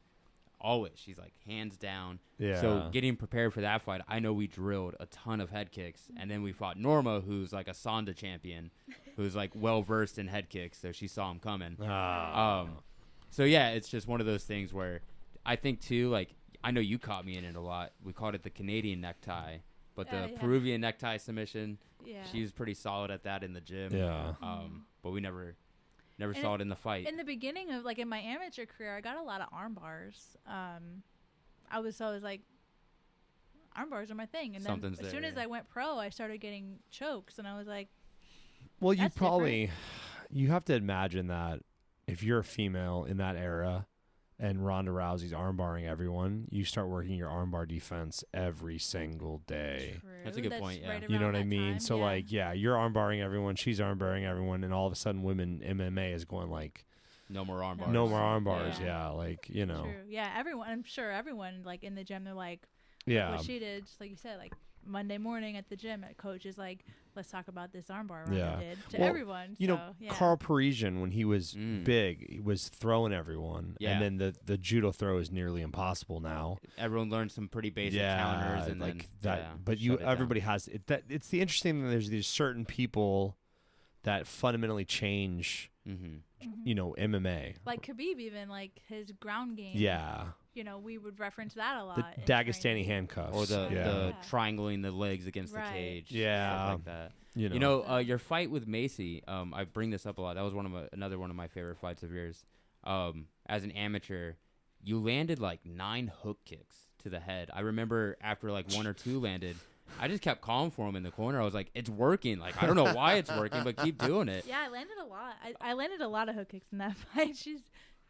[SPEAKER 4] Always. She's like, hands down. Yeah. So getting prepared for that fight, I know we drilled a ton of head kicks. And then we fought Norma, who's like a Sonda champion, who's like well-versed in head kicks. So she saw him coming. So yeah, it's just one of those things where I think too, like, I know you caught me in it a lot. We called it the Canadian necktie. But the Peruvian necktie submission, she was pretty solid at that in the gym. Yeah. But we never saw it in the fight.
[SPEAKER 3] In the beginning of, like, in my amateur career, I got a lot of arm bars. I was like, arm bars are my thing. And then as soon as I went pro, I started getting chokes, and I was like,
[SPEAKER 2] well, you have to imagine that if you're a female in that era and Ronda Rousey's armbarring everyone, you start working your armbar defense every single day.
[SPEAKER 3] True.
[SPEAKER 4] That's a good point. Yeah.
[SPEAKER 3] Right,
[SPEAKER 2] you know what I mean?
[SPEAKER 3] time.
[SPEAKER 2] So you're armbarring everyone, she's armbarring everyone, and all of a sudden women MMA is going like,
[SPEAKER 4] no more arm bars.
[SPEAKER 2] No more arm bars. Yeah,
[SPEAKER 3] True. Yeah, everyone. I'm sure everyone like in the gym, they're like, what she did, just like you said, like Monday morning at the gym, coach is like, let's talk about this armbar run I did to everyone.
[SPEAKER 2] Carl Parisian, when he was big, he was throwing everyone, and then the judo throw is nearly impossible now.
[SPEAKER 4] Everyone learned some pretty basic counters, and
[SPEAKER 2] like
[SPEAKER 4] then
[SPEAKER 2] that. But everybody has it. That it's the interesting thing. There's these certain people that fundamentally change. MMA.
[SPEAKER 3] Like Khabib, even like his ground game.
[SPEAKER 2] Yeah.
[SPEAKER 3] We would reference that a lot.
[SPEAKER 2] The Dagestani handcuffs.
[SPEAKER 4] Or the triangling the legs against the cage.
[SPEAKER 2] Yeah.
[SPEAKER 4] Stuff like that. Your fight with Macy, I bring this up a lot. That was another one of my favorite fights of yours. As an amateur, you landed like 9 hook kicks to the head. I remember after like 1 or 2 landed, I just kept calling for him in the corner. I was like, it's working. Like, I don't know why it's working, but keep doing it.
[SPEAKER 3] Yeah, I landed a lot. I landed a lot of hook kicks in that fight. She's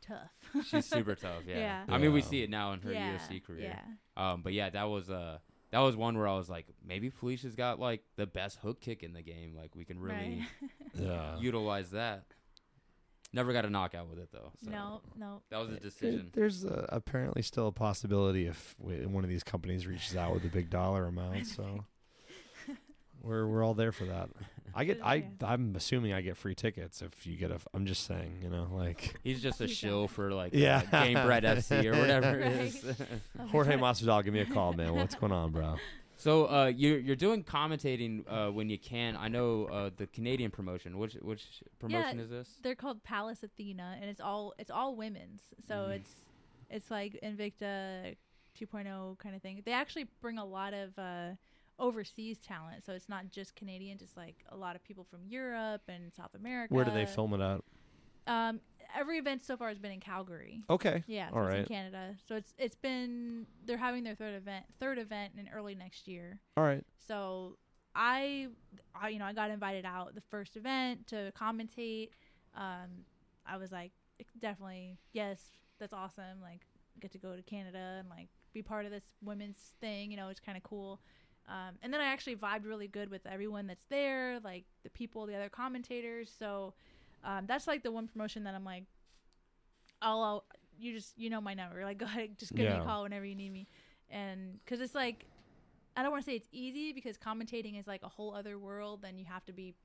[SPEAKER 3] tough.
[SPEAKER 4] She's super tough, yeah. I mean, we see it now in her UFC career. Yeah. But yeah, that was one where I was like, maybe Felicia's got like the best hook kick in the game. Like, we can really utilize that. Never got a knockout with it, though. So
[SPEAKER 3] No.
[SPEAKER 4] That was a decision.
[SPEAKER 2] There's apparently still a possibility if one of these companies reaches out with a big dollar amount. So we're all there for that. I'm assuming I get free tickets if you get I'm just saying, like.
[SPEAKER 4] He's just a shill for like Game Bread FC or whatever it is.
[SPEAKER 2] Jorge Masvidal, give me a call, man. What's going on, bro?
[SPEAKER 4] So you're doing commentating when you can. I know the Canadian promotion. Which promotion is this?
[SPEAKER 3] They're called Palace Athena, and it's all women's. So it's like Invicta 2.0 kind of thing. They actually bring a lot of overseas talent, so it's not just Canadian. Just like a lot of people from Europe and South America.
[SPEAKER 2] Where do they film it at?
[SPEAKER 3] Every event so far has been in Calgary.
[SPEAKER 2] Okay.
[SPEAKER 3] Yeah,
[SPEAKER 2] all right.
[SPEAKER 3] In Canada. So it's been, they're having their third event in early next year.
[SPEAKER 2] All right.
[SPEAKER 3] So I got invited out the first event to commentate. I was like, definitely, yes, that's awesome. Like, get to go to Canada and like be part of this women's thing. It's kind of cool. And then I actually vibed really good with everyone that's there, like the people, the other commentators. So that's like the one promotion that I'm like, you know my number. Like, go ahead, just give me a call whenever you need me. And because it's like, I don't want to say it's easy because commentating is like a whole other world. And you have to be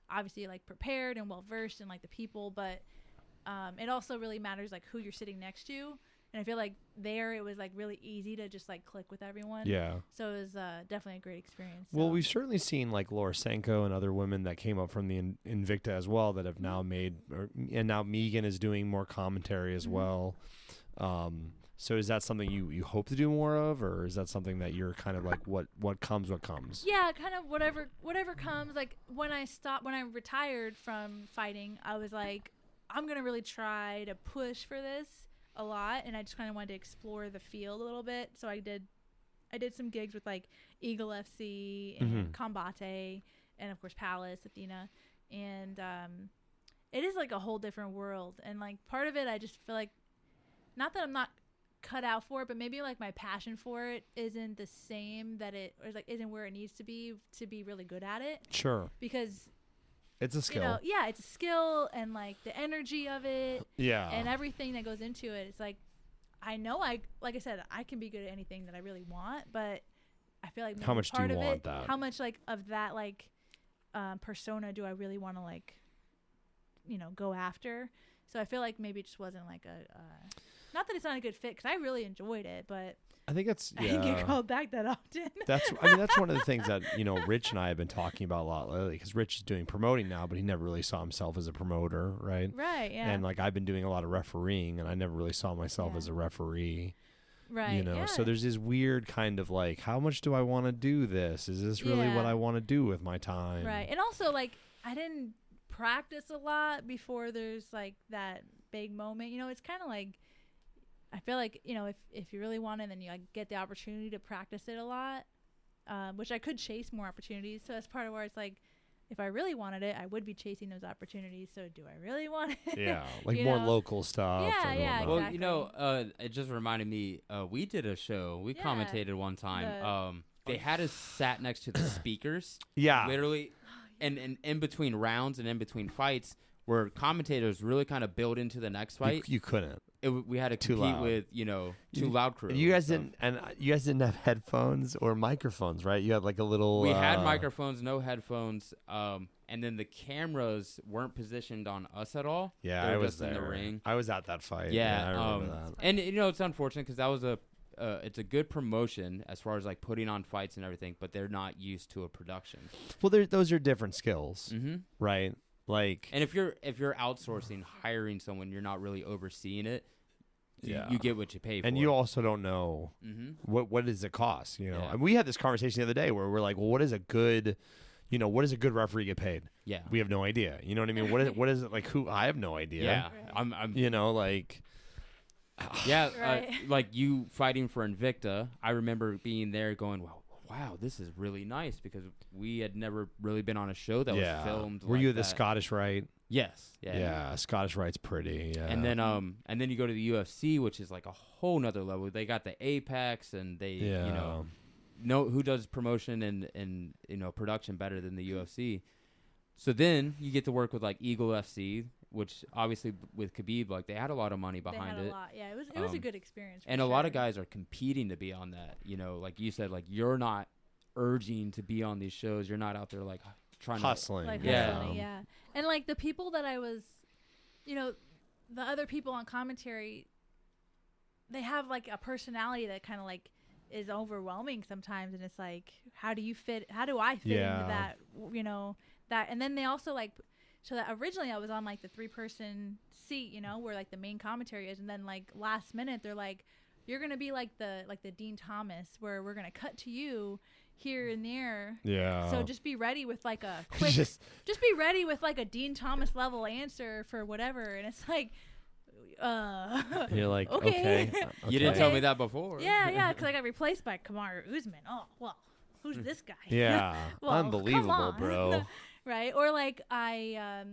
[SPEAKER 3] obviously like prepared and well versed in like the people, but it also really matters like who you're sitting next to. And I feel like it was like really easy to just like click with everyone. Yeah. So it was definitely a great experience.
[SPEAKER 2] Well, we've certainly seen like Laura Senko and other women that came up from the Invicta as well that have now made, and now Megan is doing more commentary as well. So is that something you hope to do more of, or is that something that you're kind of like what comes?
[SPEAKER 3] Yeah, kind of whatever comes. Like when I retired from fighting, I was like, I'm gonna really try to push for this a lot, and I just kind of wanted to explore the field a little bit. So I did some gigs with like Eagle FC and Combate, and of course Palace Athena, and it is like a whole different world. And like part of it, I just feel like, not that I'm not cut out for it, but maybe like my passion for it isn't the same, that it or like isn't where it needs to be really good at it. Sure. Because
[SPEAKER 2] it's a skill.
[SPEAKER 3] It's a skill, and like the energy of it, and everything that goes into it. It's like, I know like I said, I can be good at anything that I really want, but I feel like
[SPEAKER 2] how much do you want that?
[SPEAKER 3] How much like of that like persona do I really want to like, go after? So I feel like maybe it just wasn't like not that it's not a good fit, because I really enjoyed it, but
[SPEAKER 2] I think I
[SPEAKER 3] didn't get called back that often.
[SPEAKER 2] That's one of the things that Rich and I have been talking about a lot lately, because Rich is doing promoting now, but he never really saw himself as a promoter, right?
[SPEAKER 3] Right. Yeah.
[SPEAKER 2] And like I've been doing a lot of refereeing, and I never really saw myself as a referee.
[SPEAKER 3] Right.
[SPEAKER 2] So there's this weird kind of like, how much do I want to do this? Is this really what I want to do with my time?
[SPEAKER 3] Right. And also like I didn't practice a lot before there's like that big moment. It's kind of like, I feel like, you know, if you really want it, then you like get the opportunity to practice it a lot, which I could chase more opportunities. So that's part of where it's like, if I really wanted it, I would be chasing those opportunities. So do I really want it?
[SPEAKER 2] Yeah, like more local stuff.
[SPEAKER 3] Yeah, yeah,
[SPEAKER 2] exactly.
[SPEAKER 4] Well, you know, it just reminded me, we did a show. We commentated one time. They had us sat next to the speakers.
[SPEAKER 2] Yeah.
[SPEAKER 4] Literally, and in between rounds and in between fights, where commentators really kind of build into the next fight.
[SPEAKER 2] You couldn't.
[SPEAKER 4] We had to compete with, you know, too loud crew.
[SPEAKER 2] You guys didn't have headphones or microphones, right? You had like a little.
[SPEAKER 4] We had microphones, no headphones, and then the cameras weren't positioned on us at all.
[SPEAKER 2] Yeah,
[SPEAKER 4] they
[SPEAKER 2] I
[SPEAKER 4] were
[SPEAKER 2] was
[SPEAKER 4] just
[SPEAKER 2] there.
[SPEAKER 4] in the ring.
[SPEAKER 2] I was at that fight.
[SPEAKER 4] Yeah,
[SPEAKER 2] I remember that.
[SPEAKER 4] And you know, it's unfortunate because that was it's a good promotion as far as like putting on fights and everything, but they're not used to a production.
[SPEAKER 2] Well, those are different skills, right? Like,
[SPEAKER 4] and if you're outsourcing, hiring someone, you're not really overseeing it. You get what you pay for.
[SPEAKER 2] And you also don't know what does it cost, you know?
[SPEAKER 4] Yeah.
[SPEAKER 2] And we had this conversation the other day where we're like, well, what does a good referee get paid?
[SPEAKER 4] Yeah.
[SPEAKER 2] We have no idea. You know what I mean? What is it like? I have no idea.
[SPEAKER 4] Yeah. I'm
[SPEAKER 2] you know, like.
[SPEAKER 4] Yeah.
[SPEAKER 3] Right.
[SPEAKER 4] Like you fighting for Invicta, I remember being there going, wow, this is really nice, because we had never really been on a show that was filmed.
[SPEAKER 2] Were
[SPEAKER 4] like
[SPEAKER 2] you the
[SPEAKER 4] that.
[SPEAKER 2] Scottish Rite?
[SPEAKER 4] Yes. Yeah.
[SPEAKER 2] Yeah, Scottish Rite's pretty. Yeah.
[SPEAKER 4] And then you go to the UFC, which is like a whole nother level. They got the Apex, and they you know who does promotion and you know production better than the UFC. So then you get to work with like Eagle FC, which obviously with Khabib, like they had a lot of money behind it.
[SPEAKER 3] Yeah, it was a good experience.
[SPEAKER 4] And a lot of guys are competing to be on that. You know, like you said, like you're not urging to be on these shows. You're not out there like trying
[SPEAKER 2] hustling.
[SPEAKER 3] Yeah. And like the people that I was, you know, the other people on commentary, they have like a personality that kind of like is overwhelming sometimes, and it's like, how do I fit into that, you know, that. And then they also like, so that originally I was on like the 3-person seat, you know, where like the main commentary is, and then like last minute they're like, you're gonna be like the Dean Thomas, where we're gonna cut to you here and there.
[SPEAKER 2] Yeah.
[SPEAKER 3] So just be ready with like a quick, just be ready with like a Dean Thomas level answer for whatever. And it's like,
[SPEAKER 2] you're like, okay.
[SPEAKER 4] You didn't tell me that before.
[SPEAKER 3] Yeah, because I got replaced by Kamaru Usman. Oh, well, who's this guy?
[SPEAKER 2] Yeah.
[SPEAKER 3] Well,
[SPEAKER 2] unbelievable, bro.
[SPEAKER 3] Right? Or like I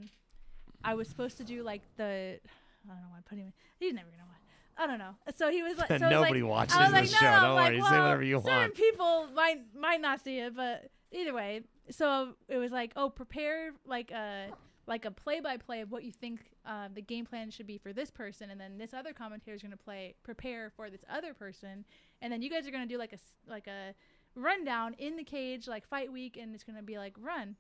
[SPEAKER 3] was supposed to do like I don't know why I put him in. He's never gonna watch. I don't know. So he was like,
[SPEAKER 2] nobody watches this show. Don't worry, say whatever you want.
[SPEAKER 3] Certain people might not see it, but either way. So it was like, prepare like a play-by-play of what you think the game plan should be for this person, and then this other commentator is going to prepare for this other person, and then you guys are going to do like a rundown in the cage, like fight week, and it's going to be like run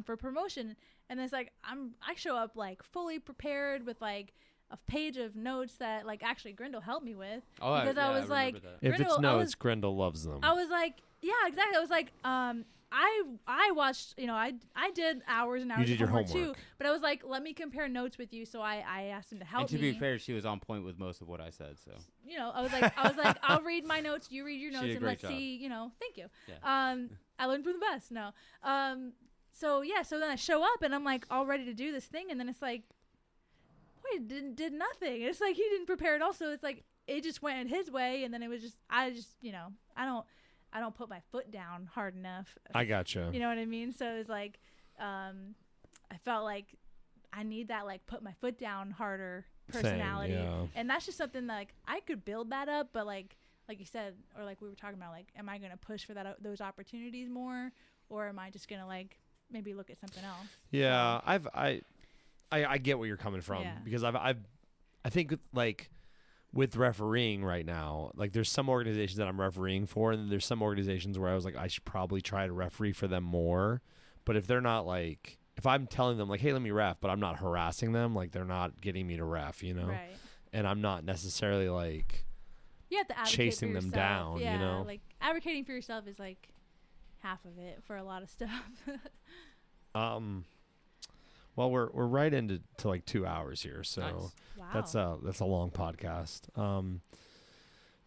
[SPEAKER 3] for promotion. And it's like I show up like fully prepared with like a page of notes that like actually Grindle helped me with, because I was like,
[SPEAKER 2] if it's notes, Grindle loves them.
[SPEAKER 3] I was like, yeah, exactly. I was like, I watched, you know, I did hours and hours.
[SPEAKER 2] You did
[SPEAKER 3] of
[SPEAKER 2] your
[SPEAKER 3] homework
[SPEAKER 2] homework
[SPEAKER 3] too, but I was like, let me compare notes with you. So I asked him to help me.
[SPEAKER 4] And to be fair, she was on point with most of what I said. So
[SPEAKER 3] you know, I was like, I'll read my notes, you read your notes, and let's see. You know, thank you.
[SPEAKER 4] Yeah.
[SPEAKER 3] I learned from the best. No. So then I show up and I'm like all ready to do this thing, and then it's like, wait, did nothing. It's like he didn't prepare at all. So it's like it just went his way, and then it was just you know, I don't put my foot down hard enough.
[SPEAKER 2] I gotcha.
[SPEAKER 3] You know what I mean? So it's like, I felt like I need that like put my foot down harder personality, and that's just something that, like I could build that up, but like you said, or like we were talking about, like, am I gonna push for those opportunities more, or am I just gonna like maybe look at something else?
[SPEAKER 2] Yeah, so. I get where you're coming from, because I think like with refereeing right now, like there's some organizations that I'm refereeing for, and there's some organizations where I was like, I should probably try to referee for them more. But if they're not like, if I'm telling them like, hey, let me ref, but I'm not harassing them, like they're not getting me to ref, you know?
[SPEAKER 3] Right.
[SPEAKER 2] And I'm not necessarily like
[SPEAKER 3] you have to advocate
[SPEAKER 2] chasing
[SPEAKER 3] for
[SPEAKER 2] them
[SPEAKER 3] yourself.
[SPEAKER 2] down, you know?
[SPEAKER 3] Like advocating for yourself is like half of it for a lot of stuff.
[SPEAKER 2] Well, we're right into like 2 hours here, so
[SPEAKER 4] nice.
[SPEAKER 3] Wow.
[SPEAKER 2] that's a long podcast.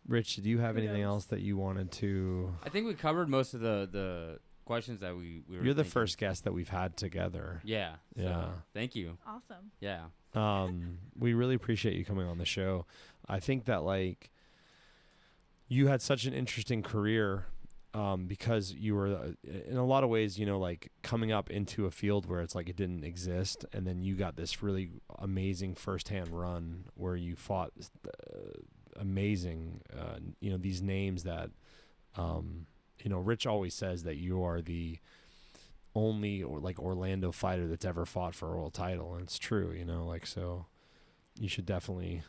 [SPEAKER 2] Rich, do you have anything else that you wanted to?
[SPEAKER 4] I think we covered most of the questions that we were
[SPEAKER 2] You're the
[SPEAKER 4] thinking.
[SPEAKER 2] first guest that we've had together.
[SPEAKER 4] Yeah.
[SPEAKER 2] Yeah.
[SPEAKER 4] So, thank you.
[SPEAKER 3] Awesome.
[SPEAKER 4] Yeah.
[SPEAKER 2] We really appreciate you coming on the show. I think that like you had such an interesting career because you were in a lot of ways, you know, like coming up into a field where it's like it didn't exist, and then you got this really amazing firsthand run where you fought amazing, you know, these names that, you know, Rich always says that you are the only or like Orlando fighter that's ever fought for a world title, and it's true, you know, like, so you should definitely,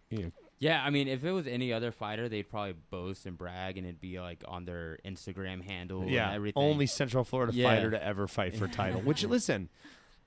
[SPEAKER 2] you know.
[SPEAKER 4] Yeah, I mean, if it was any other fighter, they'd probably boast and brag, and it'd be like on their Instagram handle and everything.
[SPEAKER 2] Only Central Florida fighter to ever fight for title. Which, listen,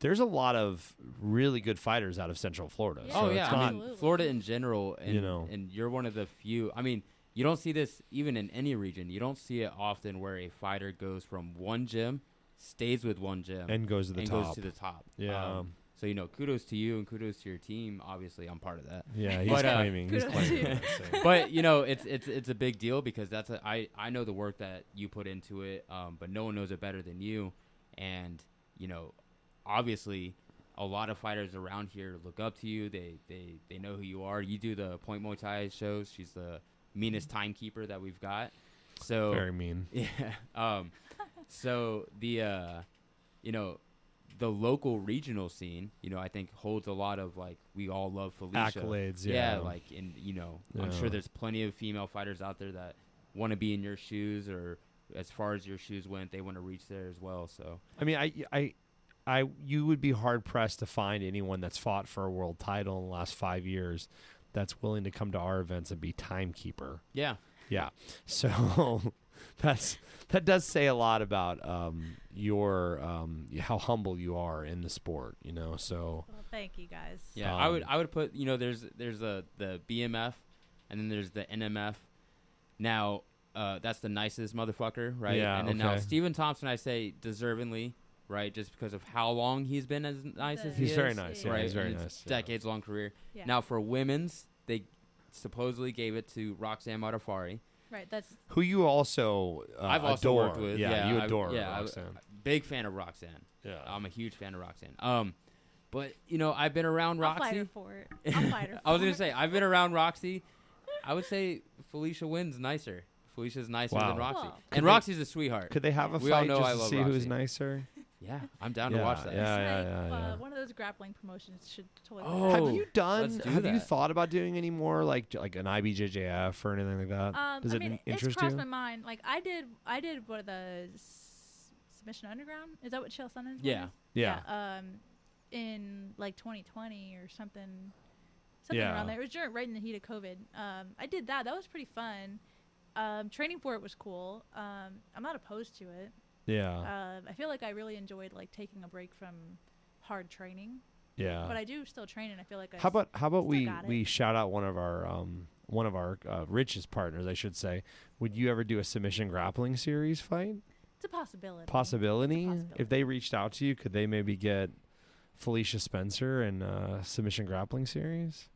[SPEAKER 2] there's a lot of really good fighters out of Central Florida.
[SPEAKER 3] Yeah.
[SPEAKER 2] So
[SPEAKER 4] Oh, yeah.
[SPEAKER 2] it's
[SPEAKER 4] I
[SPEAKER 2] not,
[SPEAKER 4] mean, Florida in general, and,
[SPEAKER 2] you know,
[SPEAKER 4] and you're one of the few. I mean, you don't see this even in any region. You don't see it often where a fighter goes from one gym, stays with one gym,
[SPEAKER 2] and goes to the
[SPEAKER 4] and
[SPEAKER 2] top.
[SPEAKER 4] goes to the top.
[SPEAKER 2] Yeah.
[SPEAKER 4] So, you know, kudos to you and kudos to your team. Obviously, I'm part of that.
[SPEAKER 2] Yeah, he's
[SPEAKER 4] But,
[SPEAKER 2] claiming. He's
[SPEAKER 3] kudos
[SPEAKER 2] claiming
[SPEAKER 3] to you.
[SPEAKER 2] that, so.
[SPEAKER 4] But, you know, it's a big deal because I know the work that you put into it, but no one knows it better than you. And, you know, obviously a lot of fighters around here look up to you. They know who you are. You do the Point Muay Thai shows. She's the meanest timekeeper that we've got. So
[SPEAKER 2] Very mean.
[SPEAKER 4] Yeah. So the you know, the local regional scene, you know, I think holds a lot of, like, we all love Felicia.
[SPEAKER 2] Accolades,
[SPEAKER 4] Yeah, like, and, you know, I'm
[SPEAKER 2] Yeah.
[SPEAKER 4] sure there's plenty of female fighters out there that want to be in your shoes, or as far as your shoes went, they want to reach there as well. So,
[SPEAKER 2] I mean, you would be hard pressed to find anyone that's fought for a world title in the last 5 years that's willing to come to our events and be timekeeper.
[SPEAKER 4] yeah.
[SPEAKER 2] Yeah. So that does say a lot about your how humble you are in the sport, you know. So
[SPEAKER 3] Well, thank you guys.
[SPEAKER 4] Yeah, I would put, you know, there's the BMF, and then there's the NMF. Now, that's the nicest motherfucker, right?
[SPEAKER 2] Yeah,
[SPEAKER 4] and then now
[SPEAKER 2] okay.
[SPEAKER 4] Stephen Thompson, I say deservingly, right, just because of how long he's been as nice as he is.
[SPEAKER 2] he's very nice. Yeah,
[SPEAKER 4] right?
[SPEAKER 2] he's very
[SPEAKER 4] And it's
[SPEAKER 2] nice. Yeah.
[SPEAKER 4] decades-long career.
[SPEAKER 3] Yeah.
[SPEAKER 4] Now, for women's, they supposedly gave it to Roxanne Modafferi.
[SPEAKER 3] Right. That's
[SPEAKER 2] Who you also
[SPEAKER 4] I've also
[SPEAKER 2] adore.
[SPEAKER 4] worked with.
[SPEAKER 2] Yeah, you
[SPEAKER 4] I-
[SPEAKER 2] adore
[SPEAKER 4] yeah,
[SPEAKER 2] Roxanne.
[SPEAKER 4] big fan of Roxanne.
[SPEAKER 2] Yeah.
[SPEAKER 4] I'm a huge fan of Roxanne. But, you know, I've been around
[SPEAKER 3] I'll fight
[SPEAKER 4] Roxy.
[SPEAKER 3] her for it. I'll fight her.
[SPEAKER 4] I was
[SPEAKER 3] for
[SPEAKER 4] going
[SPEAKER 3] it.
[SPEAKER 4] to say, I've been around Roxy. I would say Felicia wins nicer. Felicia's nicer
[SPEAKER 2] Wow.
[SPEAKER 4] than Roxy.
[SPEAKER 3] Cool.
[SPEAKER 4] And
[SPEAKER 2] they-
[SPEAKER 4] Roxy's a sweetheart.
[SPEAKER 2] Could they have a
[SPEAKER 4] We all
[SPEAKER 2] fight
[SPEAKER 4] know
[SPEAKER 2] just
[SPEAKER 4] I
[SPEAKER 2] to
[SPEAKER 4] love
[SPEAKER 2] see who's
[SPEAKER 4] Roxy.
[SPEAKER 2] nicer?
[SPEAKER 4] Yeah, I'm down to
[SPEAKER 2] Yeah,
[SPEAKER 4] watch that.
[SPEAKER 2] yeah.
[SPEAKER 3] It's like,
[SPEAKER 2] yeah.
[SPEAKER 3] one of those grappling promotions should totally.
[SPEAKER 4] Oh,
[SPEAKER 2] Have you done?
[SPEAKER 4] let's do
[SPEAKER 2] Have you
[SPEAKER 4] that.
[SPEAKER 2] thought about doing any more like an IBJJF or anything like that? Does
[SPEAKER 3] I
[SPEAKER 2] it
[SPEAKER 3] mean, it's
[SPEAKER 2] interest
[SPEAKER 3] crossed
[SPEAKER 2] you?
[SPEAKER 3] my mind. Like I did what the Submission Underground. Is that what Chael Sonnen's
[SPEAKER 4] Yeah.
[SPEAKER 3] is?
[SPEAKER 2] Yeah.
[SPEAKER 3] In like 2020 or something
[SPEAKER 2] Yeah.
[SPEAKER 3] around there. It was right in the heat of COVID. I did that. That was pretty fun. Training for it was cool. I'm not opposed to it.
[SPEAKER 2] Yeah.
[SPEAKER 3] I feel like I really enjoyed like taking a break from hard training.
[SPEAKER 2] Yeah.
[SPEAKER 3] But I do still train, and I feel like
[SPEAKER 2] How about
[SPEAKER 3] still
[SPEAKER 2] we
[SPEAKER 3] got it.
[SPEAKER 2] we shout out one of our richest partners, I should say. Would you ever do a submission grappling series fight?
[SPEAKER 3] It's a possibility.
[SPEAKER 2] Possibility?
[SPEAKER 3] It's a possibility.
[SPEAKER 2] If they reached out to you, could they maybe get Felicia Spencer in submission grappling series?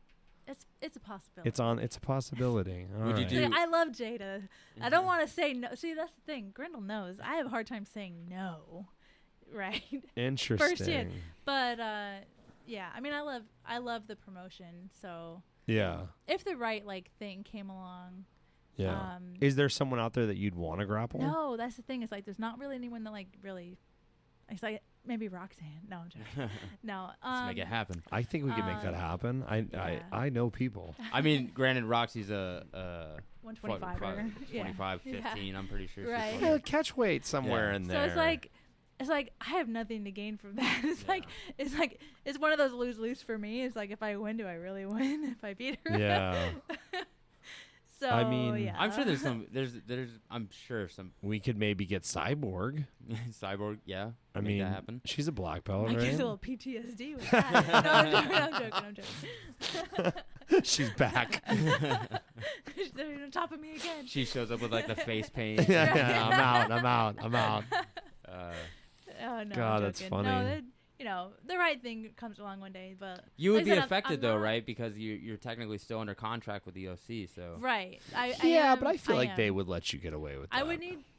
[SPEAKER 3] It's a possibility.
[SPEAKER 2] It's a possibility. All
[SPEAKER 4] Would you
[SPEAKER 2] right.
[SPEAKER 4] do-
[SPEAKER 3] I love Jada. I don't want to say no. See, that's the thing. Grindle knows. I have a hard time saying no. Right.
[SPEAKER 2] Interesting.
[SPEAKER 3] But yeah. I mean, I love the promotion. So
[SPEAKER 2] Yeah.
[SPEAKER 3] if the right like thing came along.
[SPEAKER 2] Yeah. Is there someone out there that you'd want to grapple?
[SPEAKER 3] No, that's the thing. It's like there's not really anyone that like really. It's like maybe Roxanne. No, I'm joking. No.
[SPEAKER 4] Let's make it happen.
[SPEAKER 2] I think we could make that happen. I know people.
[SPEAKER 4] I mean, granted, Roxy's a
[SPEAKER 3] 125er.
[SPEAKER 4] 25, 15, I'm pretty sure. she's
[SPEAKER 3] Right.
[SPEAKER 4] 20.
[SPEAKER 2] Yeah, catch weight somewhere
[SPEAKER 4] Yeah.
[SPEAKER 2] in
[SPEAKER 3] So
[SPEAKER 2] there.
[SPEAKER 3] it's like I have nothing to gain from that. It's one of those lose for me. It's like if I win, do I really win? If I beat her,
[SPEAKER 2] Yeah.
[SPEAKER 3] So
[SPEAKER 2] I mean,
[SPEAKER 3] yeah.
[SPEAKER 4] I'm sure I'm sure some
[SPEAKER 2] We could maybe get Cyborg.
[SPEAKER 4] cyborg. Yeah,
[SPEAKER 2] I
[SPEAKER 4] make
[SPEAKER 2] mean,
[SPEAKER 4] that happen.
[SPEAKER 2] she's a black belt,
[SPEAKER 3] I
[SPEAKER 2] right?
[SPEAKER 3] get a little PTSD with that. No, I'm joking.
[SPEAKER 2] She's back.
[SPEAKER 3] They're on top of me again.
[SPEAKER 4] She shows up with like the face paint.
[SPEAKER 2] yeah, I'm out.
[SPEAKER 3] Oh no,
[SPEAKER 2] God,
[SPEAKER 3] I'm
[SPEAKER 2] that's
[SPEAKER 3] joking.
[SPEAKER 2] funny.
[SPEAKER 3] No, the right thing comes along one day. But
[SPEAKER 4] you would
[SPEAKER 3] like
[SPEAKER 4] be
[SPEAKER 3] I said,
[SPEAKER 4] affected
[SPEAKER 3] I'm
[SPEAKER 4] though,
[SPEAKER 3] not,
[SPEAKER 4] right? Because you're technically still under contract with the UFC, so
[SPEAKER 3] right.
[SPEAKER 2] But I feel like they would let you get away with that.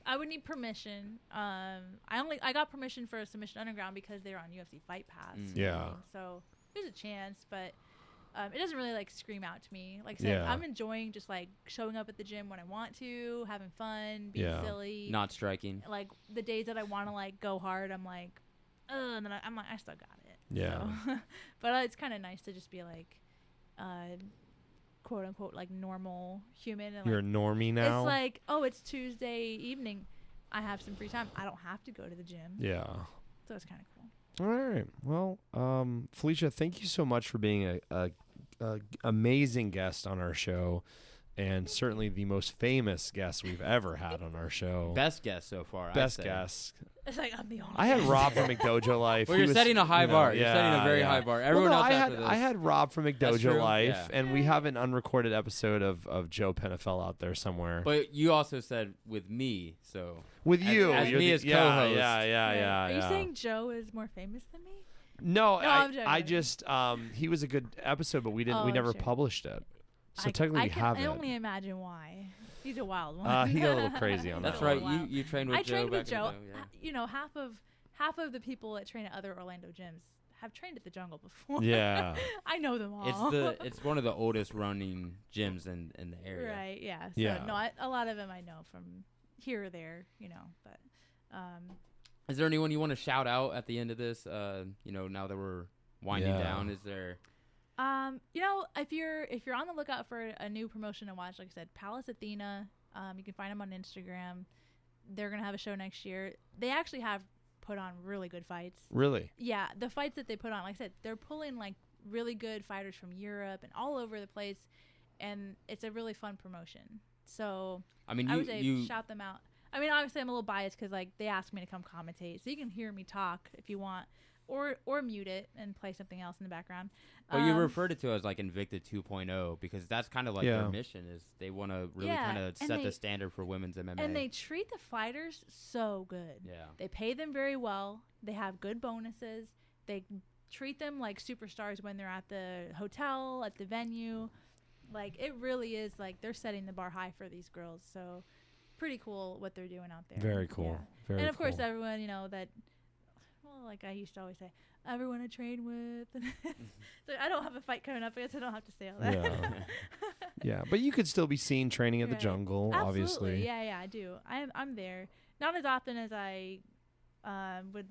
[SPEAKER 3] I would need permission. I got permission for Submission Underground because they were on UFC Fight Pass.
[SPEAKER 2] Yeah.
[SPEAKER 3] So there's a chance, but it doesn't really like scream out to me. Like I said, I'm enjoying just like showing up at the gym when I want to, having fun, being silly,
[SPEAKER 4] not striking.
[SPEAKER 3] Like the days that I want to like go hard, I'm like, and then I'm like, I still got it.
[SPEAKER 2] Yeah.
[SPEAKER 3] So but it's kind of nice to just be like, quote unquote, like normal human. And
[SPEAKER 2] you're
[SPEAKER 3] like,
[SPEAKER 2] a normie now.
[SPEAKER 3] It's like, oh, it's Tuesday evening. I have some free time. I don't have to go to the gym.
[SPEAKER 2] Yeah.
[SPEAKER 3] So it's kind of cool.
[SPEAKER 2] All right. Well, Felicia, thank you so much for being a amazing guest on our show, and certainly the most famous guest we've ever had on our show.
[SPEAKER 4] Best guest so far.
[SPEAKER 2] Best guest.
[SPEAKER 3] It's like I'm the only.
[SPEAKER 2] I had Rob from McDojo Life.
[SPEAKER 4] Well, you're setting a high bar. You're setting a very high bar. Everyone else after this.
[SPEAKER 2] I had Rob from McDojo Life, and we have an unrecorded episode of Joe Penafel out there somewhere.
[SPEAKER 4] But you also said with me, so
[SPEAKER 2] with you,
[SPEAKER 4] as me as co-host.
[SPEAKER 3] Yeah. Are you saying Joe is more famous than me?
[SPEAKER 2] No, I just he was a good episode, but we never published it. So technically, we have it.
[SPEAKER 3] I only imagine why. He's a wild one.
[SPEAKER 2] He got a little crazy on that.
[SPEAKER 4] That's right. You trained with Joe.
[SPEAKER 3] I trained with Joe.
[SPEAKER 4] Yeah.
[SPEAKER 3] Half of the people that train at other Orlando gyms have trained at the Jungle before.
[SPEAKER 2] Yeah.
[SPEAKER 3] I know them all.
[SPEAKER 4] It's one of the oldest running gyms in the area.
[SPEAKER 3] Right. Yeah. So no, a lot of them I know from here or there. But.
[SPEAKER 4] Is there anyone you want to shout out at the end of this? Now that we're winding down, is there?
[SPEAKER 3] If you're on the lookout for a new promotion to watch, like I said, Palace Athena, you can find them on Instagram. They're gonna have a show next year. They actually have put on really good fights.
[SPEAKER 2] Really?
[SPEAKER 3] Yeah, the fights that they put on, like I said, they're pulling like really good fighters from Europe and all over the place, and it's a really fun promotion. So I would say shout them out. I mean, obviously I'm a little biased because like they asked me to come commentate, so you can hear me talk if you want. Or mute it and play something else in the background.
[SPEAKER 4] But you referred it to as like Invicta 2.0 because that's kind of like their mission is they want to really kind of set the standard for women's MMA.
[SPEAKER 3] And they treat the fighters so good.
[SPEAKER 4] Yeah.
[SPEAKER 3] They pay them very well. They have good bonuses. They treat them like superstars when they're at the hotel, at the venue. Like it really is like they're setting the bar high for these girls. So pretty cool what they're doing out there.
[SPEAKER 2] Very cool.
[SPEAKER 3] Yeah. And of course everyone, that like I used to always say, everyone I train with. So I don't have a fight coming up. I guess I don't have to say all that.
[SPEAKER 2] Yeah. Yeah, but you could still be seen training at the Jungle,
[SPEAKER 3] Absolutely.
[SPEAKER 2] obviously.
[SPEAKER 3] Yeah, I do. I'm there. Not as often as I would,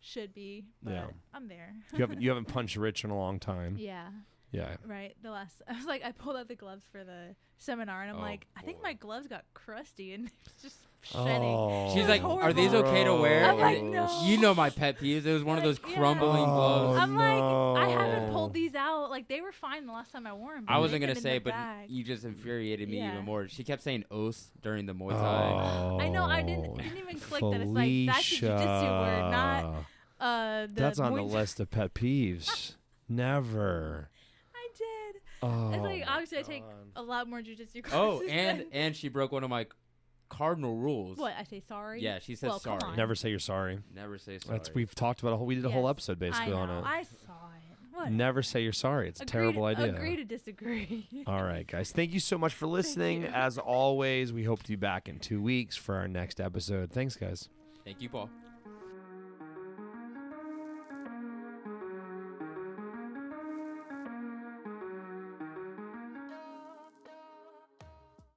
[SPEAKER 3] should be, but I'm there.
[SPEAKER 2] You haven't punched Rich in a long time.
[SPEAKER 3] Yeah.
[SPEAKER 2] Yeah.
[SPEAKER 3] Right. I pulled out the gloves for the seminar, and I'm like, I think my gloves got crusty, and it's just shedding.
[SPEAKER 2] Oh,
[SPEAKER 4] she's like,
[SPEAKER 3] horrible.
[SPEAKER 4] are these okay to wear?
[SPEAKER 3] I'm like, no.
[SPEAKER 4] You know my pet peeves. It was one of those crumbling gloves.
[SPEAKER 3] I'm like, I haven't pulled these out. Like, they were fine the last time I wore them.
[SPEAKER 4] I wasn't going to say, but you just infuriated me even more. She kept saying oaths during the Muay Thai.
[SPEAKER 3] I know. I didn't even click that. It's like, that's a jiu-jitsu word, not
[SPEAKER 2] that's on the list of pet peeves. Never.
[SPEAKER 3] Did.
[SPEAKER 2] Oh,
[SPEAKER 3] it's like obviously I take a lot more jiu-jitsu classes.
[SPEAKER 4] Oh, and she broke one of my cardinal rules.
[SPEAKER 3] What? I say sorry?
[SPEAKER 4] Yeah, she says sorry.
[SPEAKER 2] Never say you're sorry.
[SPEAKER 4] Never say sorry.
[SPEAKER 2] We've talked about we did a whole episode basically on it.
[SPEAKER 3] I saw it. What?
[SPEAKER 2] Never say you're sorry. It's a terrible idea.
[SPEAKER 3] Agree to disagree.
[SPEAKER 2] All right, guys. Thank you so much for listening. As always, we hope to be back in 2 weeks for our next episode. Thanks, guys.
[SPEAKER 4] Thank you, Paul.